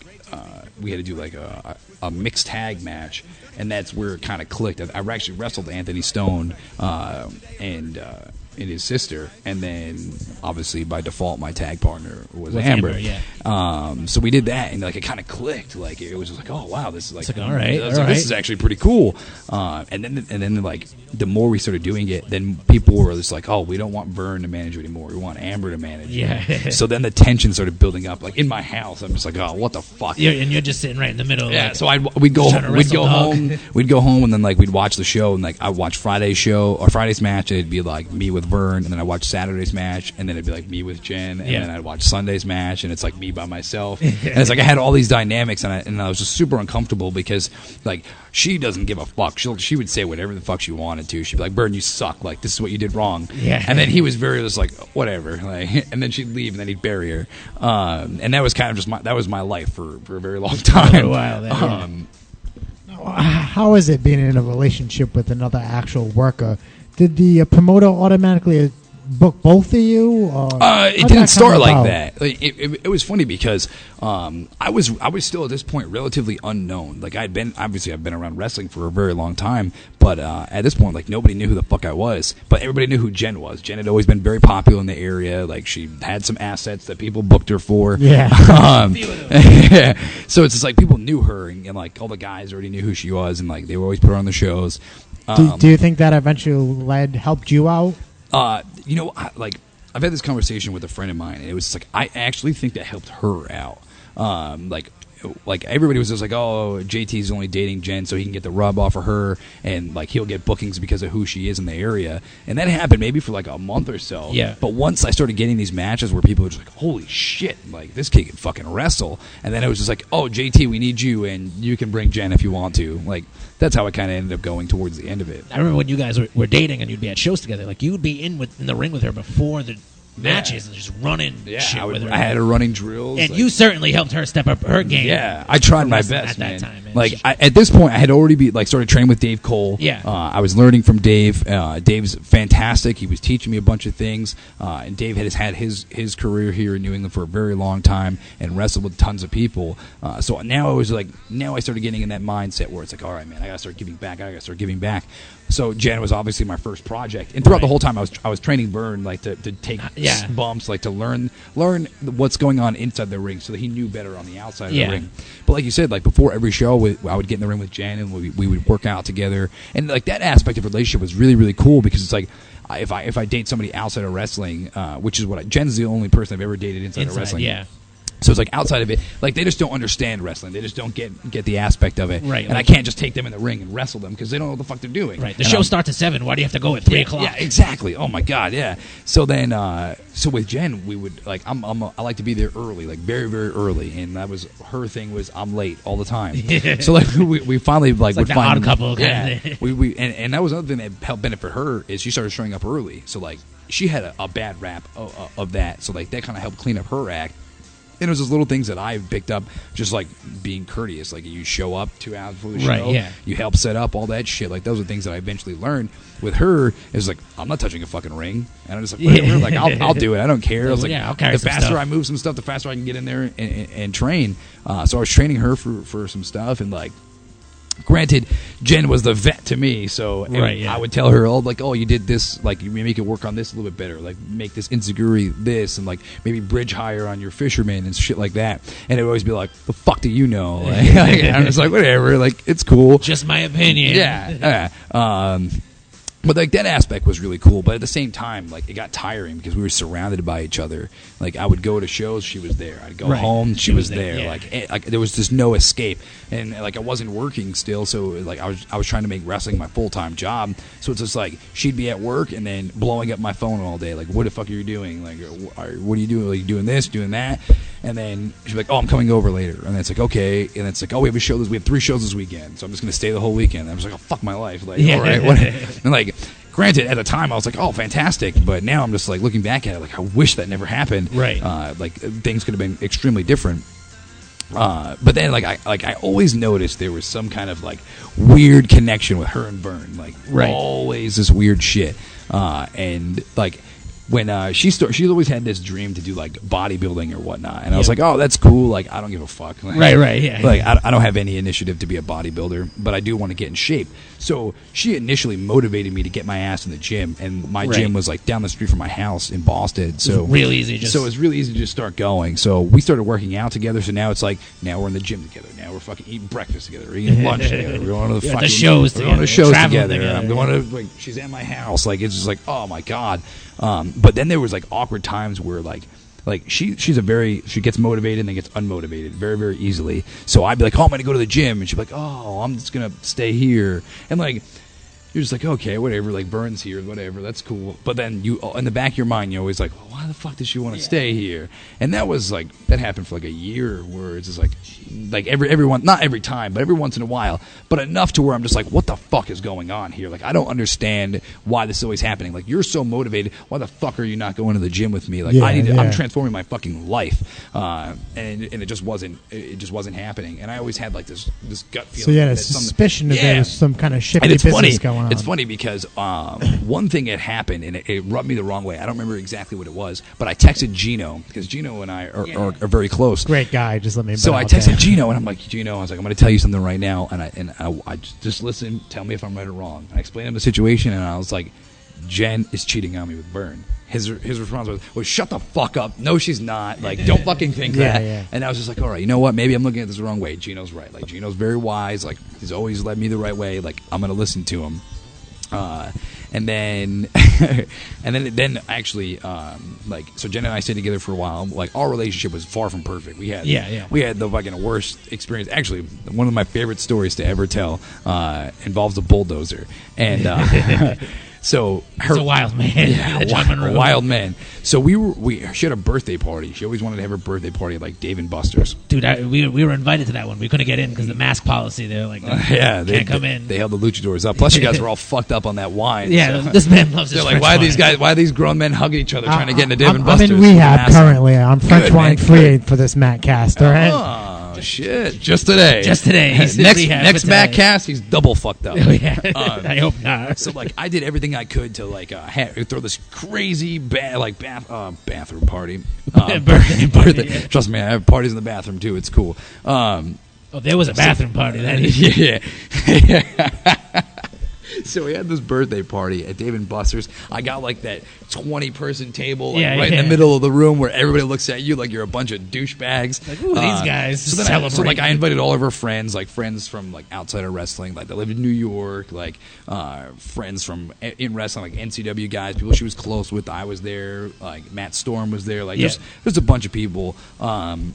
we had to do like a mixed tag match, and that's where it kind of clicked. I actually wrestled Anthony Stone and his sister, and then obviously by default my tag partner was Amber. So we did that, and like it kind of clicked. Like it was just like, oh wow, this is like all right, this is actually pretty cool. And then like the more we started doing it, then people were just like, oh, we don't want Vern to manage you anymore. We want Amber to manage. Yeah. So then the tension started building up. Like in my house, I'm just like, oh, what the fuck? And you're just sitting right in the middle. Yeah. Like, So we'd go home, and then like we'd watch the show, and like I'd watch Friday's show or Friday's match, and it'd be like me with Vern, and then I'd watch Saturday's match, and then it'd be like me with Jen, and then I'd watch Sunday's match, and it's like me by myself. And it's like I had all these dynamics, and I was just super uncomfortable because like she doesn't give a fuck. She would say whatever the fuck she wanted to. She'd be like, Vern, you suck. Like this is what you did wrong. Yeah. And then he was very just like whatever. Like, and then she'd leave, and then he'd bury her. And that was kind of just my life for a very long time. For a while. How is it being in a relationship with another actual worker? Did the promoter automatically book both of you? Or it didn't start like that. Like, it was funny because I was still at this point relatively unknown. Like I've been around wrestling for a very long time, but at this point, like nobody knew who the fuck I was. But everybody knew who Jen was. Jen had always been very popular in the area. Like she had some assets that people booked her for. Yeah. So it's just like people knew her, and like all the guys already knew who she was, and like they would always put her on the shows. Do you think that eventually helped you out? I've had this conversation with a friend of mine, and it was just like I actually think that helped her out. Like everybody was just like, oh, JT's only dating Jen so he can get the rub off of her, and like he'll get bookings because of who she is in the area. And that happened maybe for like a month or so. Yeah. But once I started getting these matches where people were just like, holy shit, like this kid can fucking wrestle. And then it was just like, oh, JT, we need you, and you can bring Jen if you want to. Like that's how it kind of ended up going towards the end of it. I remember when you guys were dating and you'd be at shows together. Like you would be in the ring with her before the matches and just running shit with her. I had her running drills. And you certainly helped her step up her game. Yeah, I tried my best, at man. That time, man. Like at this point, I had already started training with Dave Cole. Yeah. I was learning from Dave. Dave's fantastic. He was teaching me a bunch of things. And Dave has had his career here in New England for a very long time and wrestled with tons of people. So now I started getting in that mindset where it's like, all right, man, I gotta start giving back. So Jen was obviously my first project, and throughout the whole time I was training Vern like to take bumps, like to learn what's going on inside the ring, so that he knew better on the outside of the ring. But like you said, like before every show, I would get in the ring with Jen, and we would work out together, and like that aspect of relationship was really, really cool because it's like if I date somebody outside of wrestling, which is what Jen's the only person I've ever dated inside of wrestling. Yeah. So it's like outside of it, like they just don't understand wrestling. They just don't get the aspect of it. Right. And I can't just take them in the ring and wrestle them because they don't know what the fuck they're doing. Right. The show starts at 7. Why do you have to go at 3 o'clock? Yeah, exactly. Oh my god, yeah. So then, so with Jen, we would like I like to be there early, like very, very early, and that was her thing was I'm late all the time. So like we finally like would the find odd couple. We and that was another thing that helped benefit her is she started showing up early. So like she had a bad rap of that. So like that kind of helped clean up her act. And it was those little things that I picked up, just like being courteous. Like you show up 2 hours before the show, you help set up all that shit. Like those are things that I eventually learned. With her, it was like I'm not touching a fucking ring, and I'm just like whatever. Like I'll do it. I don't care. I was like, I'll carry the faster I move some stuff, the faster I can get in there and train. So I was training her for some stuff, and like. Granted, Jen was the vet to me, so I would tell her, oh, you did this, like, you make it work on this a little bit better, like, make this enziguri this, and, like, maybe bridge higher on your fisherman and shit like that. And it would always be like, the fuck do you know? Like, I'm just like, whatever, like, it's cool. Just my opinion. Yeah. But like that aspect was really cool, but at the same time, like it got tiring because we were surrounded by each other. Like I would go to shows, she was there. I'd go home, she was there. Yeah. Like there was just no escape, and like I wasn't working still, so like I was trying to make wrestling my full-time job. So it's just like she'd be at work and then blowing up my phone all day. Like, what the fuck are you doing? Like, what are you doing? Like, doing this, doing that, and then she'd be like, oh, I'm coming over later, and then it's like okay, and it's like, oh, we have 3 shows this weekend, so I'm just gonna stay the whole weekend. And I was like, oh, fuck my life, like all right, what? And like. Granted, at the time I was like, "Oh, fantastic!" But now I'm just like looking back at it, like I wish that never happened. Right? Like things could have been extremely different. But then, like I always noticed there was some kind of like weird connection with her and Vern. Like always this weird shit. And like when she's always had this dream to do like bodybuilding or whatnot, and I was like, oh, that's cool. Like I don't give a fuck. Like, yeah. Like I don't have any initiative to be a bodybuilder, but I do want to get in shape. So she initially motivated me to get my ass in the gym, and my gym was like down the street from my house in Boston. So real easy. So it was really easy to just start going. So we started working out together. So now it's like now we're in the gym together. Now we're fucking eating breakfast together, we're eating lunch together. We're going to the fucking shows. We're going to shows together. Together. I'm going to like she's at my house. Like it's just like oh my god. But then there was like awkward times where like she gets motivated and then gets unmotivated very, very easily. So I'd be like, oh, I'm going to go to the gym. And she'd be like, oh, I'm just going to stay here. And like, you're just like, okay, whatever. Like Vern's here, whatever. That's cool. But then you, in the back of your mind, you're always like, well, why the fuck does she want to stay here? And that was like, that happened for like a year where it's just like everyone, not every time, but every once in a while, but enough to where I'm just like, what the fuck is going on here? Like, I don't understand why this is always happening. Like, you're so motivated. Why the fuck are you not going to the gym with me? Like, I'm transforming my fucking life. And it just wasn't happening. And I always had like this gut feeling. So you had a suspicion that there was some kind of shifty business going on. It's funny because one thing had happened, and it rubbed me the wrong way. I don't remember exactly what it was, but I texted Gino, because Gino and I are very close. Great guy. Just let me. So I texted Gino, and I'm like, Gino, I was like, I'm going to tell you something right now, and I just listen, tell me if I'm right or wrong. And I explained him the situation, and I was like, Jen is cheating on me with Byrne. His response was, shut the fuck up. No, she's not. Like, don't fucking think that. Yeah. And I was just like, all right, you know what? Maybe I'm looking at this the wrong way. Gino's right. Like, Gino's very wise. Like, he's always led me the right way. Like, I'm going to listen to him. And then actually, like, so Jen and I stayed together for a while. Like, our relationship was far from perfect. We had the fucking worst experience. Actually, one of my favorite stories to ever tell involves a bulldozer. And so he's a wild man. A wild man. So she had a birthday party. She always wanted to have her birthday party at like Dave & Buster's. Dude, we were invited to that one. We couldn't get in because the mask policy. They're like, can't come in. They held the luchadors up. Plus, you guys were all fucked up on that wine. Yeah, so. This man loves his French wine. Why are these grown men hugging each other trying to get into Dave & Buster's? I'm in rehab currently. I'm French wine free for this Matt cast. All right. Oh, shit. Just today. He's next Matt cast, he's double fucked up. I hope not. So, like, I did everything I could to, like, throw this crazy bathroom party. Birthday party. Yeah. Trust me, I have parties in the bathroom, too. It's cool. There was a bathroom party. So we had this birthday party at Dave & Buster's. I got like that 20-person table in the middle of the room where everybody looks at you like you're a bunch of douchebags. Like, ooh, these guys celebrate. I invited all of her friends, like friends from like outside of wrestling, like that live in New York, like friends from in wrestling, like NCW guys, people she was close with. I was there, like Matt Storm was there, like there's a bunch of people. And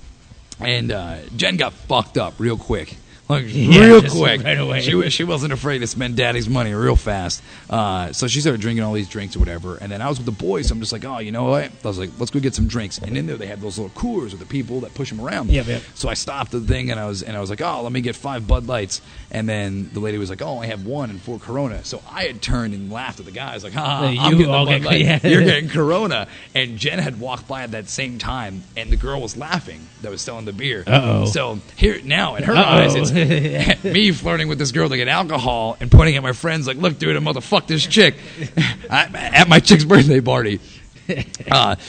Jen got fucked up real quick. Like, real quick. Right away. She wasn't afraid to spend daddy's money real fast. So she started drinking all these drinks or whatever. And then I was with the boys, so I'm just like, oh, you know what? I was like, let's go get some drinks. And in there they had those little coolers with the people that push them around. Yeah. So I stopped the thing and I was like, oh, let me get 5 Bud Lights. And then the lady was like, oh, I have 1 and 4 Corona. So I had turned and laughed at the guys like, I'm getting the Bud Light. Yeah. You're getting Corona. And Jen had walked by at that same time, and the girl was laughing that was selling the beer. Uh-oh. So here now in her eyes, it's me flirting with this girl to get alcohol and pointing at my friends like, look, dude, I'm about to fuck this chick at my chick's birthday party.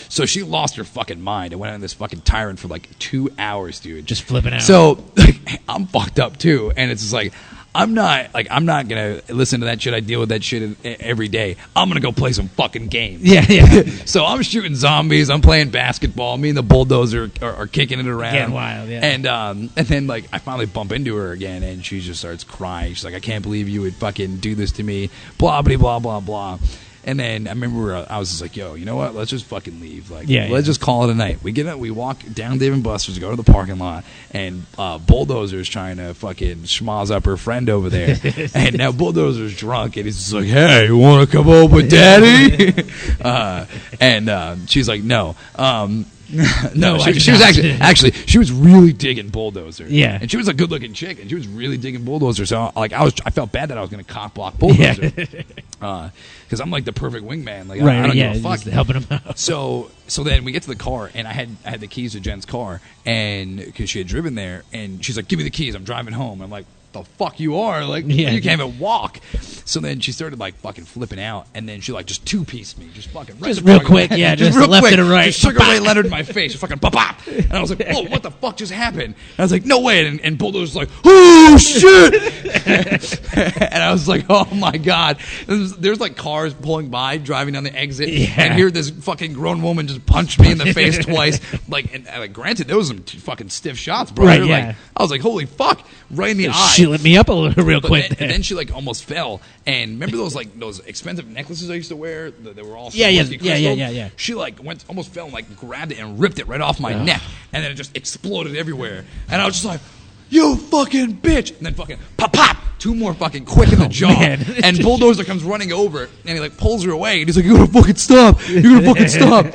So she lost her fucking mind and went on this fucking tyrant for like 2 hours, dude. Just flipping out. So I'm fucked up too, and it's just like, I'm not gonna listen to that shit. I deal with that shit every day. I'm gonna go play some fucking games. Yeah. So I'm shooting zombies. I'm playing basketball. Me and the bulldozer are kicking it around. Getting wild, yeah. And then like I finally bump into her again, and she just starts crying. She's like, I can't believe you would fucking do this to me. Blah blah blah blah blah. And then I remember I was just like, yo, you know what? Let's just fucking leave. Like, let's just call it a night. We get up, we walk down Dave & Buster's, go to the parking lot, and Bulldozer's trying to fucking schmoz up her friend over there. And now Bulldozer's drunk, and he's just like, hey, you want to come home with Daddy? And she's like, no. No, she was actually she was really digging Bulldozer. Yeah, and she was a good looking chick, and she was really digging Bulldozer. So like I felt bad that I was going to cock block Bulldozer, because I'm like the perfect wingman. Like I don't give a fuck, helping him out. So then we get to the car, and I had the keys to Jen's car, and because she had driven there, and she's like, give me the keys, I'm driving home. I'm like, the fuck you are, like you can't even walk. So then she started like fucking flipping out, and then she like just 2-pieced me, just fucking just real quick, just real left quick, and right, just Sugar Ray Leonard in my face, just fucking pop, and I was like, whoa, what the fuck just happened? And I was like, no way, and Bulldozer's like, oh shit, and I was like, oh my god, there's like cars pulling by, driving down the exit, and here this fucking grown woman just punched me in the face twice, like, and like, granted, there was some fucking stiff shots, bro. Right, like, I was like, holy fuck, right in the eye. She lit me up a little real quick. And then she like almost fell. And remember those expensive necklaces I used to wear? They were all yeah. She like almost fell and like grabbed it and ripped it right off my neck, and then it just exploded everywhere. And I was just like, you fucking bitch! And then fucking pop, 2 more fucking quick in the jaw. And Bulldozer comes running over, and he like pulls her away, and he's like, "You're gonna fucking stop! You're gonna fucking stop!"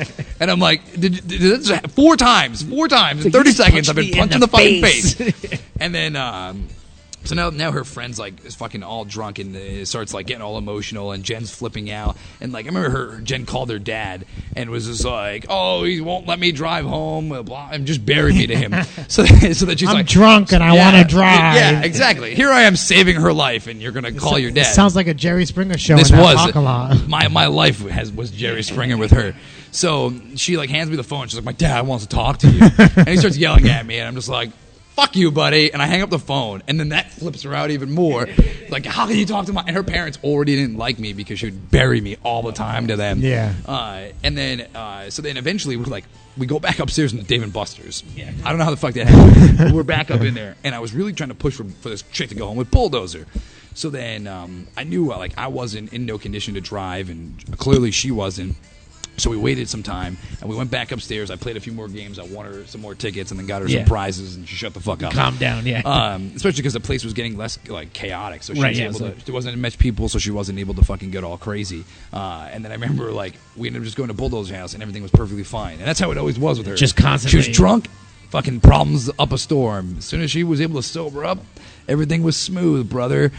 And I'm like, did this 4 times in 30 seconds. I've been punched in the fucking face. And then. So now her friend's like is fucking all drunk and starts like getting all emotional, and Jen's flipping out, and like I remember Jen called her dad and was just like, "Oh, he won't let me drive home," blah, and just buried me to him. so that she's I'm drunk and I want to drive. Yeah, exactly. Here I am saving her life, and you're gonna call your dad. It sounds like a Jerry Springer show. This was my life was Jerry Springer with her. So she like hands me the phone. She's like, "My dad wants to talk to you," and he starts yelling at me, and I'm just like, "Fuck you, buddy," and I hang up the phone, and then that flips her out even more. Like, how can you talk to my... And her parents already didn't like me because she would bury me all the time to them. Yeah. And then, so then eventually we go back upstairs into Dave & Buster's. Yeah. I don't know how the fuck that happened. But we're back up in there, and I was really trying to push for this chick to go home with Bulldozer. So then I knew, like, I wasn't in no condition to drive, and clearly she wasn't. So we waited some time, and we went back upstairs. I played a few more games. I won her some more tickets, and then got her some prizes, and she shut the fuck up. Calm down, yeah. Especially because the place was getting less like chaotic, so she was able to, there wasn't much people, so she wasn't able to fucking get all crazy. And then I remember like we ended up just going to Bulldozer's house, and everything was perfectly fine. And that's how it always was with her. Just constantly. She was drunk, fucking problems up a storm. As soon as she was able to sober up, everything was smooth, brother.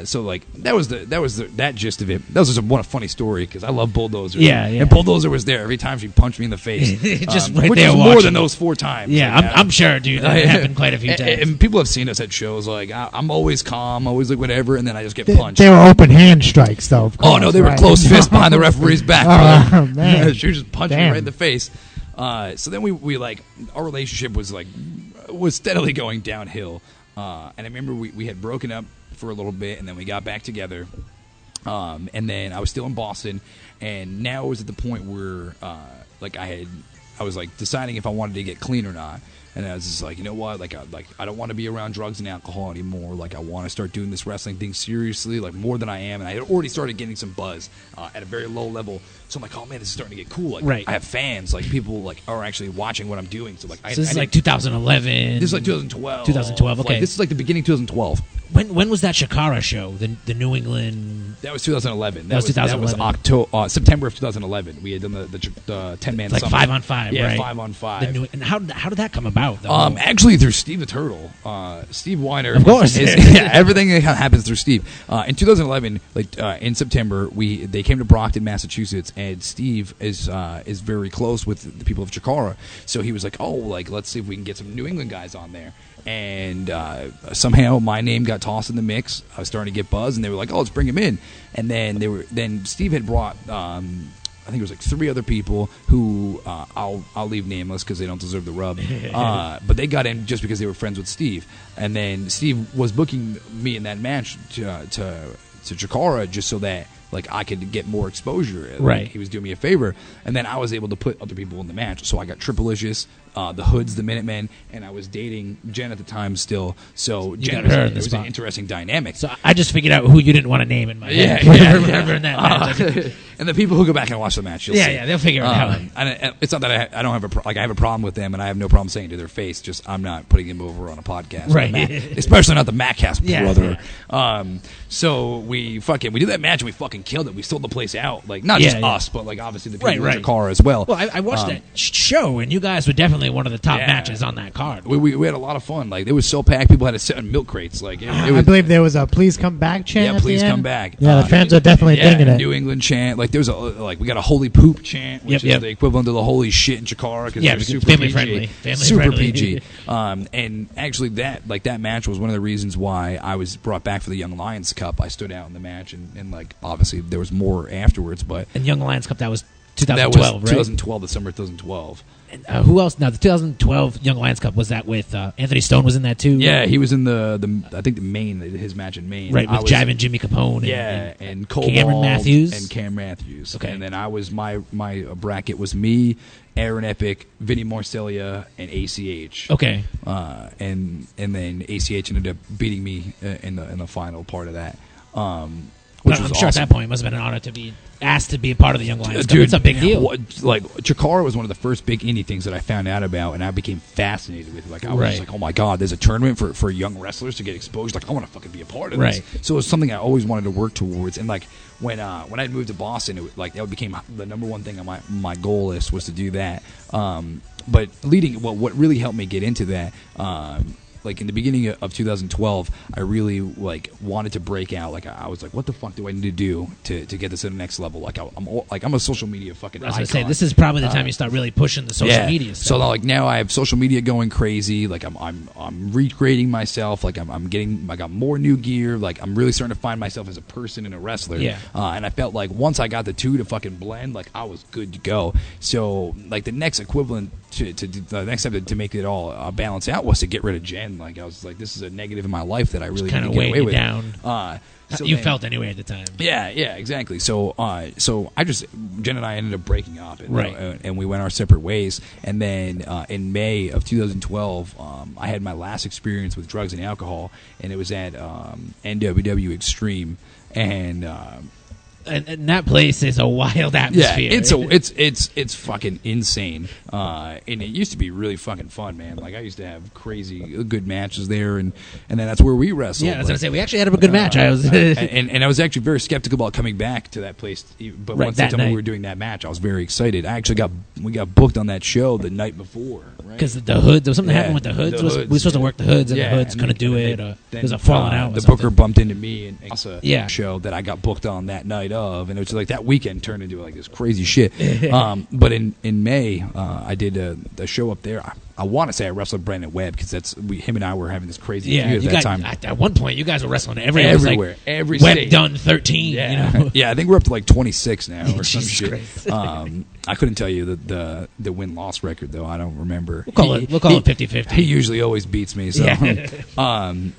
So like that was that gist of it. That was just one funny story because I love Bulldozer. Yeah. And Bulldozer was there every time she punched me in the face. Just right which there, was more than those 4 times. Yeah, like, I'm sure, dude. That happened quite a few times. And people have seen us at shows. Like I'm always calm, always like whatever, and then I just get punched. They were open hand strikes, though. Of course, no, they were close fists behind the referee's back. Oh man, she was just punching me right in the face. So then we like our relationship was steadily going downhill. And I remember we had broken up for a little bit, and then we got back together. And then I was still in Boston, and now it was at the point where I was like deciding if I wanted to get clean or not. And I was just like, you know what? I don't want to be around drugs and alcohol anymore. Like, I want to start doing this wrestling thing seriously, like more than I am. And I had already started getting some buzz at a very low level. So I'm like, oh man, this is starting to get cool. Like, right. I have fans. Like, people like are actually watching what I'm doing. So like, this is like 2011. This is like 2012. 2012. Okay. Like, this is like the beginning of 2012. When was that Shakara show? The New England. That was 2011. That was 2011. That was September of 2011. We had done the 10-man. Like 5-on-5. Yeah, right? 5-on-5. And how did that come about? Though? Actually through Steve the Turtle. Steve Weiner. Of course. Everything that happens through Steve. In 2011, in September, they came to Brockton, Massachusetts, and Steve is very close with the people of Chikara. So he was like, oh, like let's see if we can get some New England guys on there. And somehow my name got tossed in the mix. I was starting to get buzz, and they were like, "Oh, let's bring him in." And then Steve had brought I think it was like 3 other people who I'll leave nameless because they don't deserve the rub. But they got in just because they were friends with Steve. And then Steve was booking me in that match to Chikara just so that like I could get more exposure. Right. He was doing me a favor, and then I was able to put other people in the match. So I got Triplicious, the Hoods, the Minutemen, and I was dating Jen at the time still. So Jen was an interesting dynamic. So I just figured out who you didn't want to name in my head. Remembering that match. And the people who go back and watch the match, you'll see. Yeah, they'll figure it out. And it's not that I don't have I have a problem with them, and I have no problem saying it to their face. Just I'm not putting them over on a podcast, right? Especially not the Mackcast brother. So we did that match and we fucking killed it. We sold the place out, like not just us, but like obviously the people in the car as well. Well, I watched that show, and you guys were definitely one of the top matches on that card. We had a lot of fun. Like it was so packed, people had to sit on milk crates. Like I believe there was a "Please come back" chant. Yeah, please come back. Yeah, the fans are definitely digging it. New England chant. Like there's we got a holy poop chant, which is the equivalent of the holy shit in Chikara because they're super family PG. friendly, super PG. And actually that match was one of the reasons why I was brought back for the Young Lions Cup. I stood out in the match, and like obviously there was more afterwards, but and Young Lions Cup that was 2012, right? 2012, the summer of 2012. And, who else? Now the 2012 Young Lions Cup, was that with Anthony Stone was in that too? Yeah, he was in the I think the Maine, his match in Maine, right? With Jive and Jimmy Capone, and Cole Cameron Matthews and Cam Matthews. Okay, and then I was my bracket was me, Aaron Epic, Vinny Marcellia, and ACH. Okay, and then ACH ended up beating me in the final part of that. which was sure awesome. At that point it must have been an honor to be asked to be a part of the Young Lions. Dude, it's a big deal. Like Chikara was one of the first big indie things that I found out about, and I became fascinated with it. Like I was just like, oh my god, there's a tournament for young wrestlers to get exposed. Like I want to fucking be a part of this. So it was something I always wanted to work towards. And like when I moved to Boston, that became the number one thing on my goal list was to do that. But what really helped me get into that. Like in the beginning of 2012, I really like wanted to break out. Like I was like, what the fuck do I need to do to get this to the next level? Like I'm a social media fucking icon. I was gonna say this is probably the time you start really pushing the social media stuff. So like now I have social media going crazy. Like I'm recreating myself. Like I got more new gear. Like I'm really starting to find myself as a person and a wrestler. And I felt like once I got the two to fucking blend, like I was good to go. So like the next equivalent to the next step to make it all balance out was to get rid of Jen. Like I was like, this is a negative in my life that I really kind of get away with. Down. So you felt anyway at the time. Yeah, exactly. So Jen and I ended up breaking up, and we went our separate ways. And then in May of 2012, I had my last experience with drugs and alcohol, and it was at NWW Extreme, and that place is a wild atmosphere. Yeah, it's fucking insane. And it used to be really fucking fun, man. Like I used to have crazy good matches there, and then that's where we wrestled. Yeah, I was gonna say we actually had a good match. I was and I was actually very skeptical about coming back to that place. But once they told me we were doing that match, I was very excited. We got booked on that show the night before. Because the Hoods, there was something happened with the Hoods. We were supposed to work the Hoods, and the Hoods couldn't do it. There was a falling out. The booker bumped into me and show that I got booked on that night of, and it was like that weekend turned into like this crazy shit. But in May, I did a show up there. I want to say I wrestled Brandon Webb because him and I were having this crazy feud at that time. At one point, you guys were wrestling everywhere. Every Webb state. Dunn 13. Yeah, You know? Yeah. I think we're up to like 26 now or some shit. Christ. I couldn't tell you the win-loss record though. I don't remember. We'll call it 50-50. He usually always beats me. So,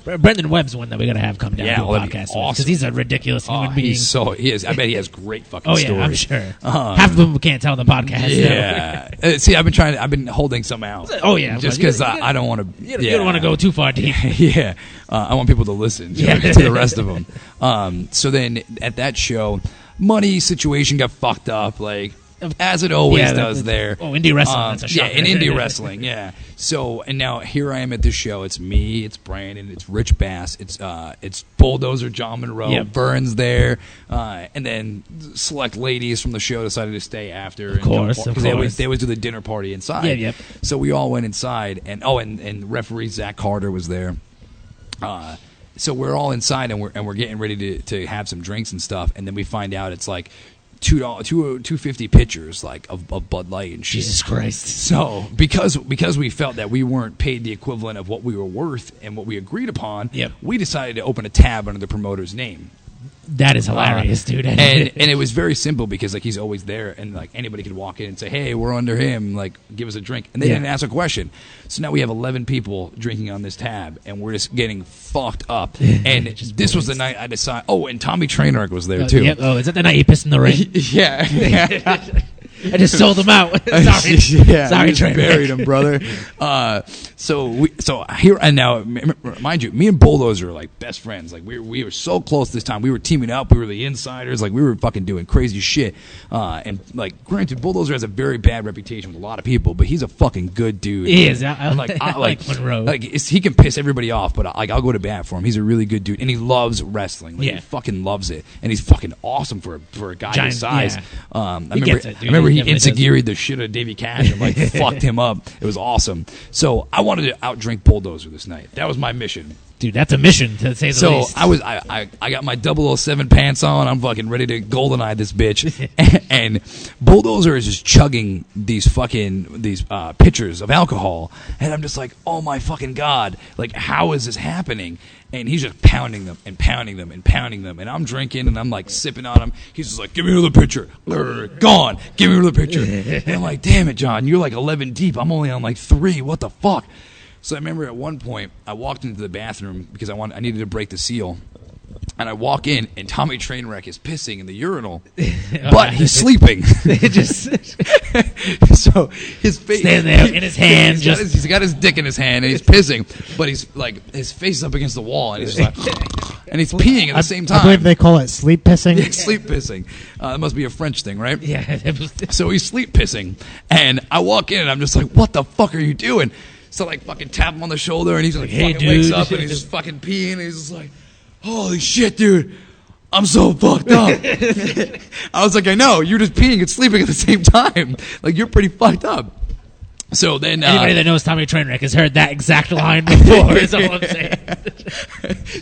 Brendan Webb's one that we got to have come down to a podcast because he's a ridiculous human being. He is. I bet he has great fucking stories. I'm sure. Half of them we can't tell on the podcast. Yeah. See, I've been holding some out. Oh yeah, just because I don't want to. You don't want to go too far deep. Yeah, I want people to listen to the rest of them. So then at that show, money situation got fucked up, like as it always does there. Oh, indie wrestling. That's a shocker. In indie wrestling, yeah. So and now here I am at this show. It's me, it's Brandon, it's Rich Bass, it's Bulldozer John Monroe, Burns there, and then select ladies from the show decided to stay after. Of course. They always do the dinner party inside. So we all went inside, and referee Zach Carter was there. So we're all inside, and we're getting ready to have some drinks and stuff, and then we find out it's like $2.50 pitchers like of Bud Light and shit. Jesus Christ! So because we felt that we weren't paid the equivalent of what we were worth and what we agreed upon, we decided to open a tab under the promoter's name. That is hilarious, dude. And it was very simple because like he's always there, and like anybody could walk in and say, "Hey, we're under him. Like, give us a drink." And they didn't ask a question. So now we have 11 people drinking on this tab, and we're just getting fucked up. And this was the night I decided. Oh, and Tommy Trainwreck was there too. Oh, is that the night he pissed in the ring? Yeah. I just sold him out. Sorry, sorry, Trey. Buried him, brother. So here and now, mind you, me and Bulldozer are like best friends. Like we were so close this time. We were teaming up. We were the insiders. Like we were fucking doing crazy shit. And like, granted, Bulldozer has a very bad reputation with a lot of people, but he's a fucking good dude. He is. I like Monroe. Like he can piss everybody off, but like I'll go to bat for him. He's a really good dude, and he loves wrestling. Like, he fucking loves it, and he's fucking awesome for a guy his size. I remember he insecuried the shit out of Davey Cash and like fucked him up. It was awesome. So I wanted to outdrink Bulldozer this night. That was my mission. Dude, that's a mission to say the least. So I got my 007 pants on. I'm fucking ready to GoldenEye this bitch. And Bulldozer is just chugging these pitchers of alcohol, and I'm just like, oh my fucking god! Like, how is this happening? And he's just pounding them and pounding them and pounding them, and I'm drinking and I'm like sipping on them. He's just like, give me another pitcher. Gone. Give me another pitcher. And I'm like, damn it, John, you're like 11 deep. I'm only on like 3. What the fuck? So I remember at one point I walked into the bathroom because I needed to break the seal. And I walk in, and Tommy Trainwreck is pissing in the urinal, but he's sleeping. So his face standing there in his hand, he's got his dick in his hand, and he's pissing, but he's like his face is up against the wall, and he's just like, and he's peeing at the same time. I believe they call it sleep pissing. Yeah, sleep pissing. That must be a French thing, right? Yeah. So he's sleep pissing, and I walk in, and I'm just like, "What the fuck are you doing?" So like fucking tap him on the shoulder, and he's like, "Hey, fucking dude." wakes up, and he's just fucking peeing, and he's just like, "Holy shit, dude, I'm so fucked up." I was like, "I know, you're just peeing and sleeping at the same time. Like, you're pretty fucked up." So then, anybody that knows Tommy Trainwreck has heard that exact line before. Is all I'm saying.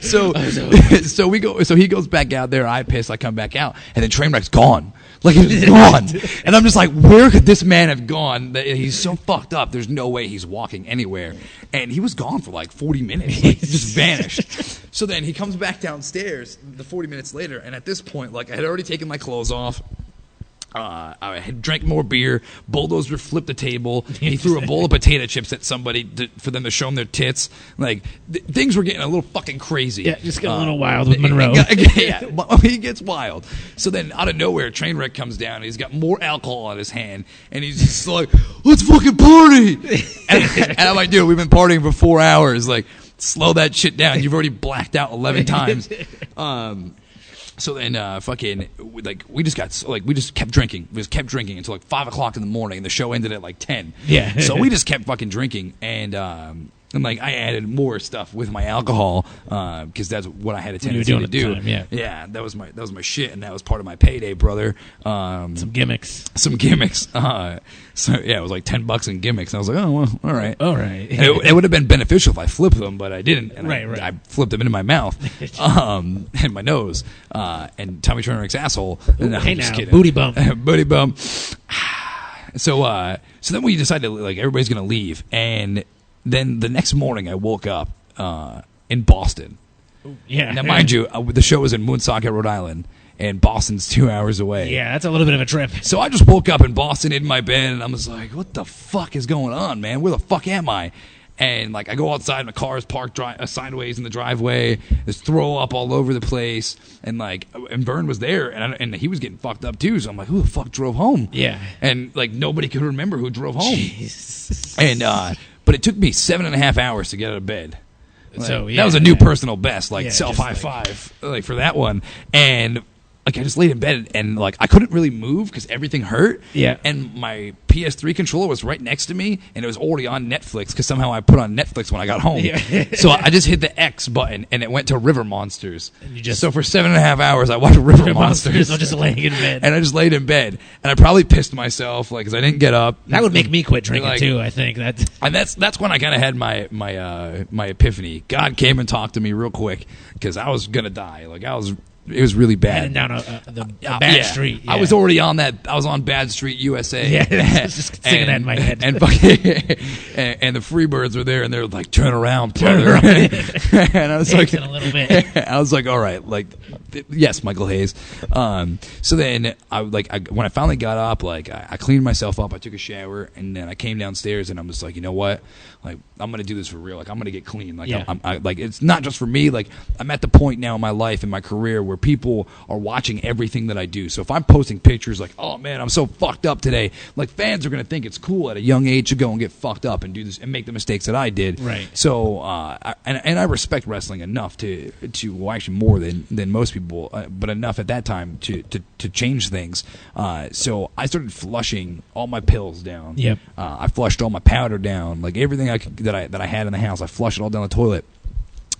So he goes back out there. I piss. I come back out, and then Trainwreck's gone. Like, he's gone. And I'm just like, where could this man have gone? He's so fucked up. There's no way he's walking anywhere. And he was gone for like 40 minutes. Like, just vanished. So then he comes back downstairs the 40 minutes later, and at this point, like, I had already taken my clothes off. I had drank more beer. Bulldozer flipped the table. He threw a bowl of potato chips at somebody for them to show him their tits. Like, things were getting a little fucking crazy. Yeah, just got a little wild with Monroe. He gets wild. So then, out of nowhere, Trainwreck comes down. And he's got more alcohol in his hand, and he's just like, "Let's fucking party!" and I'm like, "Dude, we've been partying for 4 hours. Like, slow that shit down. You've already blacked out 11 times." So then, we just kept drinking. We just kept drinking until like 5 o'clock in the morning. And the show ended at like 10. Yeah. So we just kept fucking drinking, and like I added more stuff with my alcohol because that's what I had a tendency to do. Yeah, that was my shit, and that was part of my payday, brother. Some gimmicks. So yeah, it was like $10 in gimmicks. And I was like, oh well, all right. It would have been beneficial if I flipped them, but I didn't. And right. I flipped them into my mouth, and my nose, and Tommy Trainwreck's asshole. No, hey, I'm just now, kidding. booty bump. Booty bump. So then we decided like everybody's gonna leave, and then the next morning I woke up in Boston. Yeah. Now, mind you, the show was in Woonsocket, Rhode Island, and Boston's 2 hours away. Yeah, that's a little bit of a trip. So I just woke up in Boston in my bed, and I was like, what the fuck is going on, man? Where the fuck am I? And like I go outside, my car is parked sideways in the driveway. There's throw up all over the place, and Vern was there, and he was getting fucked up too. So I'm like, who the fuck drove home? Yeah. And like nobody could remember who drove home. Jeez. And but it took me 7.5 hours to get out of bed. Like, so that was a new personal best, like self high like, five, like for that one. And like I just laid in bed, and like I couldn't really move because everything hurt. Yeah. And my PS3 controller was right next to me, and it was already on Netflix because somehow I put on Netflix when I got home. Yeah. So I just hit the X button, and it went to River Monsters. And so for 7.5 hours, I watched River Monsters. Just laying in bed. And I just laid in bed, and I probably pissed myself, like, because I didn't get up. That would make me quit drinking too. I think that. And that's when I kind of had my epiphany. God came and talked to me real quick because I was gonna die. Like it was really bad. Heading down a bad street. Yeah. I was already on that. I was on Bad Street, USA. Yeah, I was just singing that in my head. And and the Freebirds were there, and they were like, "Turn around, brother." And I was like, a little bit. I was like, "All right, like, yes, Michael Hayes." So then when I finally got up, like I cleaned myself up, I took a shower, and then I came downstairs, and I'm just like, you know what, like I'm gonna do this for real. Like I'm gonna get clean. Like I'm like it's not just for me. Like I'm at the point now in my life, in my career, where people are watching everything that I do. So if I'm posting pictures like, oh man, I'm so fucked up today, like fans are going to think it's cool at a young age to go and get fucked up and do this and make the mistakes that I did. Right. So I respect wrestling enough to well, actually more than most people, but enough at that time to change things. So I started flushing all my pills down. Yep. I flushed all my powder down, like everything that I had in the house. I flushed it all down the toilet.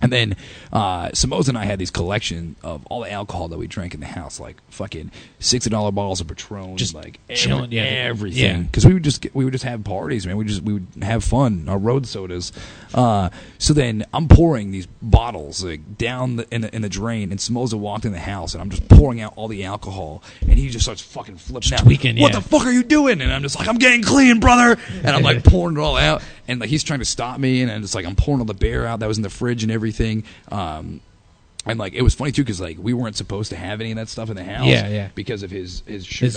And then Samosa and I had these collection of all the alcohol that we drank in the house, like fucking $60 bottles of Patron, just like chilling, everything. Because we would just have parties, man. We would have fun. Our road sodas. So then I'm pouring these bottles like down in the drain, and Samosa walked in the house, and I'm just pouring out all the alcohol, and he just starts fucking flipping out. Tweaking, what the fuck are you doing? And I'm just like, I'm getting clean, brother. And I'm like pouring it all out. And like he's trying to stop me, and it's like I'm pouring all the beer out that was in the fridge and everything. And like it was funny too because like we weren't supposed to have any of that stuff in the house, because of his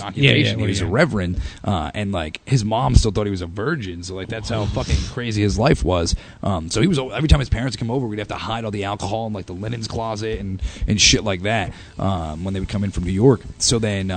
occupation. He was a reverend, and like his mom still thought he was a virgin. So like that's how fucking crazy his life was. So he was every time his parents would come over, we'd have to hide all the alcohol in like the linens closet and shit like that when they would come in from New York. So then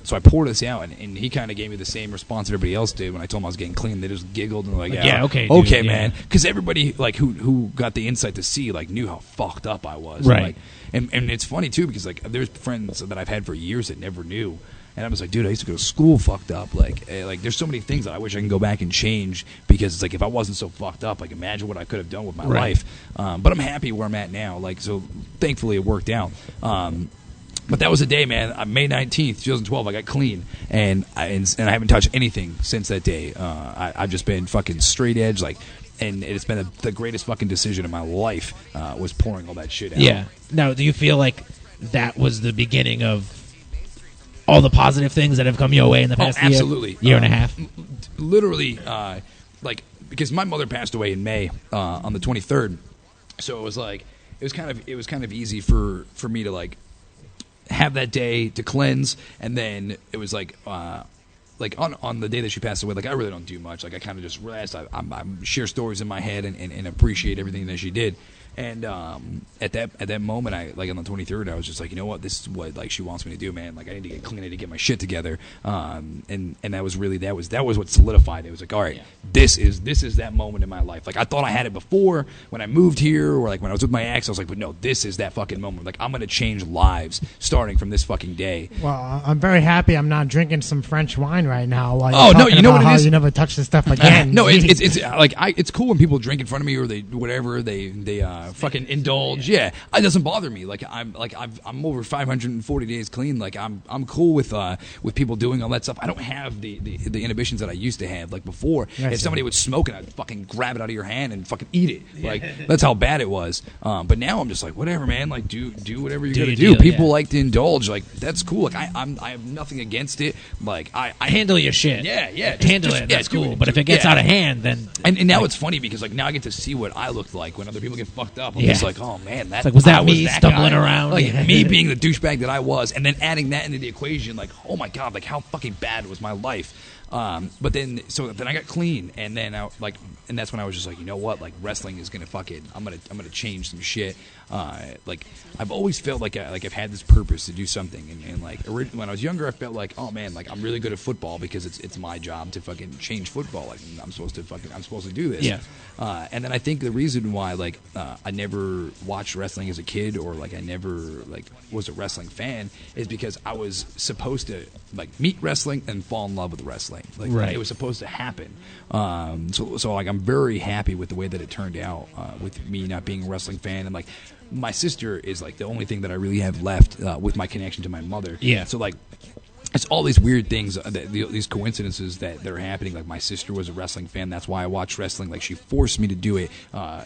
so I poured this out, and he kind of gave me the same response everybody else did when I told him I was getting clean. They just giggled and were like, okay, man, because everybody like who got the insight to see like knew how fucked up I was, right? Like, and it's funny too because like there's friends that I've had for years that never knew, and I was like, dude, I used to go to school fucked up. Like there's so many things that I wish I can go back and change because it's like if I wasn't so fucked up, like imagine what I could have done with my life. But I'm happy where I'm at now. Like so, thankfully it worked out. But that was the day, man. May 19th, 2012, I got clean, and I haven't touched anything since that day. I've just been fucking straight edge, like. And it's been the greatest fucking decision of my life was pouring all that shit out. Yeah. Now, do you feel like that was the beginning of all the positive things that have come your way in the past year and a half? Literally, like because my mother passed away in May on the 23rd, so it was like it was kind of easy for me to like have that day to cleanse, and then it was like on the day that she passed away, like I really don't do much. Like I kind of just rest. I share stories in my head and appreciate everything that she did. And at that moment, I like on the 23rd, I was just like, you know what, this is what like she wants me to do, man. Like I need to get clean, I need to get my shit together. And that was really that was what solidified it. It was like, all right, this is that moment in my life. Like I thought I had it before when I moved here, or like when I was with my ex. I was like, but no, this is that fucking moment. Like I'm gonna change lives starting from this fucking day. Well, I'm very happy I'm not drinking some French wine right now. While oh no, you know what it is? You never touch this stuff again. No, it's like it's cool when people drink in front of me or they whatever they fucking indulge. Yeah, it doesn't bother me. Like I'm over 540 days clean. Like I'm cool with people doing all that stuff. I don't have the inhibitions that I used to have. Like before, if somebody would smoke and I'd fucking grab it out of your hand and fucking eat it. Like that's how bad it was. But now I'm just like whatever, man. Like do whatever you gotta do. People like to indulge. Like that's cool. Like I have nothing against it. Like I handle your shit. Yeah. Handle it. That's cool. But if it gets out of hand, then and now it's funny because like now I get to see what I looked like when other people get fucked up. I'm just like, oh man, that was that me stumbling around? Like me being the douchebag that I was, and then adding that into the equation, like, oh my god, like how fucking bad was my life? But then I got clean, and then and that's when I was just like, you know what, like wrestling is gonna fucking, I'm gonna change some shit. Like I've always felt like I've had this purpose to do something, and like when I was younger, I felt like, oh man, like I'm really good at football because it's my job to fucking change football. Like I'm supposed to do this. Yeah. And then I think the reason why like I never watched wrestling as a kid, or like I never like was a wrestling fan, is because I was supposed to like meet wrestling and fall in love with wrestling. Like it was supposed to happen. So like I'm very happy with the way that it turned out with me not being a wrestling fan, and like my sister is like the only thing that I really have left with my connection to my mother. Yeah. So like it's all these weird things, these coincidences that are happening. Like my sister was a wrestling fan, that's why I watched wrestling. Like she forced me to do it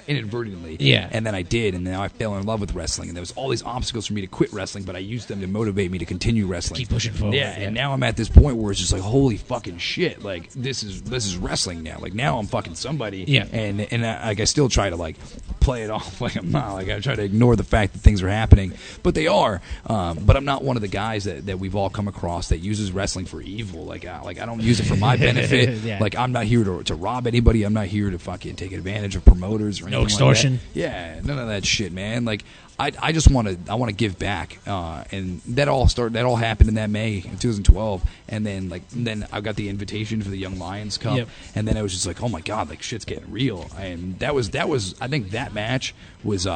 inadvertently. Yeah. And then I did, and now I fell in love with wrestling. And there was all these obstacles for me to quit wrestling, but I used them to motivate me to continue wrestling. Keep pushing forward. Yeah. And now I'm at this point where it's just like, holy fucking shit! Like this is wrestling now. Like now I'm fucking somebody. Yeah. And I still try to like play it off like I'm not. Like I try to ignore the fact that things are happening, but they are. But I'm not one of the guys that we've all come across that uses wrestling for evil. Like I don't use it for my benefit. Yeah. Like I'm not here to rob anybody. I'm not here to fucking take advantage of promoters or anything. No extortion. Like that. Yeah, none of that shit, man. Like I just want to give back, and that all happened in that May of 2012, and then I got the invitation for the Young Lions Cup, and then I was just like, oh my god, like shit's getting real, and that was I think that match was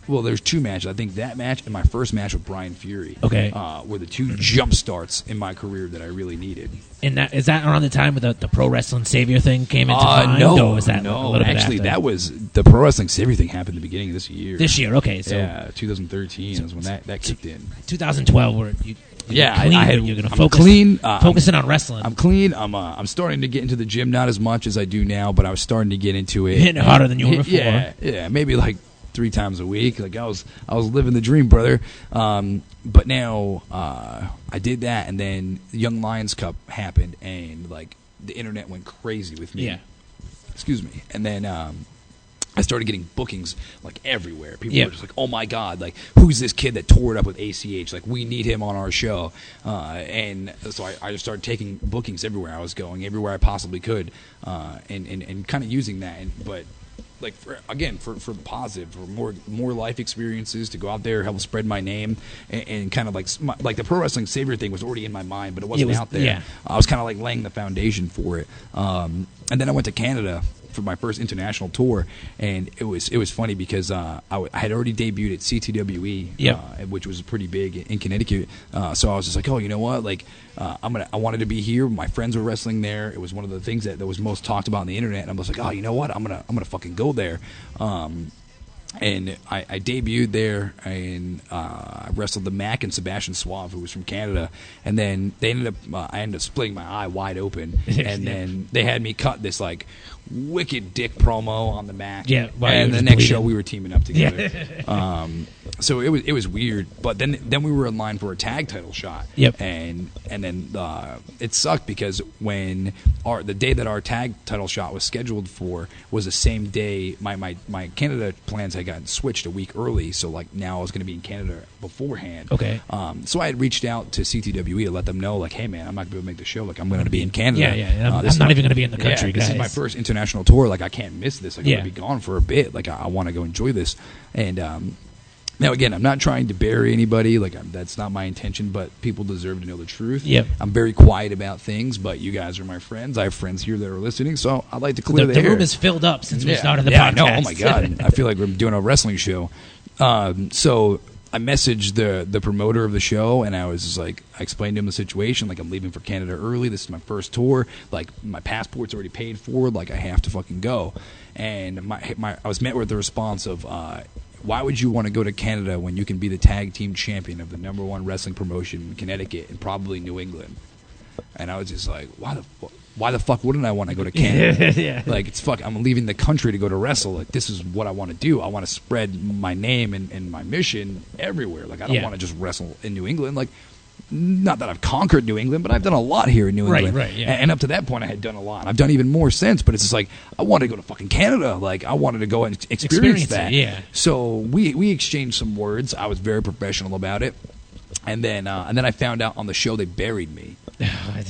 well, there's two matches. I think that match and my first match with Brian Fury, were the two jump starts in my career that I really needed. And is that around the time where the Pro Wrestling Savior thing came into mind? No, or was that no. A little Actually, bit after? that was the Pro Wrestling Savior thing happened at the beginning of this year. This year, okay. So yeah, 2013 is when that kicked in. 2012, where you're going to focus. Clean, focusing on wrestling. I'm clean. I'm starting to get into the gym, not as much as I do now, but I was starting to get into it. Hitting it harder than you were before. Yeah, maybe like 3 times a week. Like I was living the dream, brother. But now I did that, and then the Young Lions Cup happened, and like the internet went crazy with me. Yeah. Excuse me. And then I started getting bookings like everywhere. People were just like, "Oh my god, like who's this kid that tore it up with ACH? Like we need him on our show." And so I just started taking bookings everywhere I was going, everywhere I possibly could, and kind of using that. But like for the positive, for more life experiences, to go out there, help spread my name, and kind of like the pro wrestling savior thing was already in my mind, but it wasn't out there. Yeah. I was kind of like laying the foundation for it. And then I went to Canada for my first international tour, and it was funny because I had already debuted at CTWE, which was pretty big in Connecticut. So I was just like, oh, you know what? Like, I wanted to be here. My friends were wrestling there. It was one of the things that was most talked about on the internet. And I was like, oh, you know what? I'm gonna fucking go there. And I debuted there, and I wrestled the Mack and Sebastian Suave, who was from Canada. And then I ended up splitting my eye wide open, and then they had me cut this like wicked dick promo on the Mack. Yeah, and the next show we were teaming up together. Yeah. So it was weird, but then we were in line for a tag title shot. Yep. And then it sucked because when the day that our tag title shot was scheduled for was the same day my Canada plans had gotten switched a week early, so like now I was going to be in Canada beforehand. Okay. So I had reached out to CTWE to let them know, like, hey man, I'm not going to be able to make the show. Like, I'm going to be in Canada. Yeah. I'm not even going to be in the country. This is my first international tour. Like, I can't miss this. Like, I'm going to be gone for a bit. Like, I want to go enjoy this. And now, again, I'm not trying to bury anybody. Like, that's not my intention, but people deserve to know the truth. Yep. I'm very quiet about things, but you guys are my friends. I have friends here that are listening, so I'd like to clear the air. The room is filled up since we started the podcast. I know. Oh, my God. I feel like we're doing a wrestling show. So I messaged the promoter of the show, and I was just like, I explained to him the situation. Like, I'm leaving for Canada early. This is my first tour. Like, my passport's already paid for. Like, I have to fucking go. And I was met with the response of, why would you want to go to Canada when you can be the tag team champion of the #1 wrestling promotion in Connecticut and probably New England? And I was just like, why the fuck wouldn't I want to go to Canada? Yeah. Like, I'm leaving the country to go to wrestle. Like, this is what I want to do. I want to spread my name and my mission everywhere. Like, I don't want to just wrestle in New England. Like, not that I've conquered New England, but I've done a lot here in New England. Right, yeah. And up to that point, I had done a lot. I've done even more since, but it's just like, I wanted to go to fucking Canada. Like, I wanted to go and experience that. Yeah. So we exchanged some words. I was very professional about it. And then I found out on the show they buried me.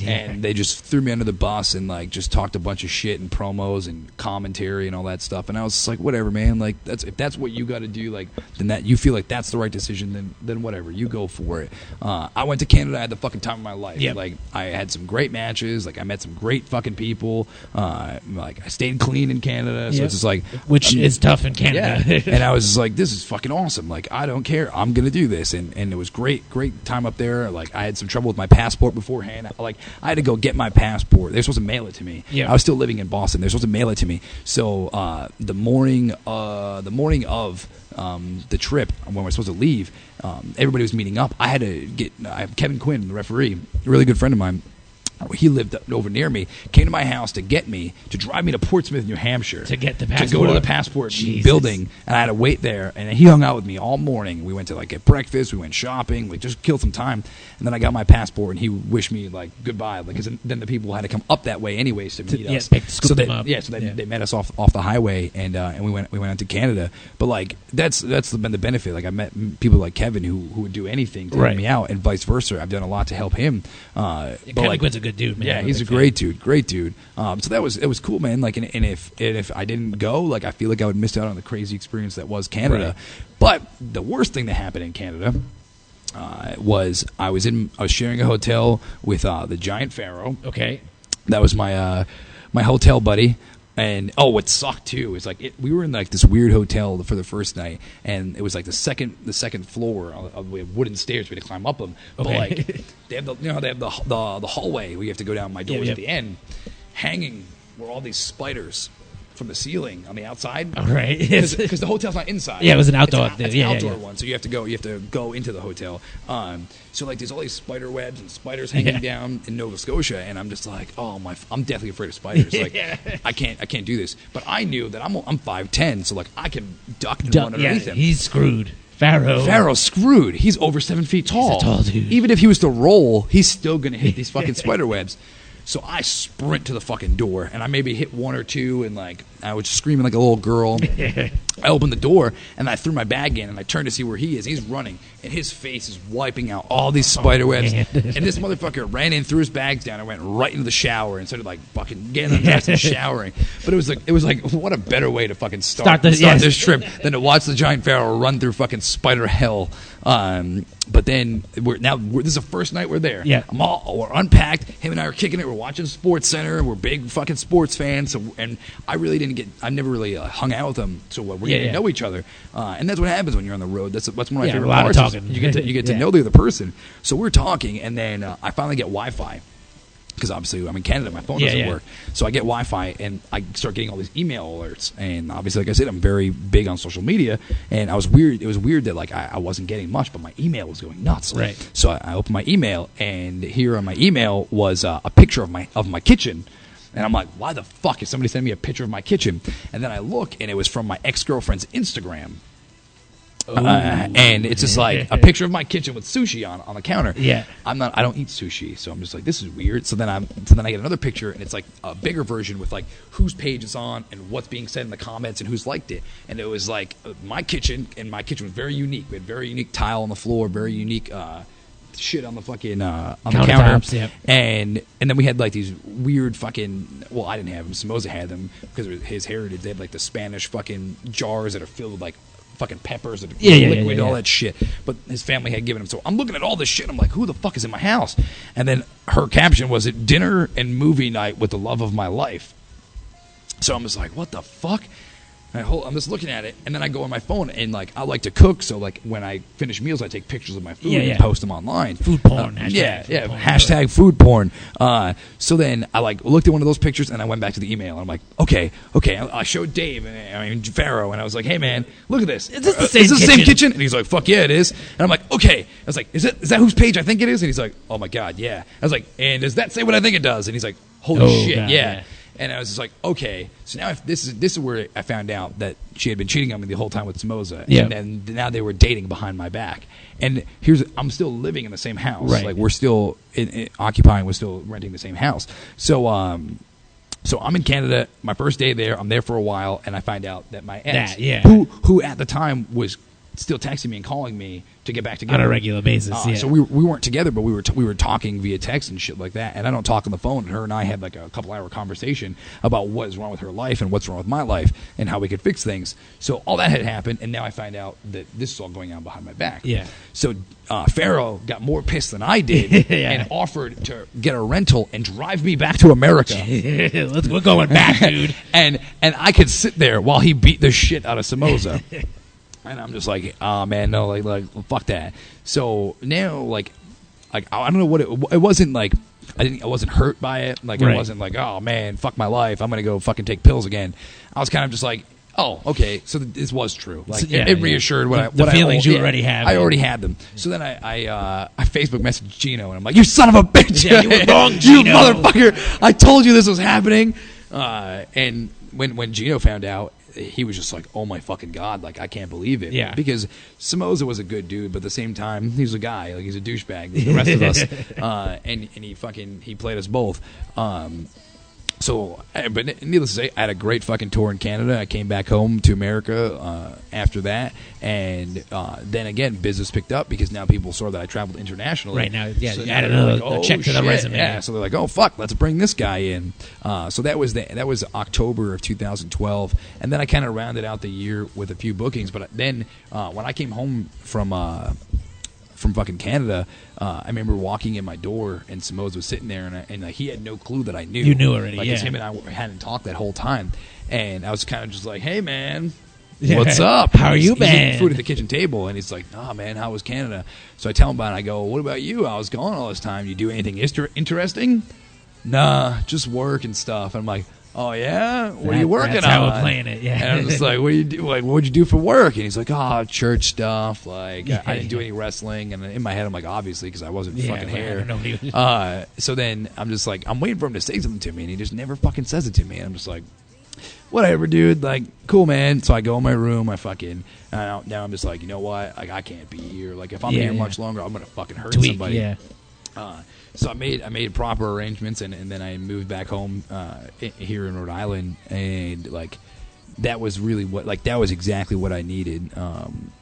And they just threw me under the bus and like just talked a bunch of shit and promos and commentary and all that stuff. And I was just like, whatever, man. Like, if that's what you got to do, like, then that you feel like that's the right decision, then whatever, you go for it. I went to Canada. I had the fucking time of my life. Yep. Like, I had some great matches. Like, I met some great fucking people. Like, I stayed clean in Canada. So it's just like, which is tough in Canada. Yeah. And I was just like, this is fucking awesome. Like, I don't care. I'm gonna do this. And it was great time up there. Like, I had some trouble with my passport beforehand. Like, I had to go get my passport. They were supposed to mail it to me. Yep. I was still living in Boston. They were supposed to mail it to me. So the morning of the trip, when we're supposed to leave, everybody was meeting up. I had to get Kevin Quinn, the referee, a really good friend of mine. He lived over near me, came to my house to get me, to drive me to Portsmouth, New Hampshire. To get the passport. To go to the passport building. And I had to wait there. And he hung out with me all morning. We went to, like, get breakfast. We went shopping. We just killed some time. And then I got my passport, and he wished me, like, goodbye. Because then the people had to come up that way anyways to meet us. Scoop them up. Yeah, so they met us off the highway, and we went out to Canada. But, like, that's been the benefit. Like, I met people like Kevin who would do anything to help me out, and vice versa. I've done a lot to help him. Kevin Quinn's a good dude, man. Yeah, he's a great dude. So it was cool, man. Like, and if I didn't go, like, I feel like I would miss out on the crazy experience that was Canada. Right. But the worst thing that happened in Canada was I was sharing a hotel with the Giant Pharaoh. Okay, that was my hotel buddy. And what sucked too is, like, we were in, like, this weird hotel for the first night, and it was like the second floor of wooden stairs. We had to climb up them. But like, they have the hallway where you have to go down. My door was at the end. Hanging were all these spiders from the ceiling on the outside. All right, because the hotel's not inside. Yeah, it was an outdoor. It's an outdoor one, so you have to go into the hotel. So, like, there's all these spider webs and spiders hanging down in Nova Scotia, and I'm just like, I'm definitely afraid of spiders. Like, I can't do this. But I knew that I'm 5'10", so, like, I can duck and run underneath him. He's screwed. Pharaoh's screwed. He's over 7 feet tall. He's a tall dude. Even if he was to roll, he's still gonna hit these fucking spider webs. So I sprint to the fucking door, and I maybe hit one or two, and like I was screaming like a little girl. I opened the door, and I threw my bag in, and I turned to see where he is. He's running, and his face is wiping out all these spider webs. And this motherfucker ran in, threw his bags down, and went right into the shower and started like fucking getting undressed and showering. But it was like what a better way to fucking start this trip than to watch the giant pharaoh run through fucking spider hell. But then this is the first night we're there. Yeah, we're unpacked. Him and I are kicking it. We're watching Sports Center. We're big fucking sports fans. And I never really hung out with them. So we're getting to know each other. And that's what happens when you're on the road. That's one of my favorite parts. A lot of talking. You get to know the other person. So we're talking, and then I finally get Wi-Fi. Because obviously I'm in Canada, my phone doesn't work. So I get Wi-Fi, and I start getting all these email alerts. And obviously, like I said, I'm very big on social media. And it was weird that like I wasn't getting much, but my email was going nuts. Right. So I opened my email, and here on my email was a picture of my kitchen. And I'm like, why the fuck is somebody sending me a picture of my kitchen? And then I look, and it was from my ex-girlfriend's Instagram. And it's just like a picture of my kitchen with sushi on the counter. Yeah, I don't eat sushi, so I'm just like, this is weird. So then I get another picture, and it's like a bigger version with like whose page it's on and what's being said in the comments and who's liked it. And it was like my kitchen, and my kitchen was very unique. We had very unique tile on the floor, very unique shit on the fucking on the counter. Yep. And then we had like these weird fucking, well, I didn't have them, Samoza had them because of his heritage. They had like the Spanish fucking jars that are filled with like fucking peppers and liquid, all that shit. But his family had given him. So I'm looking at all this shit. I'm like, who the fuck is in my house? And then her caption was, "It dinner and movie night with the love of my life." So I'm just like, what the fuck? I'm just looking at it, and then I go on my phone, and like I like to cook, so like when I finish meals, I take pictures of my food and post them online. Food porn. Hashtag food porn. So then I like looked at one of those pictures, and I went back to the email, and I'm like, okay. I showed Dave, Pharaoh, and I was like, hey man, look at this. Is this the same kitchen? And he's like, fuck yeah, it is. And I'm like, okay. I was like, is that whose page I think it is? And he's like, oh my god, yeah. I was like, and does that say what I think it does? And he's like, holy shit, God, yeah. And I was just like, okay. So now this is where I found out that she had been cheating on me the whole time with Samoza. Yeah. And then now they were dating behind my back. And I'm still living in the same house. Right. Like we're still occupying, we're still renting the same house. So I'm in Canada. My first day there, I'm there for a while, and I find out that my ex, who at the time was still texting me and calling me to get back together on a regular basis. So we weren't together, but we were talking via text and shit like that. And I don't talk on the phone. And her and I had like a couple-hour conversation about what is wrong with her life and what's wrong with my life and how we could fix things. So all that had happened, and now I find out that this is all going on behind my back. Yeah. So Pharaoh got more pissed than I did and offered to get a rental and drive me back to America. We're going back, dude. and I could sit there while he beat the shit out of Samoza. And I'm just like, oh man, no, like fuck that. So now, like I don't know what it wasn't like. I wasn't hurt by it. Like it wasn't like, oh man, fuck my life. I'm gonna go fucking take pills again. I was kind of just like, oh, okay. So this was true. Like it reassured the feelings you already have. I already had them. So then I Facebook messaged Gino, and I'm like, you son of a bitch! Yeah, you were wrong, Gino. You motherfucker! I told you this was happening. And when Gino found out, he was just like, oh my fucking god, like I can't believe it. Yeah. Because Samoza was a good dude, but at the same time, he's a guy, like he's a douchebag, like the rest of us. And he played us both. But needless to say, I had a great fucking tour in Canada. I came back home to America after that, and then again, business picked up because now people saw that I traveled internationally. Right now, yeah, so you added another check to the resume. Yeah, so they're like, oh fuck, let's bring this guy in. So that was October of 2012, and then I kind of rounded out the year with a few bookings. But then when I came home from fucking Canada, I remember walking in my door, and Samoza was sitting there, and he had no clue that I knew. You knew already, because him and I hadn't talked that whole time, and I was kind of just like, "Hey, man, what's up? How are you, man?" He's eating food at the kitchen table, and he's like, "Nah, man, how was Canada?" So I tell him about it. I go, "What about you? I was gone all this time. You do anything interesting?" Nah, just work and stuff. And I'm like, oh yeah, what are you working that's on? How we're playing it, yeah. And I'm just like, what do you do? Like, what'd you do for work? And he's like, oh, church stuff. Like, I didn't do any wrestling. And in my head, I'm like, obviously, because I wasn't fucking here. So then I'm just like, I'm waiting for him to say something to me, and he just never fucking says it to me. And I'm just like, whatever, dude. Like, cool, man. So I go in my room. I fucking now I'm just like, you know what? Like, I can't be here. Like, if I'm here much longer, I'm gonna fucking hurt somebody. Yeah. So I made proper arrangements, and then I moved back home here in Rhode Island, and like that was really that was exactly what I needed.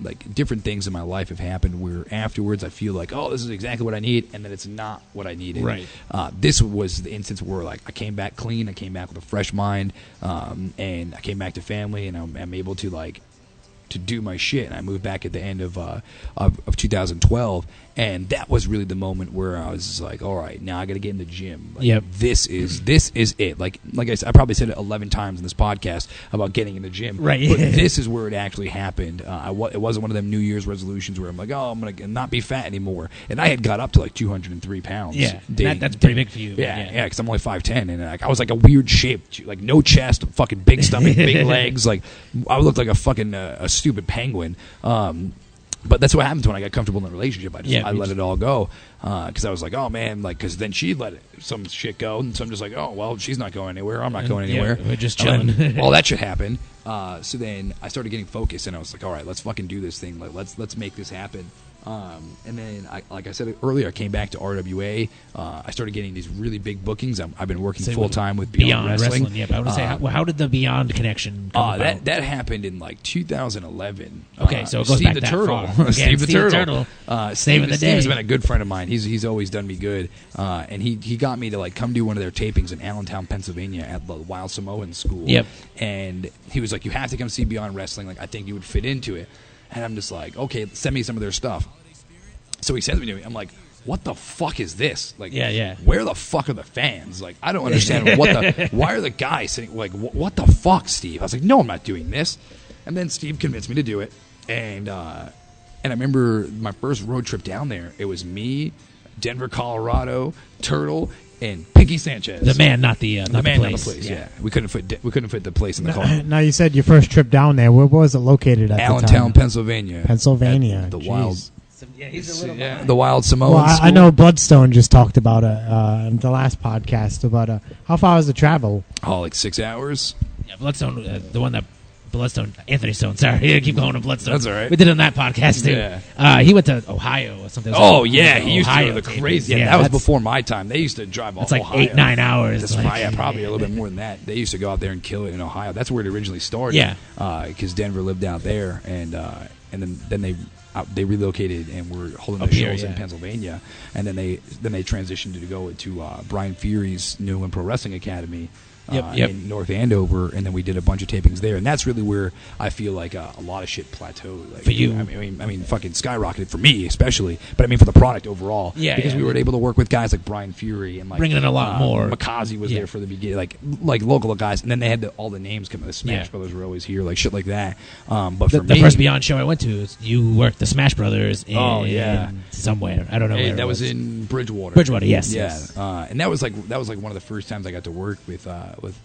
Like different things in my life have happened where afterwards I feel like, oh, this is exactly what I need, and then it's not what I needed. Right. This was the instance where like I came back clean, I came back with a fresh mind, and I came back to family, and I'm able to like to do my shit. And I moved back at the end of 2012, and that was really the moment where I was just like, all right, now I got to get in the gym. Like, this is it. Like I said, I probably said it 11 times in this podcast about getting in the gym. Right. But this is where it actually happened. It wasn't one of them New Year's resolutions where I'm like, oh, I'm gonna not be fat anymore. And I had got up to like 203 pounds. Yeah, that's pretty big for you. Yeah, because I'm only 5'10", and like I was like a weird shape, like no chest, fucking big stomach, big legs. Like I looked like a fucking a stupid penguin. But that's what happens when I got comfortable in a relationship. I let it all go because I was like, oh man, like because then she let some shit go, and so I'm just like, oh well, she's not going anywhere, I'm not going anywhere. We're just chilling. All that shit happened. So then I started getting focused, and I was like, all right, let's fucking do this thing. Like let's make this happen. And then, like I said earlier, I came back to RWA. I started getting these really big bookings. I've been working full time with Beyond Wrestling. Yeah, but I would say, how did the Beyond connection come about? That happened in like 2011. Okay, so it goes Steve back the that Turtle. far. Steve the Turtle. Saving the day. Steve's been a good friend of mine. He's always done me good. And he got me to like come do one of their tapings in Allentown, Pennsylvania at the Wild Samoan School. Yep. And he was like, you have to come see Beyond Wrestling. Like I think you would fit into it. And I'm just like, okay, send me some of their stuff. So he sends me to me. I'm like, what the fuck is this? Like, where the fuck are the fans? Like, I don't understand why are the guys sitting, like, what the fuck, Steve? I was like, no, I'm not doing this. And then Steve convinced me to do it. And I remember my first road trip down there, it was me, Denver, Colorado, Turtle, and Pinky Sanchez. The man, not the man, place. Not the place. Yeah, we couldn't fit the place in the car. Now you said your first trip down there. Where was it located at? Allentown, Pennsylvania. Pennsylvania. The Wild. Yeah, he's a little behind. The Wild Samoan. Well, I know Bloodstone just talked about it in the last podcast about how far was the travel? Oh, like 6 hours. Yeah, Bloodstone, the one that Bloodstone, Anthony Stone. Sorry, I keep going to Bloodstone. That's all right. We did it on that podcast too. Yeah. He went to Ohio or something. He used to go to the crazy. Yeah, that was before my time. They used to drive all It's like Ohio. 8-9 hours. That's probably a little bit more than that. They used to go out there and kill it in Ohio. That's where it originally started. Yeah. Because Denver lived out there, and then they relocated and were holding their shows in Pennsylvania, and then they transitioned to go to Brian Fury's New England Pro Wrestling Academy. In North Andover, and then we did a bunch of tapings there, and that's really where I feel like a lot of shit plateaued. Like, for you, I mean, fucking skyrocketed for me, especially, but I mean for the product overall. Because we were able to work with guys like Brian Fury and like bringing in a lot more. Makazi was there for the beginning, like local guys, and then they had all the names coming. The Smash Brothers were always here, like shit like that. But for the me, first Beyond show I went to, you worked the Smash Brothers. In somewhere I don't know. Where that was in Bridgewater. Yes. And that was like one of the first times I got to work with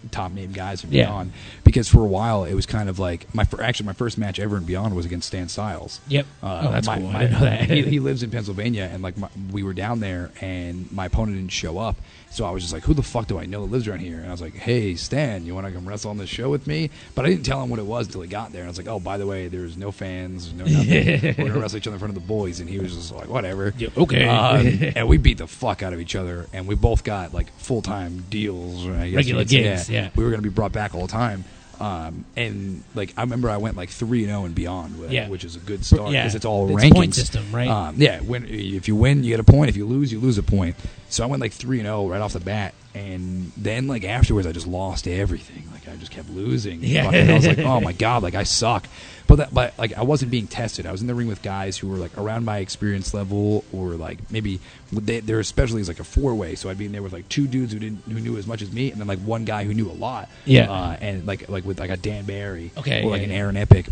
top name guys from Beyond, because for a while it was kind of like my first match ever in Beyond was against Stan Styles. Yep. That's cool. I didn't know that. he lives in Pennsylvania, and like we were down there, and my opponent didn't show up, so I was just like, who the fuck do I know that lives around here? And I was like, hey Stan, you want to come wrestle on this show with me? But I didn't tell him what it was until he got there, and I was like, oh, by the way, there's no fans, no nothing. We're gonna wrestle each other in front of the boys. And he was just like, whatever. Yeah, okay. And we beat the fuck out of each other, and we both got like full-time deals, I guess, regular gigs. We were gonna be brought back all the time. And like I remember I went like 3-0 and Beyond, which is a good start because it's all rankings. Point system, right? If you win, you get a point. If you lose a point. So I went like 3-0 right off the bat, and then like afterwards I just lost everything. Like I just kept losing. Yeah. I was like, oh my god, like I suck. But like I wasn't being tested. I was in the ring with guys who were like around my experience level, or like maybe they're especially as like a 4-way. So I'd be in there with like 2 dudes who knew as much as me, and then like one guy who knew a lot. Yeah. And like with like a Dan Barry, or like an Aaron Epic,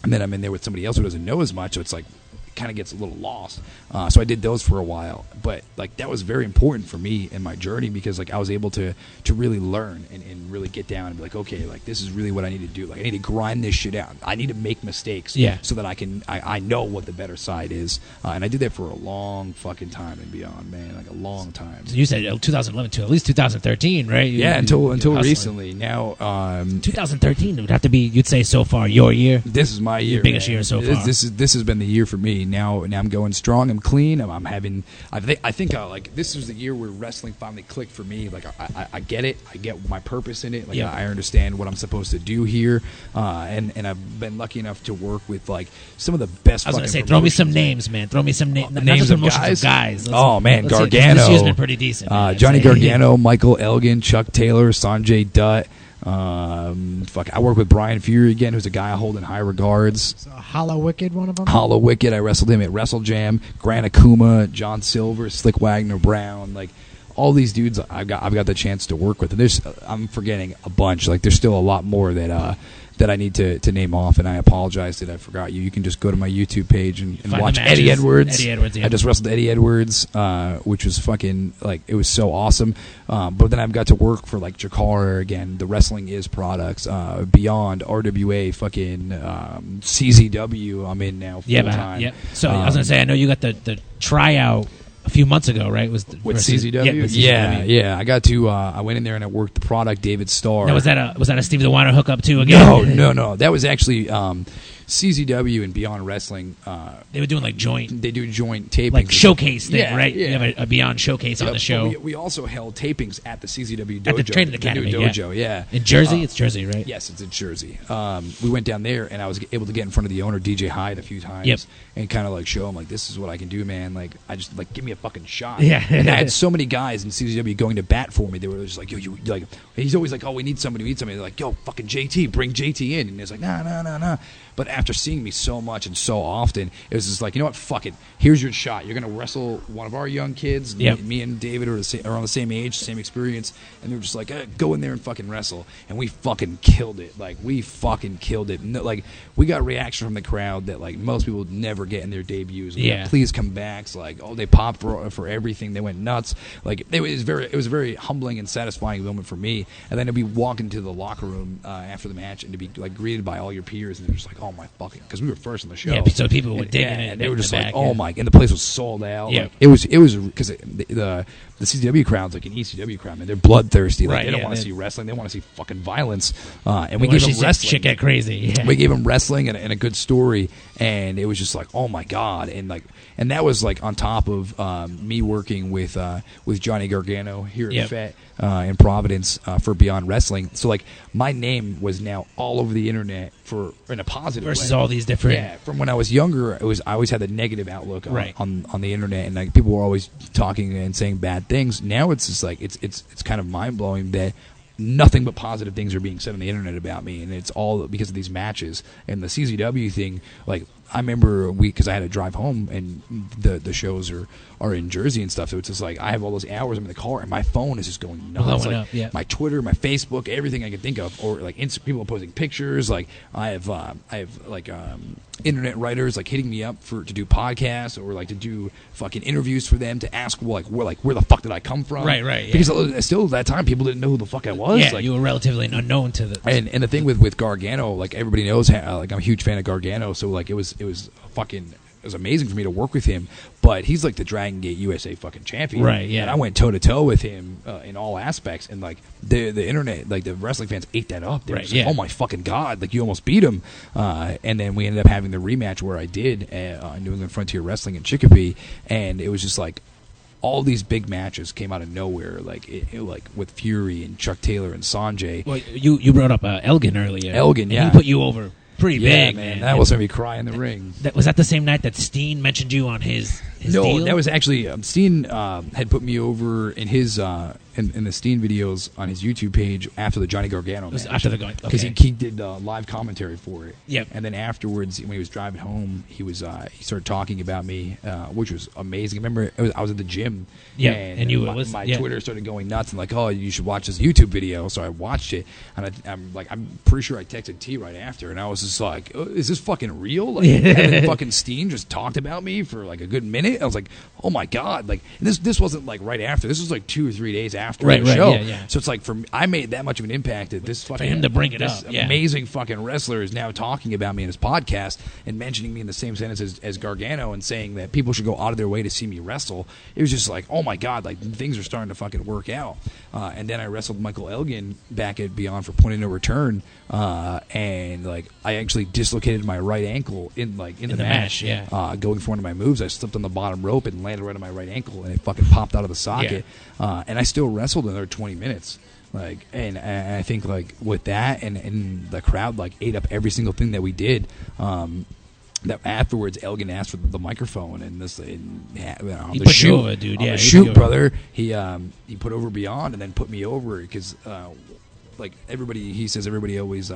and then I'm in there with somebody else who doesn't know as much. So it's like kind of gets a little lost. So I did those for a while, but like that was very important for me in my journey, because like I was able to really learn and really get down and be like, okay, like this is really what I need to do. Like I need to grind this shit out. I need to make mistakes so that I know what the better side is. And I did that for a long fucking time and Beyond, man, like a long time. So you said 2011 to at least 2013, right? Until recently. Now 2013 would have to be, you'd say, so far your year. This is my year, your biggest year so far. This has been the year for me. me. Now I'm going strong. I'm clean. I think like this was the year where wrestling finally clicked for me. Like I get it. I get my purpose in it. Like I understand what I'm supposed to do here. And I've been lucky enough to work with like some of the best. I was going to say, throw me some names, man. Throw me some names of guys. Man, Gargano. This year's been pretty decent. Johnny Gargano, Michael Elgin, Chuck Taylor, Sanjay Dutt. I work with Brian Fury again, who's a guy I hold in high regards. So Hollow Wicked, one of them. Hollow Wicked, I wrestled him at Wrestle Jam. Grant Akuma, John Silver, Slick Wagner Brown, like all these dudes I've got the chance to work with. And I'm forgetting a bunch. Like there's still a lot more that I need to name off, and I apologize that I forgot you. You can just go to my YouTube page and watch Eddie Edwards. Eddie Edwards, yeah. I just wrestled Eddie Edwards, which was fucking, like, it was so awesome. But then I've got to work for, like, Jakar again, the Wrestling Is products, Beyond, RWA, fucking CZW I'm in now full time. Yeah. So I was going to say, I know you got the tryout a few months ago, right? With CZW? Yeah. I got to. I went in there and I worked the product, David Starr. Now, was that a Steve the Winer hookup too? Again? No. That was actually CZW and Beyond Wrestling. They were doing like joint. They do joint tapings, like showcase thing, right? Yeah. You have a Beyond showcase on the show. We also held tapings at the CZW dojo, at the Training Academy, new dojo. Yeah. In Jersey, it's Jersey, right? Yes, it's in Jersey. We went down there, and I was able to get in front of the owner, DJ Hyde, a few times, and kind of like show him like, this is what I can do, man. Like, I just like give me a fucking shot. Yeah. And I had so many guys in CZW going to bat for me. They were just like, yo, you like. He's always like, oh, we need somebody. They're like, yo, fucking JT, bring JT in. And he's like, nah. But after seeing me so much and so often, it was just like, you know what, fuck it. Here's your shot. You're going to wrestle one of our young kids. Yep. Me and David are on the same age, same experience. And they were just like, go in there and fucking wrestle. And we fucking killed it. Like, we fucking killed it. No, like, we got reaction from the crowd that, like, most people would never get in their debuts. Like, please come back. It's like, oh, they popped for everything. They went nuts. Like, it was a very humbling and satisfying moment for me. And then to be walking to the locker room after the match and to be, like, greeted by all your peers. And they're just like, oh, my fucking, because we were first on the show. Yeah, so people were digging it. And they were just like, oh my, and the place was sold out. Yeah. Like, it was because the CZW crowd's like an ECW crowd, man. They're bloodthirsty. Like, they don't want to see wrestling. They want to see fucking violence. And we gave them wrestling. Shit get crazy. Yeah. We gave them wrestling and a good story, and it was just like, oh my god, and that was like on top of me working with Johnny Gargano here at FET in Providence for Beyond Wrestling. So like my name was now all over the internet in a positive versus way. all these different. Yeah, from when I was younger, I always had the negative outlook on the internet, and like people were always talking and saying bad things. Now it's just like it's kind of mind blowing that nothing but positive things are being said on the internet about me, and it's all because of these matches. And the CZW thing, like I remember because I had to drive home, and the shows are in Jersey and stuff, so it's just like I have all those hours I'm in the car, and my phone is just going nuts. Like, my Twitter, my Facebook, everything I can think of, or like people posting pictures. Like I have like internet writers like hitting me up to do podcasts or like to do fucking interviews for them to ask where the fuck did I come from? Right. Because still at that time people didn't know who the fuck I was. Yeah, like, you were relatively unknown to the. And the thing with Gargano, like everybody knows, like I'm a huge fan of Gargano, so like it was amazing for me to work with him, but he's like the Dragon Gate USA fucking champion, right? Yeah, and I went toe to toe with him in all aspects, and like the internet, like the wrestling fans ate that up. They were like, oh my fucking god, like you almost beat him, and then we ended up having the rematch where I did New England Frontier Wrestling in Chicopee, and it was just like all these big matches came out of nowhere, like like with Fury and Chuck Taylor and Sanjay. Well, you brought up Elgin earlier. Elgin, yeah, he put you over. Pretty big, man. That was going to be cry in the ring. Was that the same night that Steen mentioned you on his No, deal? That was actually Steen had put me over in his in the Steen videos on his YouTube page after the Johnny Gargano match. After the guy, because he did live commentary for it. Yep. And then afterwards, when he was driving home, he started talking about me, which was amazing. I remember I was at the gym. Yeah. And you my Twitter started going nuts and like, oh, you should watch this YouTube video. So I watched it, and I'm pretty sure I texted T right after, and I was just like, oh, is this fucking real? Like, and then fucking Steen just talked about me for like a good minute. I was like, oh my god, like, and this wasn't like right after. This was like 2 or 3 days after the show. Yeah. So it's like I made that much of an impact that this fucking for him to bring it up. Amazing fucking wrestler is now talking about me in his podcast and mentioning me in the same sentence as Gargano and saying that people should go out of their way to see me wrestle. It was just like, oh my god, like things are starting to fucking work out. And then I wrestled Michael Elgin back at Beyond for Point of No Return, and like I actually dislocated my right ankle in the match. Going for one of my moves, I slipped on the bottom rope and landed right on my right ankle, and it fucking popped out of the socket. And I still wrestled another 20 minutes. Like, and I think like with that and the crowd like ate up every single thing that we did. That afterwards, Elgin asked for the microphone and this. And, he put you over, dude. Yeah, shoot, brother. He put over Beyond and then put me over because like everybody, he says everybody always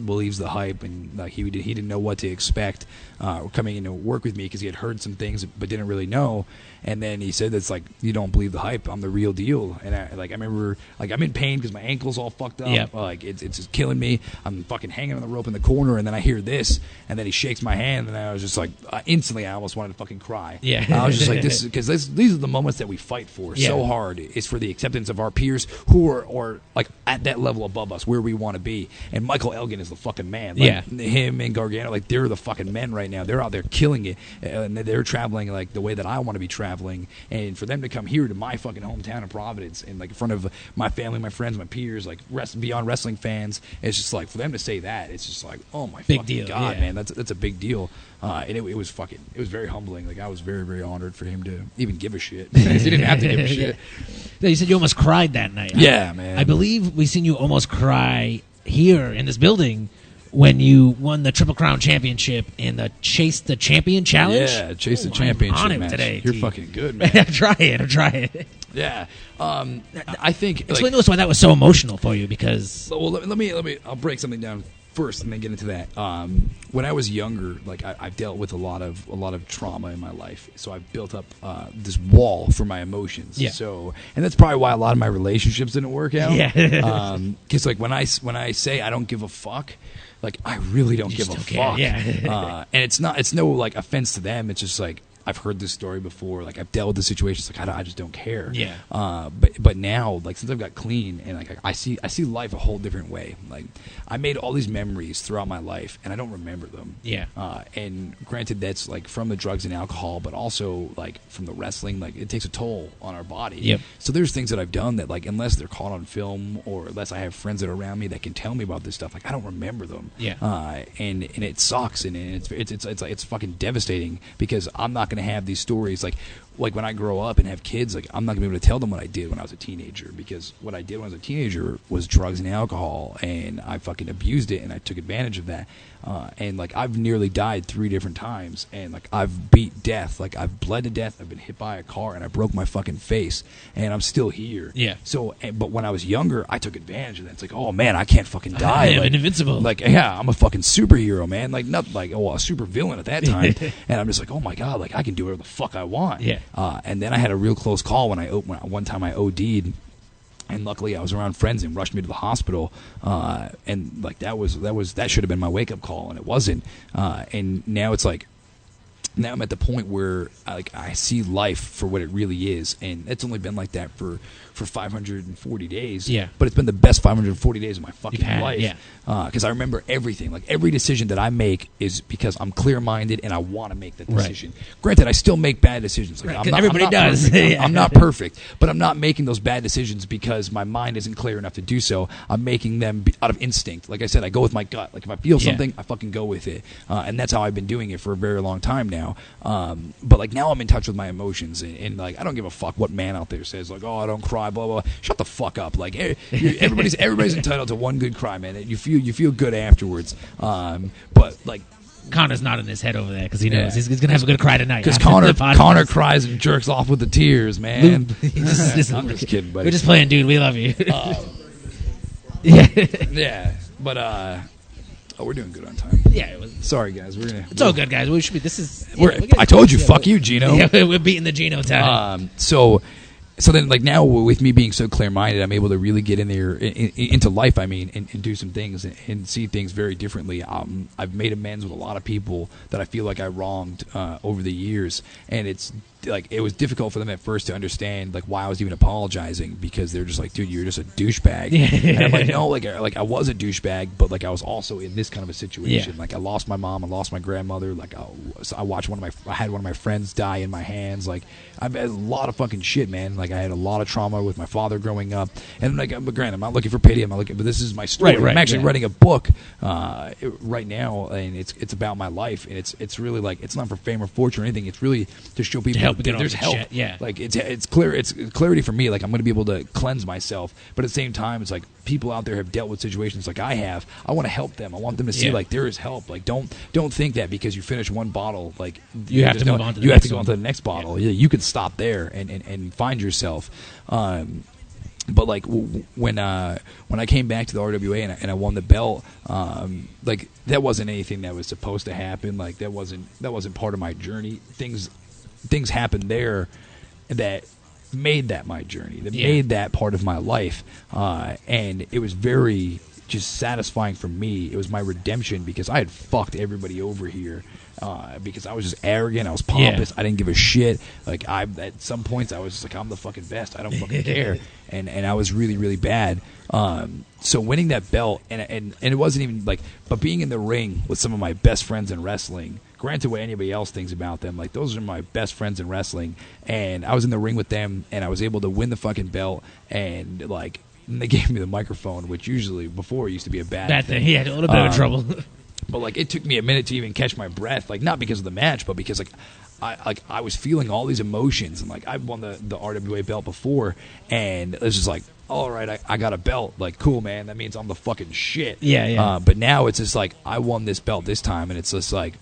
believes the hype, and like he didn't know what to expect coming in to work with me because he had heard some things but didn't really know. And then he said that's like, you don't believe the hype, I'm the real deal. And I remember like I'm in pain because my ankle's all fucked up. Like it's just killing me. I'm fucking hanging on the rope in the corner, and then I hear this, and then he shakes my hand, and I was just like instantly I almost wanted to fucking cry. I was just like, this because these are the moments that we fight for so hard. It's for the acceptance of our peers who are like at that level above us where we want to be. And Michael Elgin is the fucking man. Like, him and Gargano, like they're the fucking men right now. They're out there killing it, and they're traveling like the way that I want to be traveling. And for them to come here to my fucking hometown of Providence and like in front of my family, my friends, my peers, like Beyond Wrestling fans, it's just like for them to say that, it's just like, oh my big fucking deal. God, man, that's a big deal. And it was very humbling. Like I was very, very honored for him to even give a shit. He didn't have to give a shit. You said you almost cried that night. Yeah, man. I believe we seen you almost cry here in this building when you won the Triple Crown Championship in the Chase the Champion Challenge. Yeah, Chase the Championship on it match. Today, You're fucking good, man. I'm trying. Yeah. I think explain to us why that was so emotional for you, because well, let me I'll break something down first and then get into that. When I was younger, like I've dealt with a lot of trauma in my life, so I've built up this wall for my emotions. So, and that's probably why a lot of my relationships didn't work out. Because like when I say I don't give a fuck, like I really don't give a fuck. And it's no like offense to them. It's just like I've heard this story before. Like I've dealt with the situations. Like I just don't care. But now, like since I've got clean and like I see life a whole different way. Like I made all these memories throughout my life and I don't remember them. And granted, that's like from the drugs and alcohol, but also like from the wrestling. Like it takes a toll on our body. So there's things that I've done that like unless they're caught on film or unless I have friends that are around me that can tell me about this stuff, like I don't remember them. And it sucks and it's fucking devastating because I'm not going to have these stories like when I grow up and have kids, like I'm not gonna be able to tell them what I did when I was a teenager, because what I did when I was a teenager was drugs and alcohol, and I fucking abused it and I took advantage of that. And like I've nearly died 3 different times, and like I've beat death, like I've bled to death, I've been hit by a car, and I broke my fucking face, and I'm still here. So, but when I was younger, I took advantage of that. It's like, oh man, I can't fucking die. I'm like, invincible. Like, yeah, I'm a fucking superhero, man. Like not like a super villain at that time. And I'm just like, oh my god, like I can do whatever the fuck I want. And then I had a real close call when one time I OD'd. And luckily, I was around friends and rushed me to the hospital. And like that should have been my wake up call, and it wasn't. And now it's like, now I'm at the point where I see life for what it really is, and it's only been like that for 540 days. But it's been the best 540 days of my fucking life. Because I remember everything. Like every decision that I make is because I'm clear minded and I want to make that decision. Granted, I still make bad decisions. Like everybody does. I'm not perfect, but I'm not making those bad decisions because my mind isn't clear enough to do so. I'm making them out of instinct. Like I said, I go with my gut. Like if I feel something, I fucking go with it. And that's how I've been doing it for a very long time now. But like now I'm in touch with my emotions, and like I don't give a fuck what man out there says like, oh, I don't cry, blah blah. Shut the fuck up. Like everybody's entitled to one good cry, man. You feel good afterwards. But like Connor's nodding his head over there because he knows he's gonna have a good cry tonight. Because Connor cries and jerks off with the tears, man. I'm just kidding, buddy. We're just playing, dude. We love you. But we're doing good on time. Sorry, guys. It's all good, guys. We should be. I told you, fuck you, Gino. We're beating the Gino time. So So then, like now, with me being so clear-minded, I'm able to really get in there into life. I mean, and do some things and see things very differently. I've made amends with a lot of people that I feel like I wronged over the years, and it's like it was difficult for them at first to understand like why I was even apologizing, because they're just like, dude, you're just a douchebag. And I'm like, no, like I was a douchebag, but like I was also in this kind of a situation. Like I lost my mom, I lost my grandmother. Like I watched I had one of my friends die in my hands. Like I've had a lot of fucking shit, man. Like I had a lot of trauma with my father growing up, and like, but granted, I'm not looking for pity. I'm not looking, but this is my story. I'm actually writing a book right now, and it's about my life, and it's really like it's not for fame or fortune or anything. It's really to show people that there's help. Shit. Yeah, like it's clear. It's clarity for me. Like I'm going to be able to cleanse myself, but at the same time, it's like people out there have dealt with situations like I have. I want to help them. I want them to see like there is help. Like don't think that because you finish one bottle, like you have to move on to the you next have to go on to the next bottle. Yeah, you could stop there and find yourself. But like when I came back to the RWA and I won the belt, like that wasn't anything that was supposed to happen. Like that wasn't part of my journey. Things happened there that made that my journey. That made that part of my life, and it was very just satisfying for me. It was my redemption because I had fucked everybody over here. Because I was just arrogant, I was pompous, I didn't give a shit. Like at some points, I was just like, I'm the fucking best. I don't fucking care, and I was really, really bad. So winning that belt, and it wasn't even like, but being in the ring with some of my best friends in wrestling. Granted, what anybody else thinks about them, like those are my best friends in wrestling, and I was in the ring with them, and I was able to win the fucking belt, and like. And they gave me the microphone, which usually before used to be a bad thing. He had a little bit of trouble. But like it took me a minute to even catch my breath, like not because of the match, but because I was feeling all these emotions, and like I won the RWA belt before, and it was just like, all right, I got a belt, like cool, man, that means I'm the fucking shit. But now it's just like I won this belt this time, and it's just like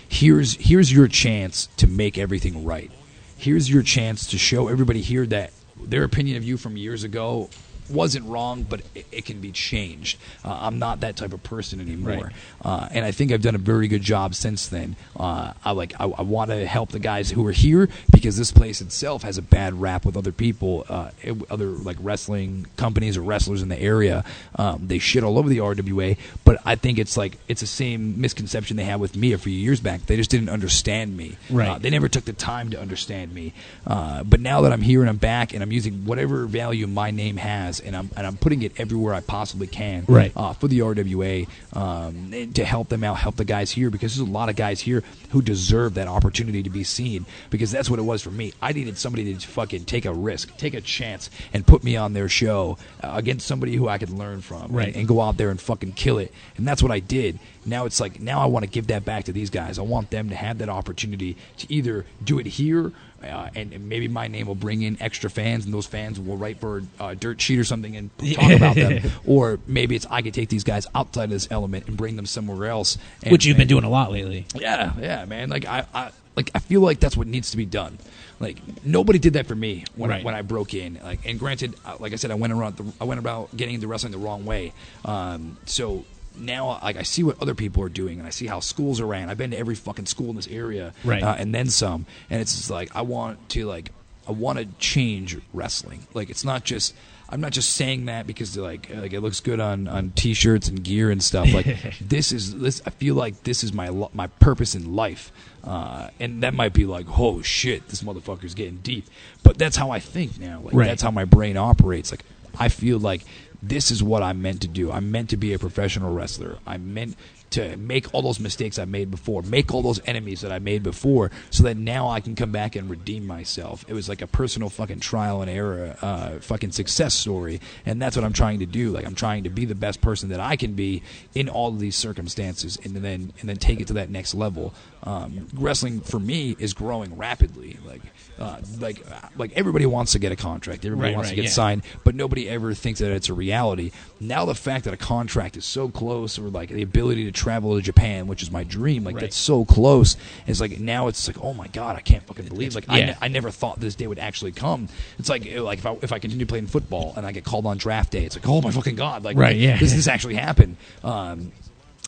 here's your chance to make everything right. Here's your chance to show everybody here that their opinion of you from years ago wasn't wrong, but it can be changed. I'm not that type of person anymore, and I think I've done a very good job since then. I want to help the guys who are here because this place itself has a bad rap with other people, other like wrestling companies or wrestlers in the area. They shit all over the RWA, but I think it's the same misconception they had with me a few years back. They just didn't understand me. They never took the time to understand me. But now that I'm here and I'm back and I'm using whatever value my name has, and I'm putting it everywhere I possibly can for the RWA to help them out, help the guys here, because there's a lot of guys here who deserve that opportunity to be seen, because that's what it was for me. I needed somebody to fucking take a risk, take a chance, and put me on their show against somebody who I could learn from and go out there and fucking kill it. And that's what I did. Now it's like, now I want to give that back to these guys. I want them to have that opportunity to either do it here, and maybe my name will bring in extra fans, and those fans will write for a dirt sheet or something and talk about them. Or maybe I could take these guys outside of this element and bring them somewhere else. Which you've been doing a lot lately. Yeah, man. Like I feel like that's what needs to be done. Like nobody did that for me when I broke in. Like, and granted, like I said, I went about getting into wrestling the wrong way. So. Now, like I see what other people are doing, and I see how schools are ran. I've been to every fucking school in this area, and then some. And it's just like I want to change wrestling. Like it's not just. I'm not just saying that because like it looks good on T-shirts and gear and stuff. Like this. I feel like this is my purpose in life, and that might be like, oh shit, this motherfucker's getting deep. But that's how I think now. Like that's how my brain operates. Like I feel like. This is what I'm meant to do. I'm meant to be a professional wrestler. I'm meant to make all those mistakes I made before, make all those enemies that I made before, so that now I can come back and redeem myself. It was like a personal fucking trial and error, fucking success story, and that's what I'm trying to do. Like I'm trying to be the best person that I can be in all of these circumstances, and then take it to that next level. Wrestling for me is growing rapidly. Like everybody wants to get a contract, everybody wants to get signed, but nobody ever thinks that it's a reality. Now the fact that a contract is so close, or like the ability to travel to Japan, which is my dream, like that's so close. It's like now it's like, oh my god, I can't fucking believe. Like I never thought this day would actually come. It's like if I continue playing football and I get called on draft day, it's like, oh my fucking god, like this actually happened.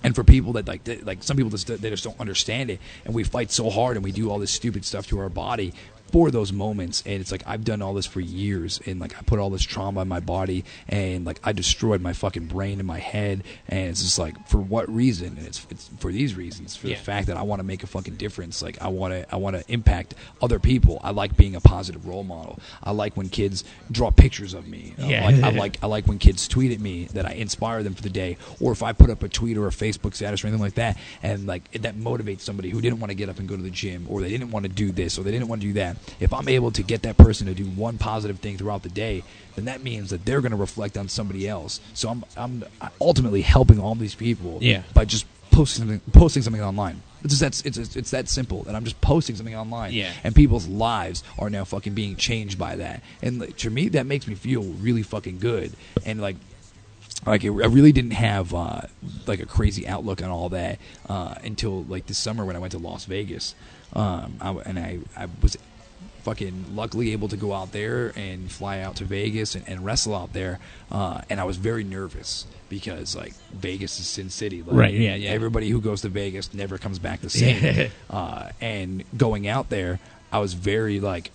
And for people that like some people they just don't understand it, and we fight so hard and we do all this stupid stuff to our body. for those moments. And it's like, I've done all this for years, and like I put all this trauma in my body, and like I destroyed my fucking brain and my head, and it's just like, for what reason? And it's for these reasons, for the fact that I want to make a fucking difference. Like I want to impact other people. I like being a positive role model. I like when kids draw pictures of me. I like when kids tweet at me that I inspire them for the day, or if I put up a tweet or a Facebook status or anything like that, and like that motivates somebody who didn't want to get up and go to the gym, or they didn't want to do this, or they didn't want to do that. If I'm able to get that person to do one positive thing throughout the day, then that means that they're going to reflect on somebody else. So I'm ultimately helping all these people by just posting something online. It's that simple. And I'm just posting something online, and people's lives are now fucking being changed by that. And like, to me, that makes me feel really fucking good. And like I really didn't have like a crazy outlook on all that until like this summer when I went to Las Vegas. I was fucking luckily able to go out there and fly out to Vegas and wrestle out there, and I was very nervous because like Vegas is Sin City, like, everybody who goes to Vegas never comes back the same. And going out there, I was very like,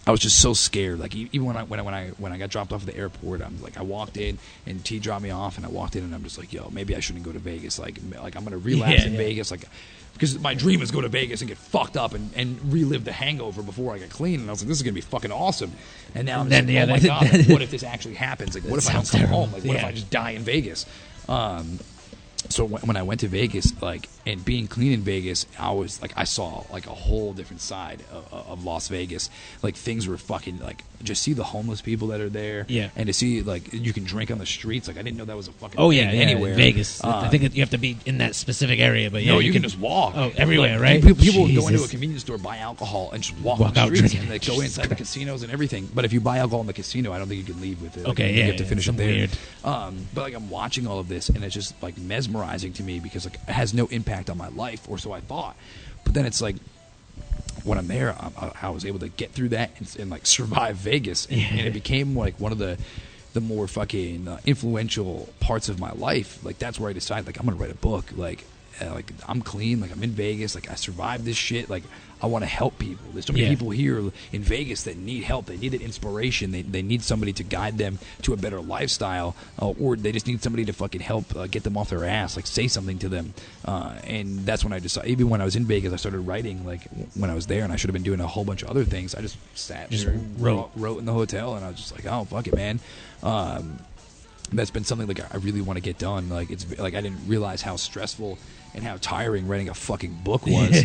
I was just so scared. Like even when I got dropped off at the airport, I'm like, I walked in and T dropped me off, and I walked in and I'm just like, yo, maybe I shouldn't go to Vegas. Like I'm gonna relapse in Vegas, like, because my dream is go to Vegas and get fucked up and relive the hangover before I get clean. And I was like, this is gonna be fucking awesome. And now I'm just like, oh my god, like, what if this actually happens? Like, what if I don't come home? Like, what if I just die in Vegas? So when I went to Vegas, like, and being clean in Vegas, I was like, I saw like a whole different side of Las Vegas. Like, things were fucking like, just see the homeless people that are there, and to see like you can drink on the streets. Like, I didn't know that was a fucking thing anywhere. Vegas. I think you have to be in that specific area, but no, you can just walk. Oh, everywhere, like, right? People go into a convenience store, buy alcohol, and just walk on the streets, and they go inside the casinos and everything. But if you buy alcohol in the casino, I don't think you can leave with it. Like, you have to finish it there. Weird. But like, I'm watching all of this, and it's just like mesmerizing to me because like it has no impact on my life, or so I thought. But then it's like, when I'm there, I was able to get through that and like survive Vegas, and it became like one of the more fucking influential parts of my life. Like, that's where I decided, like, I'm gonna write a book. Like I'm clean, like I'm in Vegas, like I survived this shit, like I want to help people. There's so many people here in Vegas that need help. They need that inspiration. They need somebody to guide them to a better lifestyle, or they just need somebody to fucking help get them off their ass, like say something to them. And that's when I decided, even when I was in Vegas, I started writing, like when I was there, and I should have been doing a whole bunch of other things. I just sat there, wrote in the hotel, and I was just like, oh, fuck it, man. That's been something like I really want to get done. Like, it's like I didn't realize how stressful and how tiring writing a fucking book was,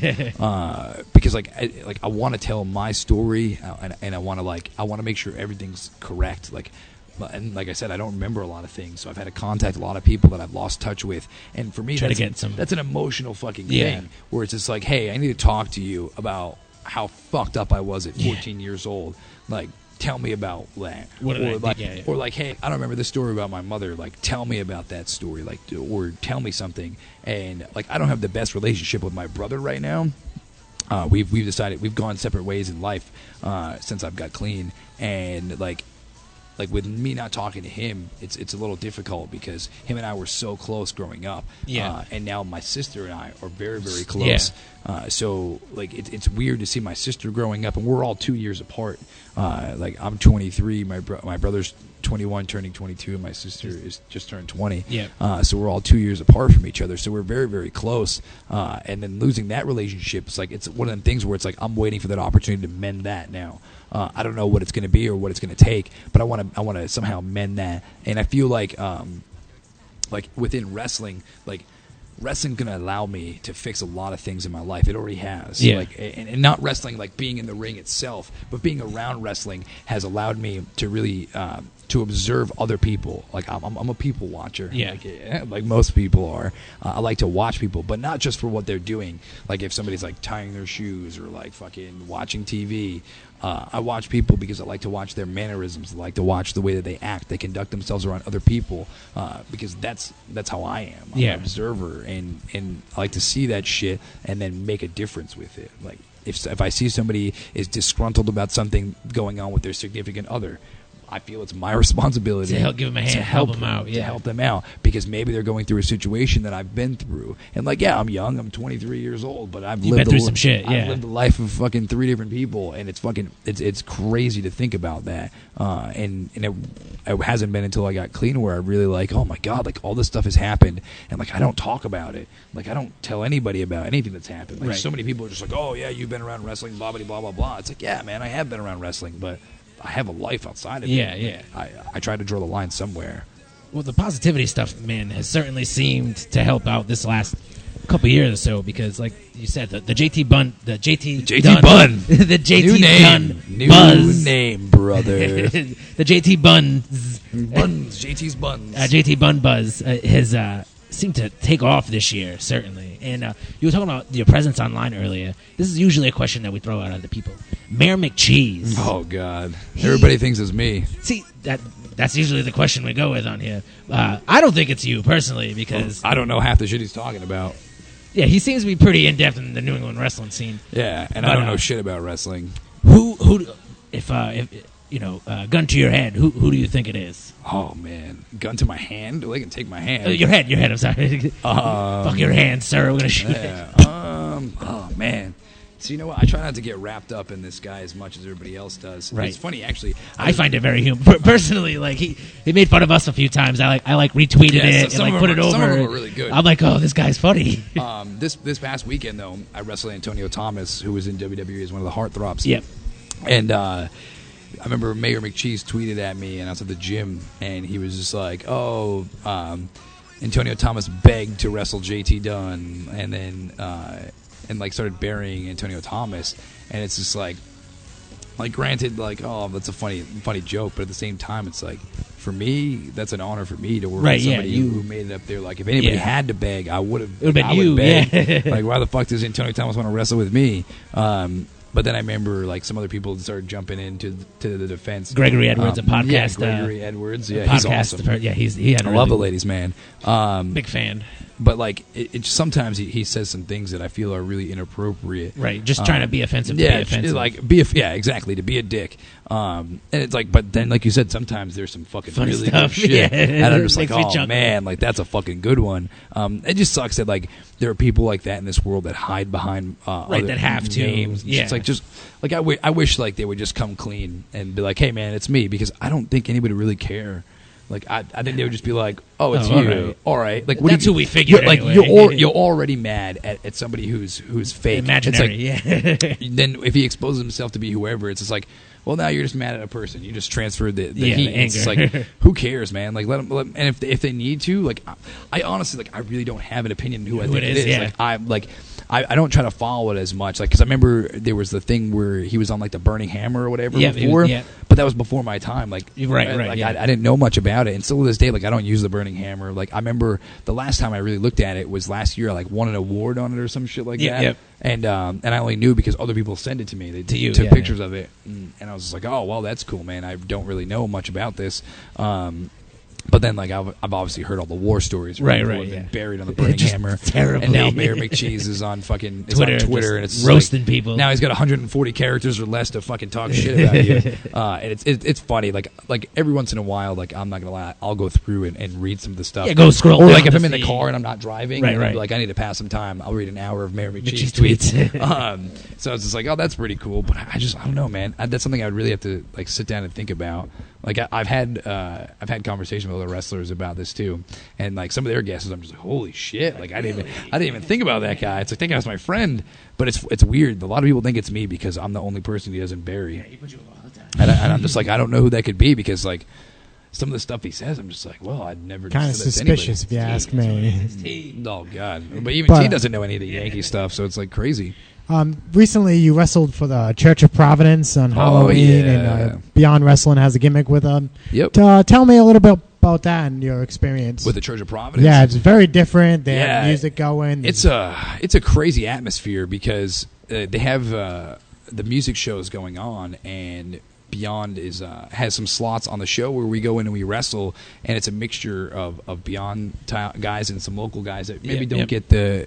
because I want to tell my story, and I want to make sure everything's correct. Like, and like I said, I don't remember a lot of things, so I've had to contact a lot of people that I've lost touch with. And for me, that's an emotional fucking thing, where it's just like, hey, I need to talk to you about how fucked up I was at 14 years old. Like, tell me about that. Or like, hey, I don't remember this story about my mother. Like, tell me about that story. Like, or tell me something. And like, I don't have the best relationship with my brother right now. We've decided we've gone separate ways in life since I've got clean, and like with me not talking to him, it's a little difficult because him and I were so close growing up. And now my sister and I are very, very close. So like it's weird to see my sister growing up, and we're all 2 years apart. Like, I'm 23, my brother's 21, turning 22, and my sister is just turned 20. So we're all 2 years apart from each other. So we're very, very close. And then losing that relationship, it's one of them things where it's like I'm waiting for that opportunity to mend that now. I don't know what it's going to be or what it's going to take, but I want to somehow mend that. And I feel like within wrestling, like, wrestling's going to allow me to fix a lot of things in my life. It already has. Like, and not wrestling, like being in the ring itself, but being around wrestling has allowed me to really to observe other people. Like, I'm a people watcher. Like most people are. I like to watch people, but not just for what they're doing. Like, if somebody's like tying their shoes or like fucking watching TV, I watch people because I like to watch their mannerisms. I like to watch the way that they act, they conduct themselves around other people, because that's how I am. I'm an observer, and I like to see that shit and then make a difference with it. Like, if I see somebody is disgruntled about something going on with their significant other, I feel it's my responsibility to help give them a hand, help them out, to help them out, because maybe they're going through a situation that I've been through. And like, yeah, I'm young, I'm 23 years old, but I've lived through some shit. I've lived the life of fucking 3 different people, and it's crazy to think about that. And it hasn't been until I got clean where I really like, oh my god, like all this stuff has happened, and like I don't talk about it, like I don't tell anybody about anything that's happened. Like so many people are just like, oh yeah, you've been around wrestling, blah blah blah blah blah. It's like, yeah, man, I have been around wrestling, but I have a life outside of it. Yeah. I try to draw the line somewhere. Well, the positivity stuff, man, has certainly seemed to help out this last couple years or so, because, like you said, the JT Dunn, the JT Dunn New buzz. name, brother. The JT Buns, JT's Buns. JT Bun buzz has seemed to take off this year, certainly. And you were talking about your presence online earlier. This is usually a question that we throw out at the people. Mayor McCheese. Oh, God. Everybody thinks it's me. See, that's usually the question we go with on here. I don't think it's you, personally, because... I don't know half the shit he's talking about. Yeah, he seems to be pretty in-depth in the New England wrestling scene. Yeah, and I don't know shit about wrestling. If gun to your head, who do you think it is? Oh, man. Gun to my hand? Well, they can take my hand. Your head, I'm sorry. Fuck your hand, sir. We're going to shoot it. Oh, man. So, you know what? I try not to get wrapped up in this guy as much as everybody else does. Right. It's funny, actually. I find it very humorous. Personally, like, he made fun of us a few times. I retweeted it and put it over. Some of them are really good. I'm like, oh, this guy's funny. This past weekend, though, I wrestled Antonio Thomas, who was in WWE as one of the heartthrobs. Yep. And I remember Mayor McCheese tweeted at me, and I was at the gym, and he was just like, oh, Antonio Thomas begged to wrestle JT Dunn, and then started burying Antonio Thomas, and it's just like granted, like, oh, that's a funny joke, but at the same time, it's like, for me, that's an honor for me to work with somebody who made it up there. Like, if anybody had to beg, I would have. It would have been you. Beg. Like, why the fuck does Antonio Thomas want to wrestle with me? But then I remember, like, some other people started jumping into the defense. Gregory Edwards, a podcast. Yeah, Gregory Edwards. Yeah, he's awesome. He had. I love the ladies, man. Big fan. But like, it sometimes he says some things that I feel are really inappropriate. Right, just trying to be offensive. Yeah, be offensive. Like exactly, to be a dick. And it's like, but then like you said, sometimes there's some fucking funny really stuff. good shit, and I'm just like, oh man, like that's a fucking good one. It just sucks that like there are people like that in this world that hide behind that have to names. Yeah, it's like I wish like they would just come clean and be like, hey man, it's me, because I don't think anybody really care. Like I think they would just be like, "Oh, it's you, all right." Like that's who we figured. Like anyway. you're already mad at somebody who's fake, imaginary. It's like, then if he exposes himself to be whoever, it's just like, well, now you're just mad at a person. You just transferred the heat. The anger. It's like, who cares, man? Like let them. And if they need to, like, I honestly, like, I really don't have an opinion who I think it is. Yeah. I don't try to follow it as much, like, because I remember there was the thing where he was on like the Burning Hammer or whatever before, but that was before my time. Like, right. I didn't know much about it, and still to this day, like, I don't use the Burning Hammer. Like, I remember the last time I really looked at it was last year. I like won an award on it or some shit like that. Yep. And I only knew because other people sent it to me. They took pictures of it, and I was just like, oh well, that's cool, man. I don't really know much about this. But then, like, I've obviously heard all the war stories. Right. Been buried on the Burning Hammer. Terribly. And now Mayor McCheese is on fucking Twitter, and it's roasting like, people. Now he's got 140 characters or less to fucking talk shit about you. And it's funny. Like every once in a while, like, I'm not gonna lie, I'll go through and read some of the stuff. Yeah, go scroll. Or like if I'm in the car and I'm not driving, right. I'll be like, I need to pass some time. I'll read an hour of Mayor McCheese tweets. So it's just like, oh, that's pretty cool. But I don't know, man. That's something I would really have to like sit down and think about. Like I've had conversations with other wrestlers about this too, and like some of their guesses, I'm just like, holy shit! Like I didn't even think about that guy. It's like thinking I was my friend, but it's weird. A lot of people think it's me because I'm the only person he doesn't bury. Yeah, he put you all the time. And I'm just like, I don't know who that could be, because like some of the stuff he says, I'm just like, well, I'd never kind of suspicious if you ask me. Oh God, but even T doesn't know any of the Yankee stuff, so it's like crazy. Recently, you wrestled for the Church of Providence on Halloween, and Beyond Wrestling has a gimmick with them. Yep. Tell me a little bit about that and your experience with the Church of Providence. Yeah, it's very different. They have music going. It's a crazy atmosphere because they have the music shows going on, and Beyond has some slots on the show where we go in and we wrestle, and it's a mixture of Beyond guys and some local guys that maybe don't get the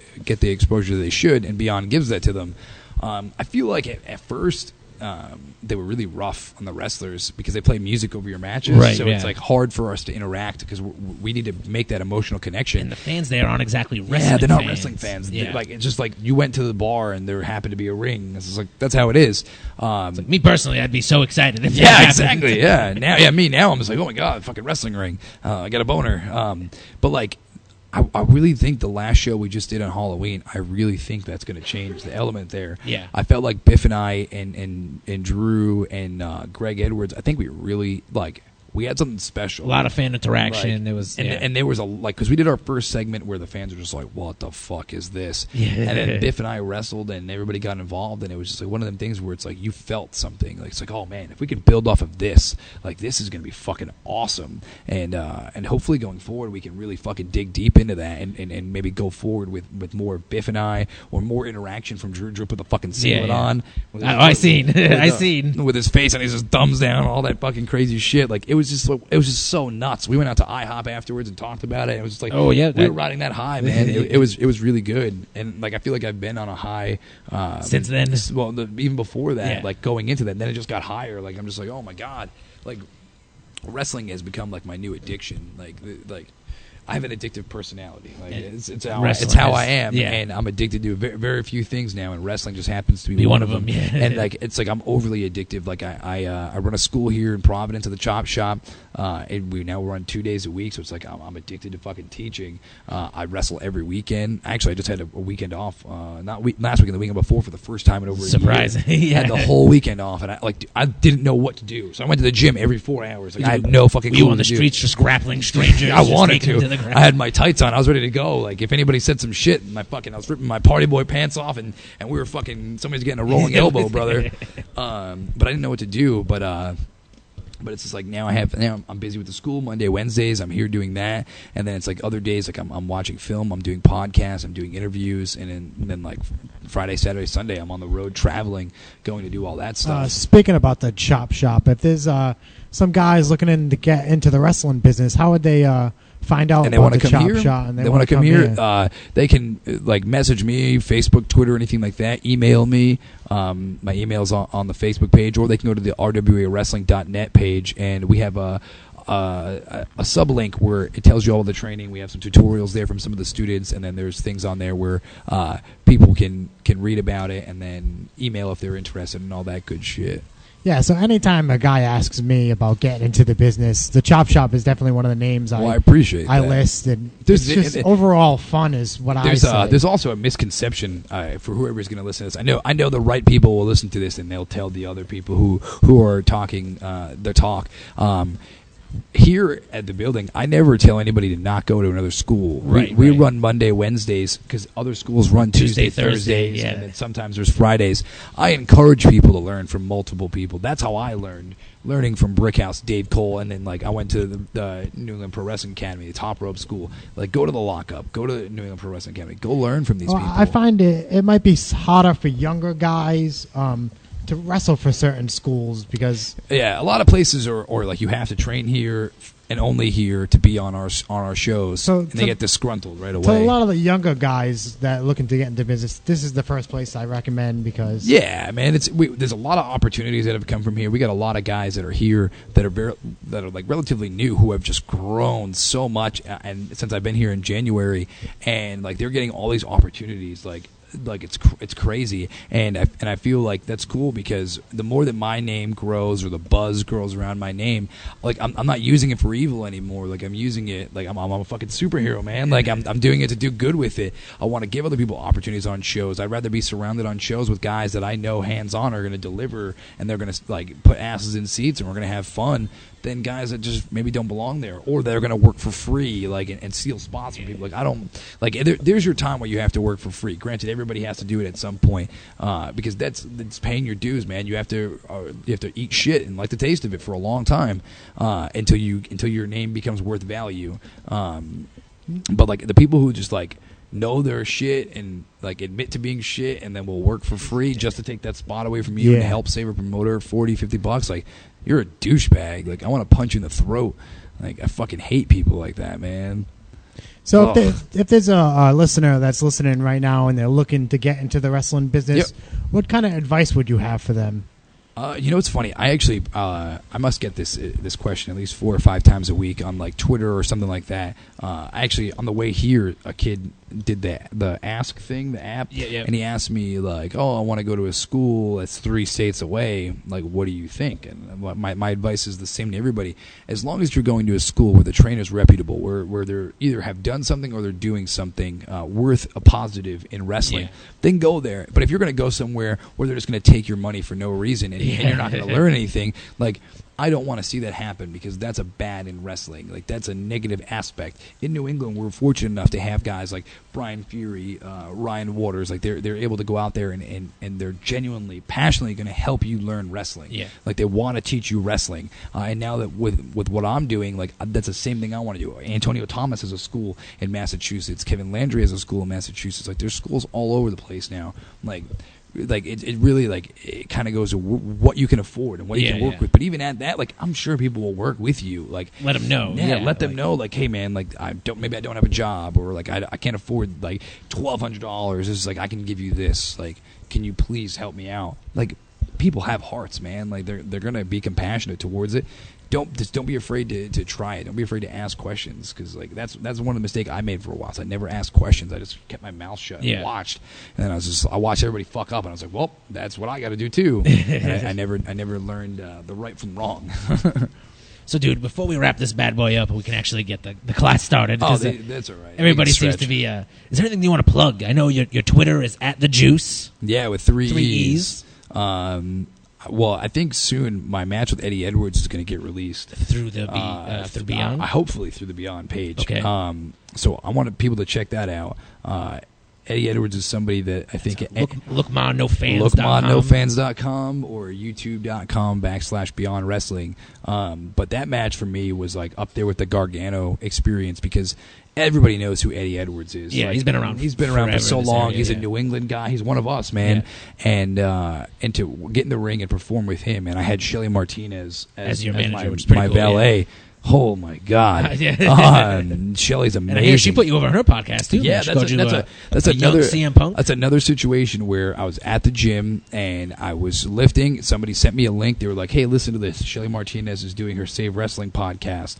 exposure they should, and Beyond gives that to them. I feel like at first they were really rough on the wrestlers because they play music over your matches. Right, so it's like hard for us to interact because we need to make that emotional connection. And the fans there aren't exactly wrestling fans. Yeah, they're not wrestling fans. Yeah. Like, it's just like you went to the bar and there happened to be a ring. It's just like, that's how it is. Like me personally, I'd be so excited if that happened. Exactly. Yeah. Now I'm just like, oh my God, fucking wrestling ring. I got a boner. But like, I really think the last show we just did on Halloween, I really think that's going to change the element there. Yeah. I felt like Biff and I and Drew and Greg Edwards, I think we really, like, we had something special. A lot of fan interaction. Like, it was, and there was because we did our first segment where the fans were just like, "What the fuck is this?" Yeah. And then Biff and I wrestled, and everybody got involved, and it was just like one of them things where it's like you felt something. Like it's like, oh man, if we could build off of this, like this is gonna be fucking awesome. And hopefully going forward, we can really fucking dig deep into that, and maybe go forward with more Biff and I, or more interaction from Drew. Drew put the fucking singlet on. I seen with his face and his thumbs down, all that fucking crazy shit. Like it was just so nuts. We went out to IHOP afterwards and talked about it. It was just like, oh yeah, we were riding that high, man. it was really good, and like I feel like I've been on a high since then. Well, even before that, yeah. like going into that, and then it just got higher. Like I'm just like, oh my God, like wrestling has become like my new addiction. Like I have an addictive personality. Like it's how I am, yeah. And I'm addicted to very, very few things now, and wrestling just happens to be one of them. Yeah. And like it's like I'm overly addictive. Like I run a school here in Providence at the Chop Shop, and we now run 2 days a week. So it's like I'm addicted to fucking teaching. I wrestle every weekend. Actually, I just had a weekend off. Not last weekend, the weekend before, for the first time in over a year. Surprising. Yeah. I had the whole weekend off, and I didn't know what to do. So I went to the gym every 4 hours. Like I had no fucking clue. You on the streets just grappling strangers? I wanted to. I had my tights on. I was ready to go. Like if anybody said some shit, I was ripping my party boy pants off, and we were fucking, somebody's getting a rolling elbow, brother. But I didn't know what to do. But it's just like now I'm busy with the school Monday, Wednesdays. I'm here doing that, and then it's like other days like I'm watching film, I'm doing podcasts, I'm doing interviews, and then like Friday, Saturday, Sunday I'm on the road traveling, going to do all that stuff. Speaking about the Chop Shop, if there's some guys looking to get into the wrestling business, how would they find out and about the Chop Shop? And they want to come here. They can like message me, Facebook, Twitter, anything like that. Email me. My email's on the Facebook page, or they can go to the rwawrestling.net page, and we have a sublink where it tells you all the training. We have some tutorials there from some of the students, and then there's things on there where people can read about it and then email if they're interested and all that good shit. Yeah, so anytime a guy asks me about getting into the business, the Chop Shop is definitely one of the names I appreciate that. I list. And it's just overall fun is what I say. There's also a misconception for whoever's going to listen to this. I know the right people will listen to this, and they'll tell the other people who are talking their talk. Here at the building, I never tell anybody to not go to another school. We run Monday, Wednesdays, because other schools run Tuesday, Thursdays, yeah. and then sometimes there's Fridays. I encourage people to learn from multiple people. That's how I learned. Learning from Brickhouse, Dave Cole, and then like I went to the New England Pro Wrestling Academy, the Top Rope School. Like go to the Lockup, go to the New England Pro Wrestling Academy, go learn from these people. I find it might be harder for younger guys to wrestle for certain schools because a lot of places are like you have to train here and only here to be on our shows, so and they get disgruntled right away. So a lot of the younger guys that are looking to get into business, this is the first place I recommend because man, there's a lot of opportunities that have come from here. We got a lot of guys that are here that are like relatively new who have just grown so much, and since I've been here in January, and like they're getting all these opportunities like it's crazy, and I feel like that's cool because the more that my name grows or the buzz grows around my name, like I'm not using it for evil anymore. Like I'm using it like I'm a fucking superhero, man. Like I'm doing it to do good with it. I want to give other people opportunities on shows. I'd rather be surrounded on shows with guys that I know hands on are going to deliver, and they're going to like put asses in seats, and we're going to have fun, than guys that just maybe don't belong there, or they're going to work for free, like and steal spots from people. Like I don't like. There's your time where you have to work for free. Granted, everybody has to do it at some point because that's paying your dues, man. You have to eat shit and like the taste of it for a long time until your name becomes worth value. But like the people who just like know their shit and like admit to being shit and then will work for free just to take that spot away from you and help save a promoter $40-$50, like you're a douchebag. Like I want to punch you in the throat. Like I fucking hate people like that, man. So if there's a listener that's listening right now and they're looking to get into the wrestling business, what kind of advice would you have for them? You know, it's funny. I actually, I must get this question at least 4 or 5 times a week on like Twitter or something like that. I actually, on the way here, a kid did the Ask thing, the app, and he asked me like, "Oh, I want to go to a school that's 3 states away. Like, what do you think?" And my advice is the same to everybody. As long as you're going to a school where the trainer's reputable, where they're either have done something or they're doing something worth a positive in wrestling, then go there. But if you're going to go somewhere where they're just going to take your money for no reason and you're not going to learn anything, like, I don't want to see that happen because that's a bad in wrestling. Like, that's a negative aspect. In New England, we're fortunate enough to have guys like Brian Fury, Ryan Waters. Like, they're able to go out there and they're genuinely, passionately going to help you learn wrestling. Yeah. Like, they want to teach you wrestling. And now that with what I'm doing, like, that's the same thing I want to do. Antonio Thomas has a school in Massachusetts. Kevin Landry has a school in Massachusetts. Like, there's schools all over the place now. Like it really, like, it kind of goes to what you can afford and what you can work with. But even at that, like, I'm sure people will work with you. Like, let them know. Let them know. Like, hey man, like, maybe I don't have a job, or like I can't afford like $1,200. It's like, I can give you this. Like, can you please help me out? Like, people have hearts, man. Like, they're gonna be compassionate towards it. Don't be afraid to try it. Don't be afraid to ask questions, because like that's one of the mistakes I made for a while. So I never asked questions. I just kept my mouth shut and watched. And then I watched everybody fuck up, and I was like, well, that's what I got to do too. And I never learned the right from wrong. So, dude, before we wrap this bad boy up, we can actually get the class started. Oh, that's all right. Everybody seems to be. Is there anything you want to plug? I know your Twitter is @thejuice. Yeah, with 3 E's. Well, I think soon my match with Eddie Edwards is going to get released through the Beyond. Hopefully through the Beyond page. Okay. So I wanted people to check that out. Eddie Edwards is somebody that I think lookmannofans.com or youtube.com/Beyond Wrestling. But that match for me was like up there with the Gargano experience, because everybody knows who Eddie Edwards is. Yeah, like, he's been around. He's been around for so long. He's a New England guy. He's one of us, man. Yeah. And to get in the ring and perform with him, and I had Shelly Martinez as your manager, which is pretty cool, valet. Yeah. Oh my God! Shelly's amazing. And I hear she put you over on her podcast too. Yeah, that's another CM Punk. That's another situation where I was at the gym and I was lifting. Somebody sent me a link. They were like, "Hey, listen to this. Shelly Martinez is doing her Save Wrestling podcast,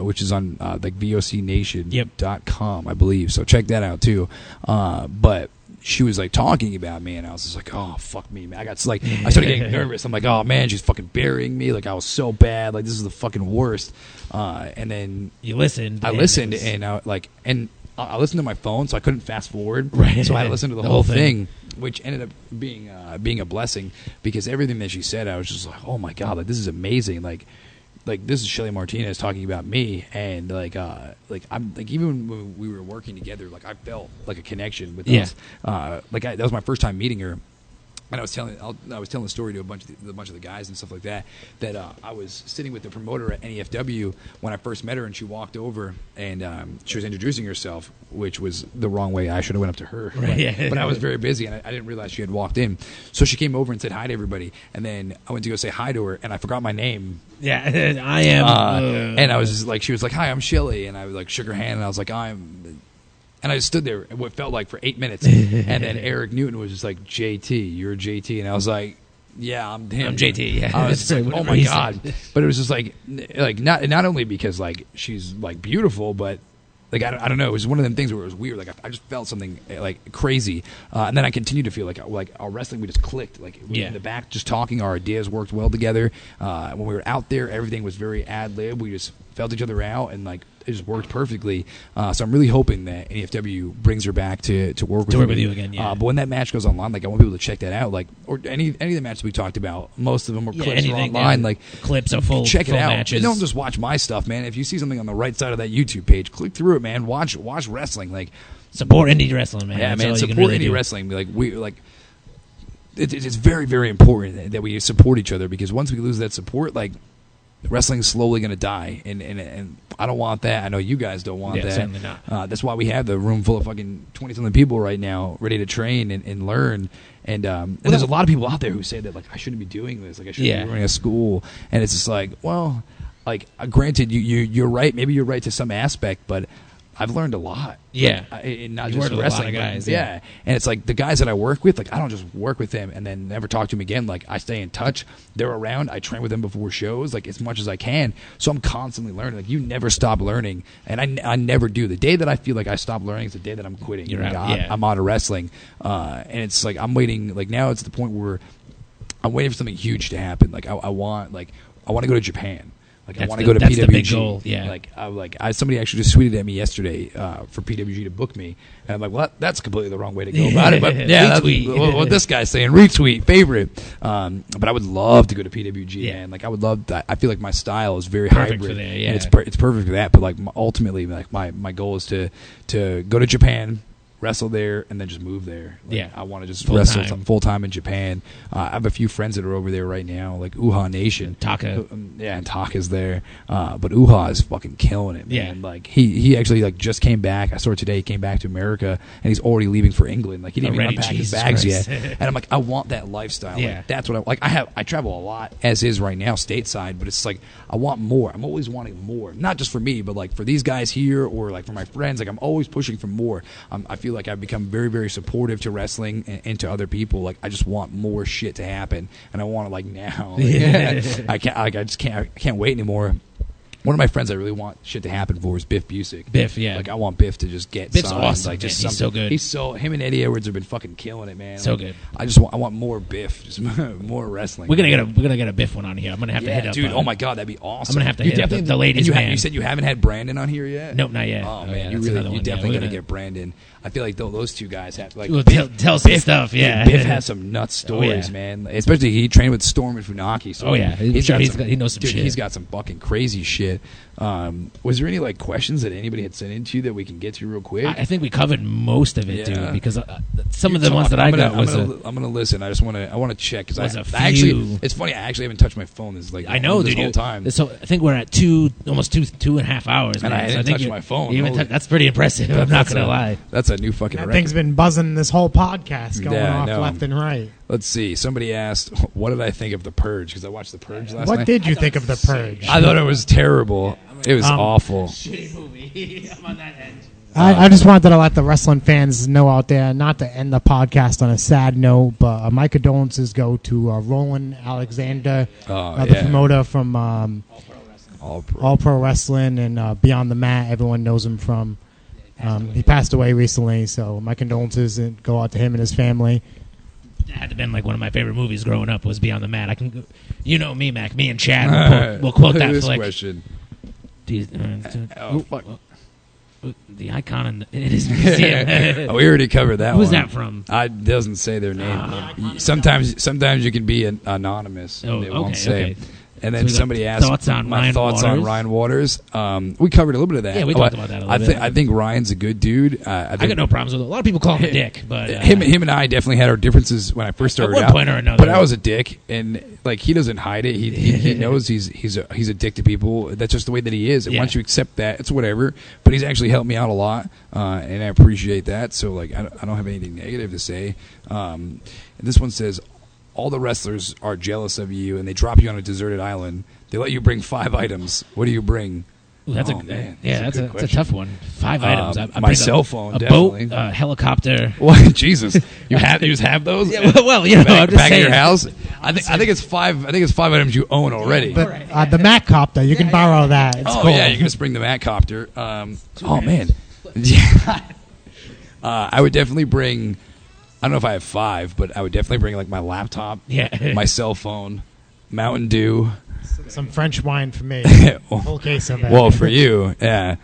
which is on like VOCNation.com, I believe. So check that out too." But she was like talking about me, and I was just like, "Oh, fuck me, man!" I started getting nervous. I'm like, "Oh man, she's fucking burying me. Like, I was so bad. Like, this is the fucking worst." And then you listened. I listened, and I listened to my phone, so I couldn't fast forward. Right. So I had to listen to the whole thing, which ended up being a blessing, because everything that she said, I was just like, "Oh my God, like, this is amazing!" Like this is Shelly Martinez talking about me, and I'm like, even when we were working together, like, I felt like a connection with us. That was my first time meeting her, and I was telling the story to a bunch of the guys and stuff like that. That I was sitting with the promoter at NEFW when I first met her, and she walked over and she was introducing herself, which was the wrong way. I should have went up to her, but I was very busy, and I didn't realize she had walked in. So she came over and said hi to everybody, and then I went to go say hi to her, and I forgot my name. Yeah, I am. And I was just like, she was like, "Hi, I'm Shelly," and I like shook her hand, and I was like, "I'm." And I just stood there, what felt like for 8 minutes, and then Eric Newton was just like, "JT, you're JT," and I was like, "Yeah, I'm him. I'm JT." Yeah. I was just like, "Oh my God!" But it was just like not only because like she's like beautiful, but like I don't know. It was one of them things where it was weird. Like I just felt something like crazy, and then I continued to feel like our wrestling, we just clicked. Like we were in the back, just talking. Our ideas worked well together. When we were out there, everything was very ad lib. We just felt each other out, and like it just worked perfectly. So I'm really hoping that NEFW brings her back to work with you again. Yeah. But when that match goes online, like I want people to check that out. Like, or any of the matches we talked about, most of them were clips online. Like clips of full check it out. Matches. Don't just watch my stuff, man. If you see something on the right side of that YouTube page, click through it, man. Watch wrestling. Like, support indie wrestling, man. Yeah, man. Support indie wrestling. It's very, very important that we support each other, because once we lose that support, like, wrestling's slowly going to die, and I don't want that. I know you guys don't want that. Certainly not. That's why we have the room full of fucking 20-something people right now, ready to train and learn. And there's a lot of people out there who say that, like, I shouldn't be doing this. Like, I shouldn't be running a school. And it's just like, well, like, granted, you're right. Maybe you're right to some aspect, but I've learned a lot. Yeah, not just wrestling guys. Yeah, and it's like the guys that I work with. Like I don't just work with them and then never talk to them again. Like I stay in touch. They're around. I train with them before shows, like as much as I can. So I'm constantly learning. Like you never stop learning, and I never do. The day that I feel like I stop learning is the day that I'm quitting. You're out. I'm out of wrestling, and it's like I'm waiting. Like now it's the point where I'm waiting for something huge to happen. Like I want to go to Japan. Like I want to go to PWG. The big goal. Yeah. Somebody actually just tweeted at me yesterday for PWG to book me, and I'm like, well, that's completely the wrong way to go about it. But yeah, what this guy's saying, retweet, favorite. But I would love to go to PWG, man. Like I would love that. I feel like my style is very perfect hybrid. For that, yeah. And it's perfect for that. But like ultimately, like my goal is to go to Japan, wrestle there, and then just move there. Like, I want to just wrestle full time in Japan. I have a few friends that are over there right now, like Uha Nation. Taka. And Taka's there. But Uha is fucking killing it, man. Yeah. Like he actually like just came back. I saw it today. He came back to America, and he's already leaving for England. Like he didn't even unpack his bags yet. And I'm like, I want that lifestyle. Yeah. Like, that's what I travel a lot as is right now stateside, but it's like I want more. I'm always wanting more. Not just for me, but like for these guys here or like for my friends. Like I'm always pushing for more. I feel like I've become very, very supportive to wrestling and to other people. Like I just want more shit to happen, and I want it like now. Like, I can't wait anymore. One of my friends I really want shit to happen for is Biff Busick. Biff, yeah. Like I want Biff to just get Biff's signed. Awesome, like just he's so good. Him and Eddie Edwards have been fucking killing it, man. So like, good. I want more Biff, just more wrestling. We're gonna get a Biff one on here. I'm gonna have to hit up. Dude, oh my god, that'd be awesome. I'm gonna have to hit up the ladies' man. You said you haven't had Brandon on here yet? Nope, not yet. Oh man, you definitely gotta get Brandon. I feel like those two guys have like tell some stuff. Yeah, Biff has some nuts stories, man. Especially he trained with Storm and Funaki. So he knows some shit. He's got some fucking crazy shit. Was there any like questions that anybody had sent into that we can get to real quick? I think we covered most of it, dude. Because some of the ones that I got I'm gonna listen. I want to check because it's funny. I actually haven't touched my phone this I know this whole time. So I think we're at almost 2.5 hours, and I didn't touch my phone. That's pretty impressive. I'm not gonna lie. That's a new fucking record. That thing's been buzzing this whole podcast, going off left and right. Let's see. Somebody asked, what did I think of The Purge? Because I watched The Purge last night. What did you think of The Purge? I thought it was terrible. It was awful. Shitty movie. I'm on that end. I just wanted to let the wrestling fans know out there, not to end the podcast on a sad note, but my condolences go to Roland Alexander, the promoter from All Pro Wrestling and Beyond the Mat. Everyone knows him from. He passed away recently, so my condolences go out to him and his family. It had to have been like one of my favorite movies growing up was Beyond the Mat. You know me, Mac. Me and Chad will quote that flick. Question. Fuck. The icon in his museum. We already covered that. Who's that from? It doesn't say their name. Sometimes you can be anonymous. They won't say. Okay. And then somebody asked my thoughts on Ryan Waters. We covered a little bit of that. Yeah, we talked about that a little bit. I think Ryan's a good dude. I got no problems with it. A lot of people call him a dick, but him and I definitely had our differences when I first started out. At one point or another. But I was a dick, and like he doesn't hide it. He knows he's a dick to people. That's just the way that he is. And once you accept that, it's whatever. But he's actually helped me out a lot, and I appreciate that. So like I don't have anything negative to say. And this one says, all the wrestlers are jealous of you, and they drop you on a deserted island. They let you bring 5 items. What do you bring? Ooh, that's a tough one. 5 items. I my cell phone, a definitely. boat, a helicopter. What? Jesus, you just have those? Yeah, well, you know, I'm just back saying. in your house. I think it's 5. I think it's 5 items you own already. But the Mack copter, you can borrow that. It's cool. Yeah, you can just bring the Mack copter. Oh man, yeah. I would definitely bring. I don't know if I have 5, but I would definitely bring like my laptop, my cell phone, Mountain Dew, some French wine for me, whole case of it. Well, for you, yeah.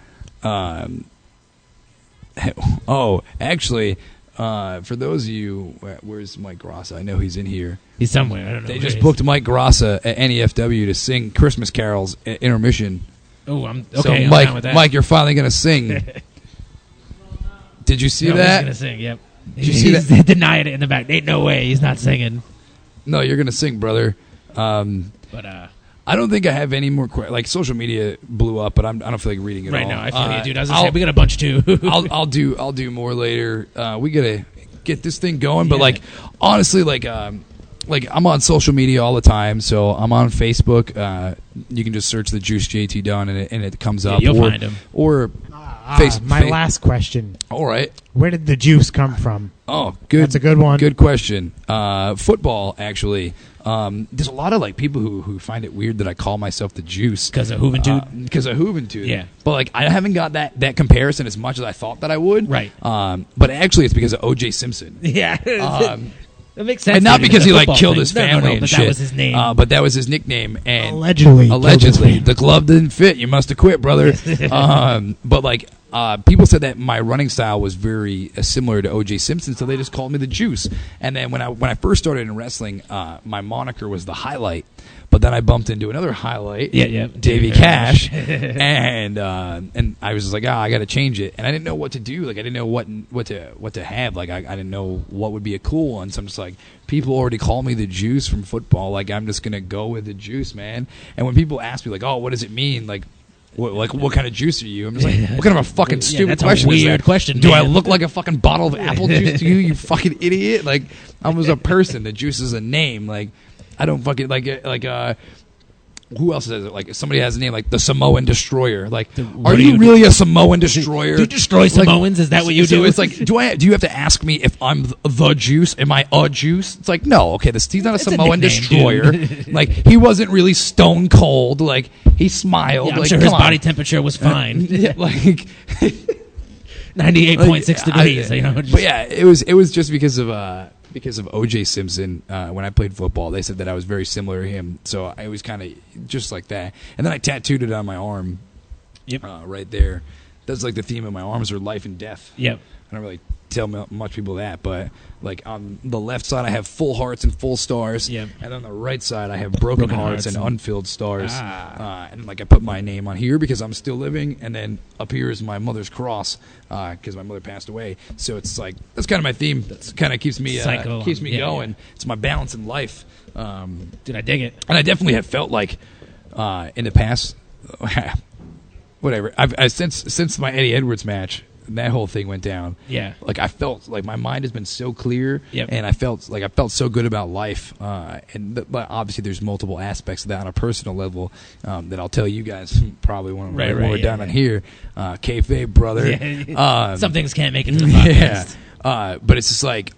Actually, for those of you, where's Mike Grassa? I know he's in here. He's somewhere. I don't know. They just booked Mike Grassa at NEFW to sing Christmas carols at intermission. Oh, I'm okay. So, I'm Mike, down with that. Mike, you're finally gonna sing. Did you see that? He's gonna sing. Yep. Did you see that? He's denying it in the back. Ain't no way he's not singing. No, you're gonna sing, brother. But I don't think I have any more like social media blew up, but I don't feel like reading it right all. now. I feel you, dude. I was gonna say, we got a bunch too. I'll do more later. We gotta get this thing going, but like honestly, like I'm on social media all the time, so I'm on Facebook. You can just search the Juice JT Dunn and it comes up. You'll find him. Or My last question. All right. Where did the juice come from? Oh, good. That's a good one. Good question. Football, actually. There's a lot of like people who find it weird that I call myself the Juice because of Juventud. Because of Juventud. Yeah. But like I haven't got that comparison as much as I thought that I would. Right. But actually, it's because of O.J. Simpson. Yeah. It makes sense. And not because he like killed his family and shit. That was his name. But that was his nickname. And allegedly, the glove didn't fit. You must have quit, brother. But like. People said that my running style was very similar to O.J. Simpson, so they just called me the Juice. And then when I first started in wrestling, my moniker was the Highlight. But then I bumped into another highlight, Davey Cash, and I was just like, I got to change it. And I didn't know what to do. Like I didn't know what to have. Like I didn't know what would be a cool one. So I'm just like, people already call me the Juice from football. Like I'm just gonna go with the Juice, man. And when people ask me like, oh, what does it mean? Like what kind of juice are you? I'm just like, what kind of a fucking stupid question is that? Weird question. Do I look like a fucking bottle of apple juice to you, you fucking idiot? Like, I was a person. The Juice is a name. Like, I don't fucking like who else has it? Like, somebody has a name like the Samoan Destroyer. Like, are you really a Samoan Destroyer? Do you destroy Samoans? Is that what you do? So it's like, do you have to ask me if I'm the Juice? Am I a Juice? It's like, no. Okay, he's not a Samoan Destroyer. Like, he wasn't really stone cold. Like, he smiled. Yeah, I'm like, sure his body temperature was fine. Yeah, like 98.6 degrees. But yeah, it was just because of O.J. Simpson. When I played football, they said that I was very similar to him, so I was kind of just like that. And then I tattooed it on my arm, right there. That's like the theme of my arms are life and death. Yep. I don't really tell much people that, but like on the left side I have full hearts and full stars, and on the right side I have broken hearts and unfilled stars. And like I put my name on here because I'm still living, and then up here is my mother's cross because my mother passed away. So it's like that's kind of my theme. That kind of keeps me going. Yeah. It's my balance in life. Dude, I dig it. And I definitely have felt like in the past, whatever. I've since my Eddie Edwards match. That whole thing went down. Yeah, like I felt like my mind has been so clear, and I felt so good about life. But obviously, there's multiple aspects of that on a personal level that I'll tell you guys probably when we're down on here. Kayfabe, brother. Yeah. Some things can't make it to the podcast. Yeah, but it's just like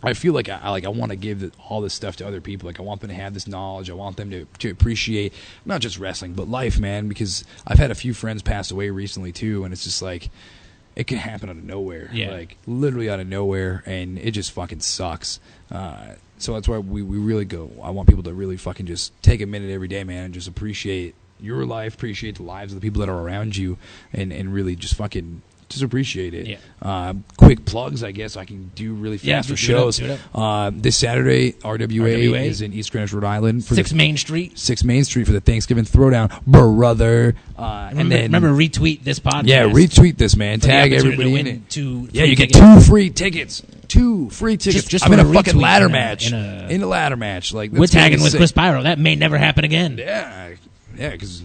I feel like I want to give all this stuff to other people. Like I want them to have this knowledge. I want them to appreciate not just wrestling but life, man. Because I've had a few friends pass away recently too, and it's just like. It can happen out of nowhere, like literally out of nowhere, and it just fucking sucks. So that's why we really go. I want people to really fucking just take a minute every day, man, and just appreciate your life, appreciate the lives of the people that are around you, and really just fucking just appreciate it. Yeah. Quick plugs, I guess I can do really fast for shows. This Saturday, RWA is in East Greenwich, Rhode Island. For 6 Main Street. 6 Main Street for the Thanksgiving Throwdown, brother. Remember, retweet this podcast. Yeah, retweet this, man. Tag everybody in it. You get tickets. 2 free tickets. 2 free tickets. Just I'm in a fucking ladder match. In a ladder match. Like we're tagging with Chris Pyro. That may never happen again. Yeah, because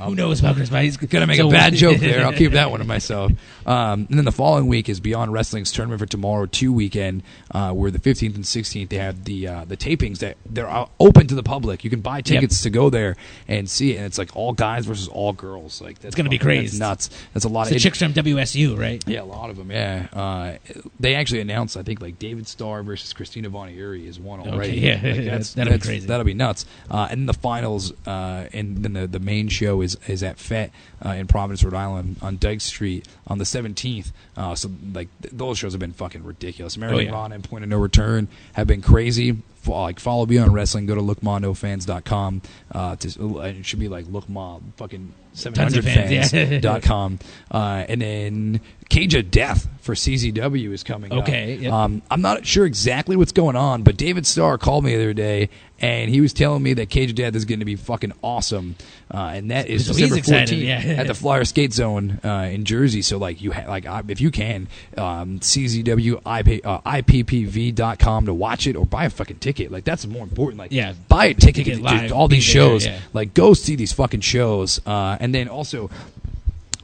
who knows about Chris Pyro? He's gonna make a bad joke there. I'll keep that one to myself. And then the following week is Beyond Wrestling's Tournament for Tomorrow 2 weekend, where the 15th and 16th they have the tapings that they're open to the public. You can buy tickets to go there and see it, and it's like all guys versus all girls. Like that's gonna be crazy. That's nuts. That's a lot of chicks from WSU, right? Yeah, a lot of them. Yeah, they actually announced I think like David Starr versus Christina Von Uri is one already. Okay, yeah, that'll be crazy. That'll be nuts. And the finals and then the main show is at FET in Providence, Rhode Island on Dyke Street on the 17th. So like those shows have been fucking ridiculous. American Rana and Point of No Return have been crazy. Follow Beyond Wrestling. Go to lookmondofans.com. It should be like lookma fucking 700fans.com. And then Cage of Death for CZW is coming up. Yep. I'm not sure exactly what's going on, but David Starr called me the other day, and he was telling me that Cage of Death is going to be fucking awesome. And that is December 14th at the Flyer Skate Zone in Jersey. So like if you can, CZW IPPV.com to watch it or buy a fucking ticket. Like that's more important. Like buy a ticket to all these shows. Like go see these fucking shows. And then also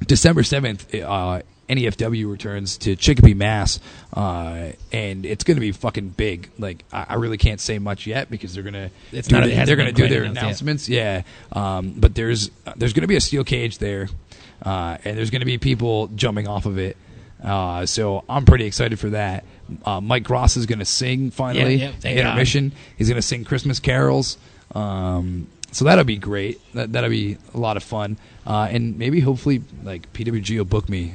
December 7th, NEFW returns to Chicopee, Mass, and it's going to be fucking big. Like I really can't say much yet because they're going to do their announcements. Yeah, but there's going to be a steel cage there. and there's going to be people jumping off of it. So I'm pretty excited for that. Mike Ross is going to sing finally. Intermission. God. He's going to sing Christmas carols. So that'll be great. That'll be a lot of fun. And maybe hopefully like PWG will book me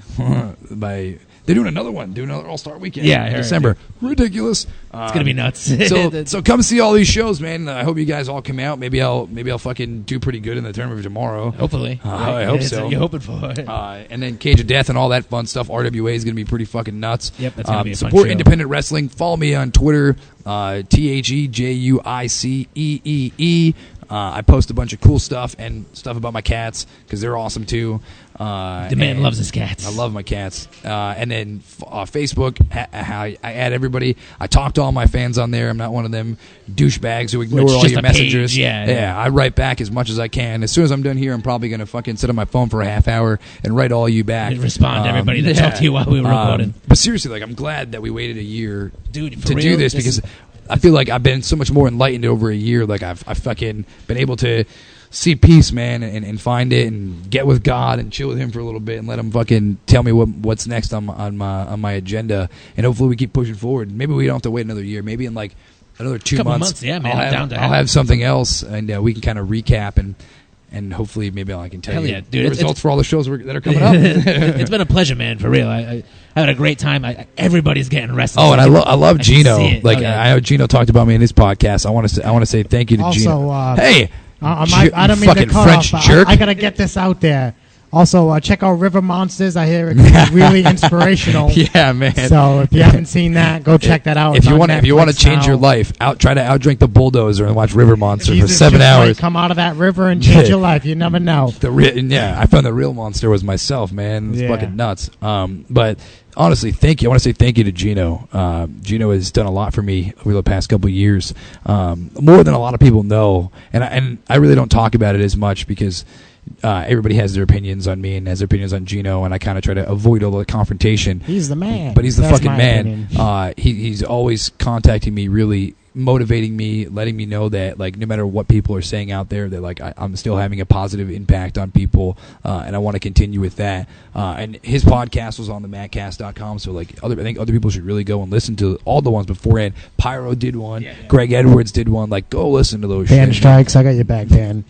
they're doing another one, doing another All-Star Weekend in December. Ridiculous. It's gonna be nuts. so come see all these shows, man. I hope you guys all come out. Maybe I'll fucking do pretty good in the tournament tomorrow. Hopefully. I hope so. What you're hoping for. And then Cage of Death and all that fun stuff. RWA is gonna be pretty fucking nuts. Yep, that's gonna be a fun support show. independent wrestling. Follow me on Twitter. THEJUICEEE. I post a bunch of cool stuff and stuff about my cats because they're awesome too. The man loves his cats. I love my cats. And then Facebook, I add everybody. I talk to all my fans on there. I'm not one of them douchebags who ignore all your messengers. Yeah, I write back as much as I can. As soon as I'm done here, I'm probably going to fucking sit on my phone for a half hour and write all you back. And respond to everybody that talked to you while we were recording. But seriously, like I'm glad that we waited a year to real, do this because I feel like I've been so much more enlightened over a year. Like I've fucking been able to see peace, man, and find it and get with God and chill with Him for a little bit and let Him fucking tell me what's next on my agenda. And hopefully we keep pushing forward. Maybe we don't have to wait another year. Maybe in like another 2 months. Yeah, man. I'll have something else and we can kind of recap and hopefully maybe I can tell you the results for all the shows that are coming up. It's been a pleasure, man, for real. I had a great time. Everybody's getting restless. Oh, and I love Gino. I know Gino talked about me in his podcast. I want to say thank you to Gino. Hey, I don't mean to cut French off, jerk. I got to get this out there. Also, check out River Monsters. I hear it can be really inspirational. Yeah, man. So if you haven't seen that, go check that out. If you want to change your life, try to outdrink the bulldozer and watch River Monster for 7 hours. Come out of that river and change your life. You never know. I found the real monster was myself, man. It's fucking nuts. But honestly, thank you. I want to say thank you to Gino. Gino has done a lot for me over the past couple of years, more than a lot of people know. And I really don't talk about it as much because everybody has their opinions on me and has their opinions on Gino, and I kind of try to avoid all the confrontation. He's the man. But he's the fucking man. He's always contacting me, really motivating me, letting me know that like no matter what people are saying out there, that like I'm still having a positive impact on people, and I want to continue with that. And his podcast was on the mackcast.com, so like I think other people should really go and listen to all the ones beforehand. Pyro did one, Greg Edwards did one. Like go listen to those. Dan Strikes, I got your back, Dan.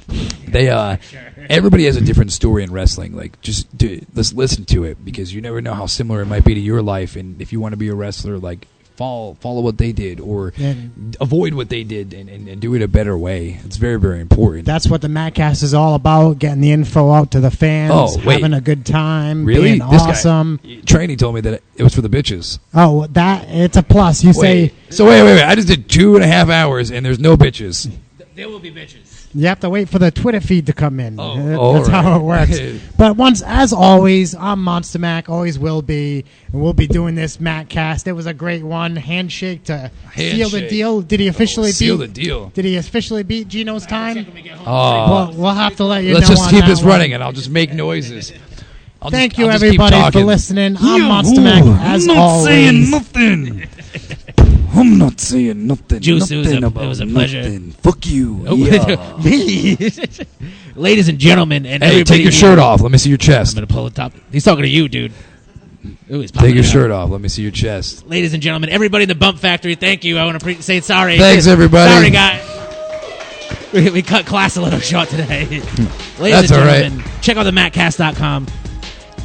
Everybody has a different story in wrestling. Like let's listen to it because you never know how similar it might be to your life, and if you want to be a wrestler, like follow what they did or avoid what they did and do it a better way. It's very, very important. That's what the Mackcast is all about, getting the info out to the fans, having a good time, being awesome. Trainee told me that it was for the bitches. Oh, it's a plus. Wait. I just did 2.5 hours and there's no bitches. There will be bitches. You have to wait for the Twitter feed to come in. That's how it works. But as always, I'm Monster Mac, always will be, and we'll be doing this Mackcast. It was a great one. Handshake to seal the deal. Did he officially seal the deal? Did he officially beat Gino's time? We'll have to let you Let's know. Let's just keep this running, and I'll just make noises. Thank you, everybody, for listening. I'm Monster Mac, as always. I'm not saying nothing. Juice, it was a pleasure. Nothing. Fuck you. Ladies and gentlemen, and everybody, take your shirt off. Let me see your chest. I'm gonna pull the top. He's talking to you, dude. Ooh, take your shirt off. Let me see your chest. Ladies and gentlemen, everybody in the Bump Factory, thank you. I want to say sorry. Thanks, everybody. Sorry, guys. We cut class a little short today. Ladies and gentlemen, check out the mackcast.com.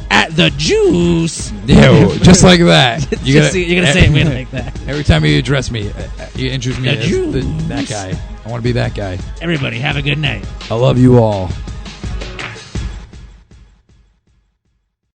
At the juice. Yeah, just like that. You're gonna say it weird like that. Every time you address me, you introduce me as that guy. I want to be that guy. Everybody, have a good night. I love you all.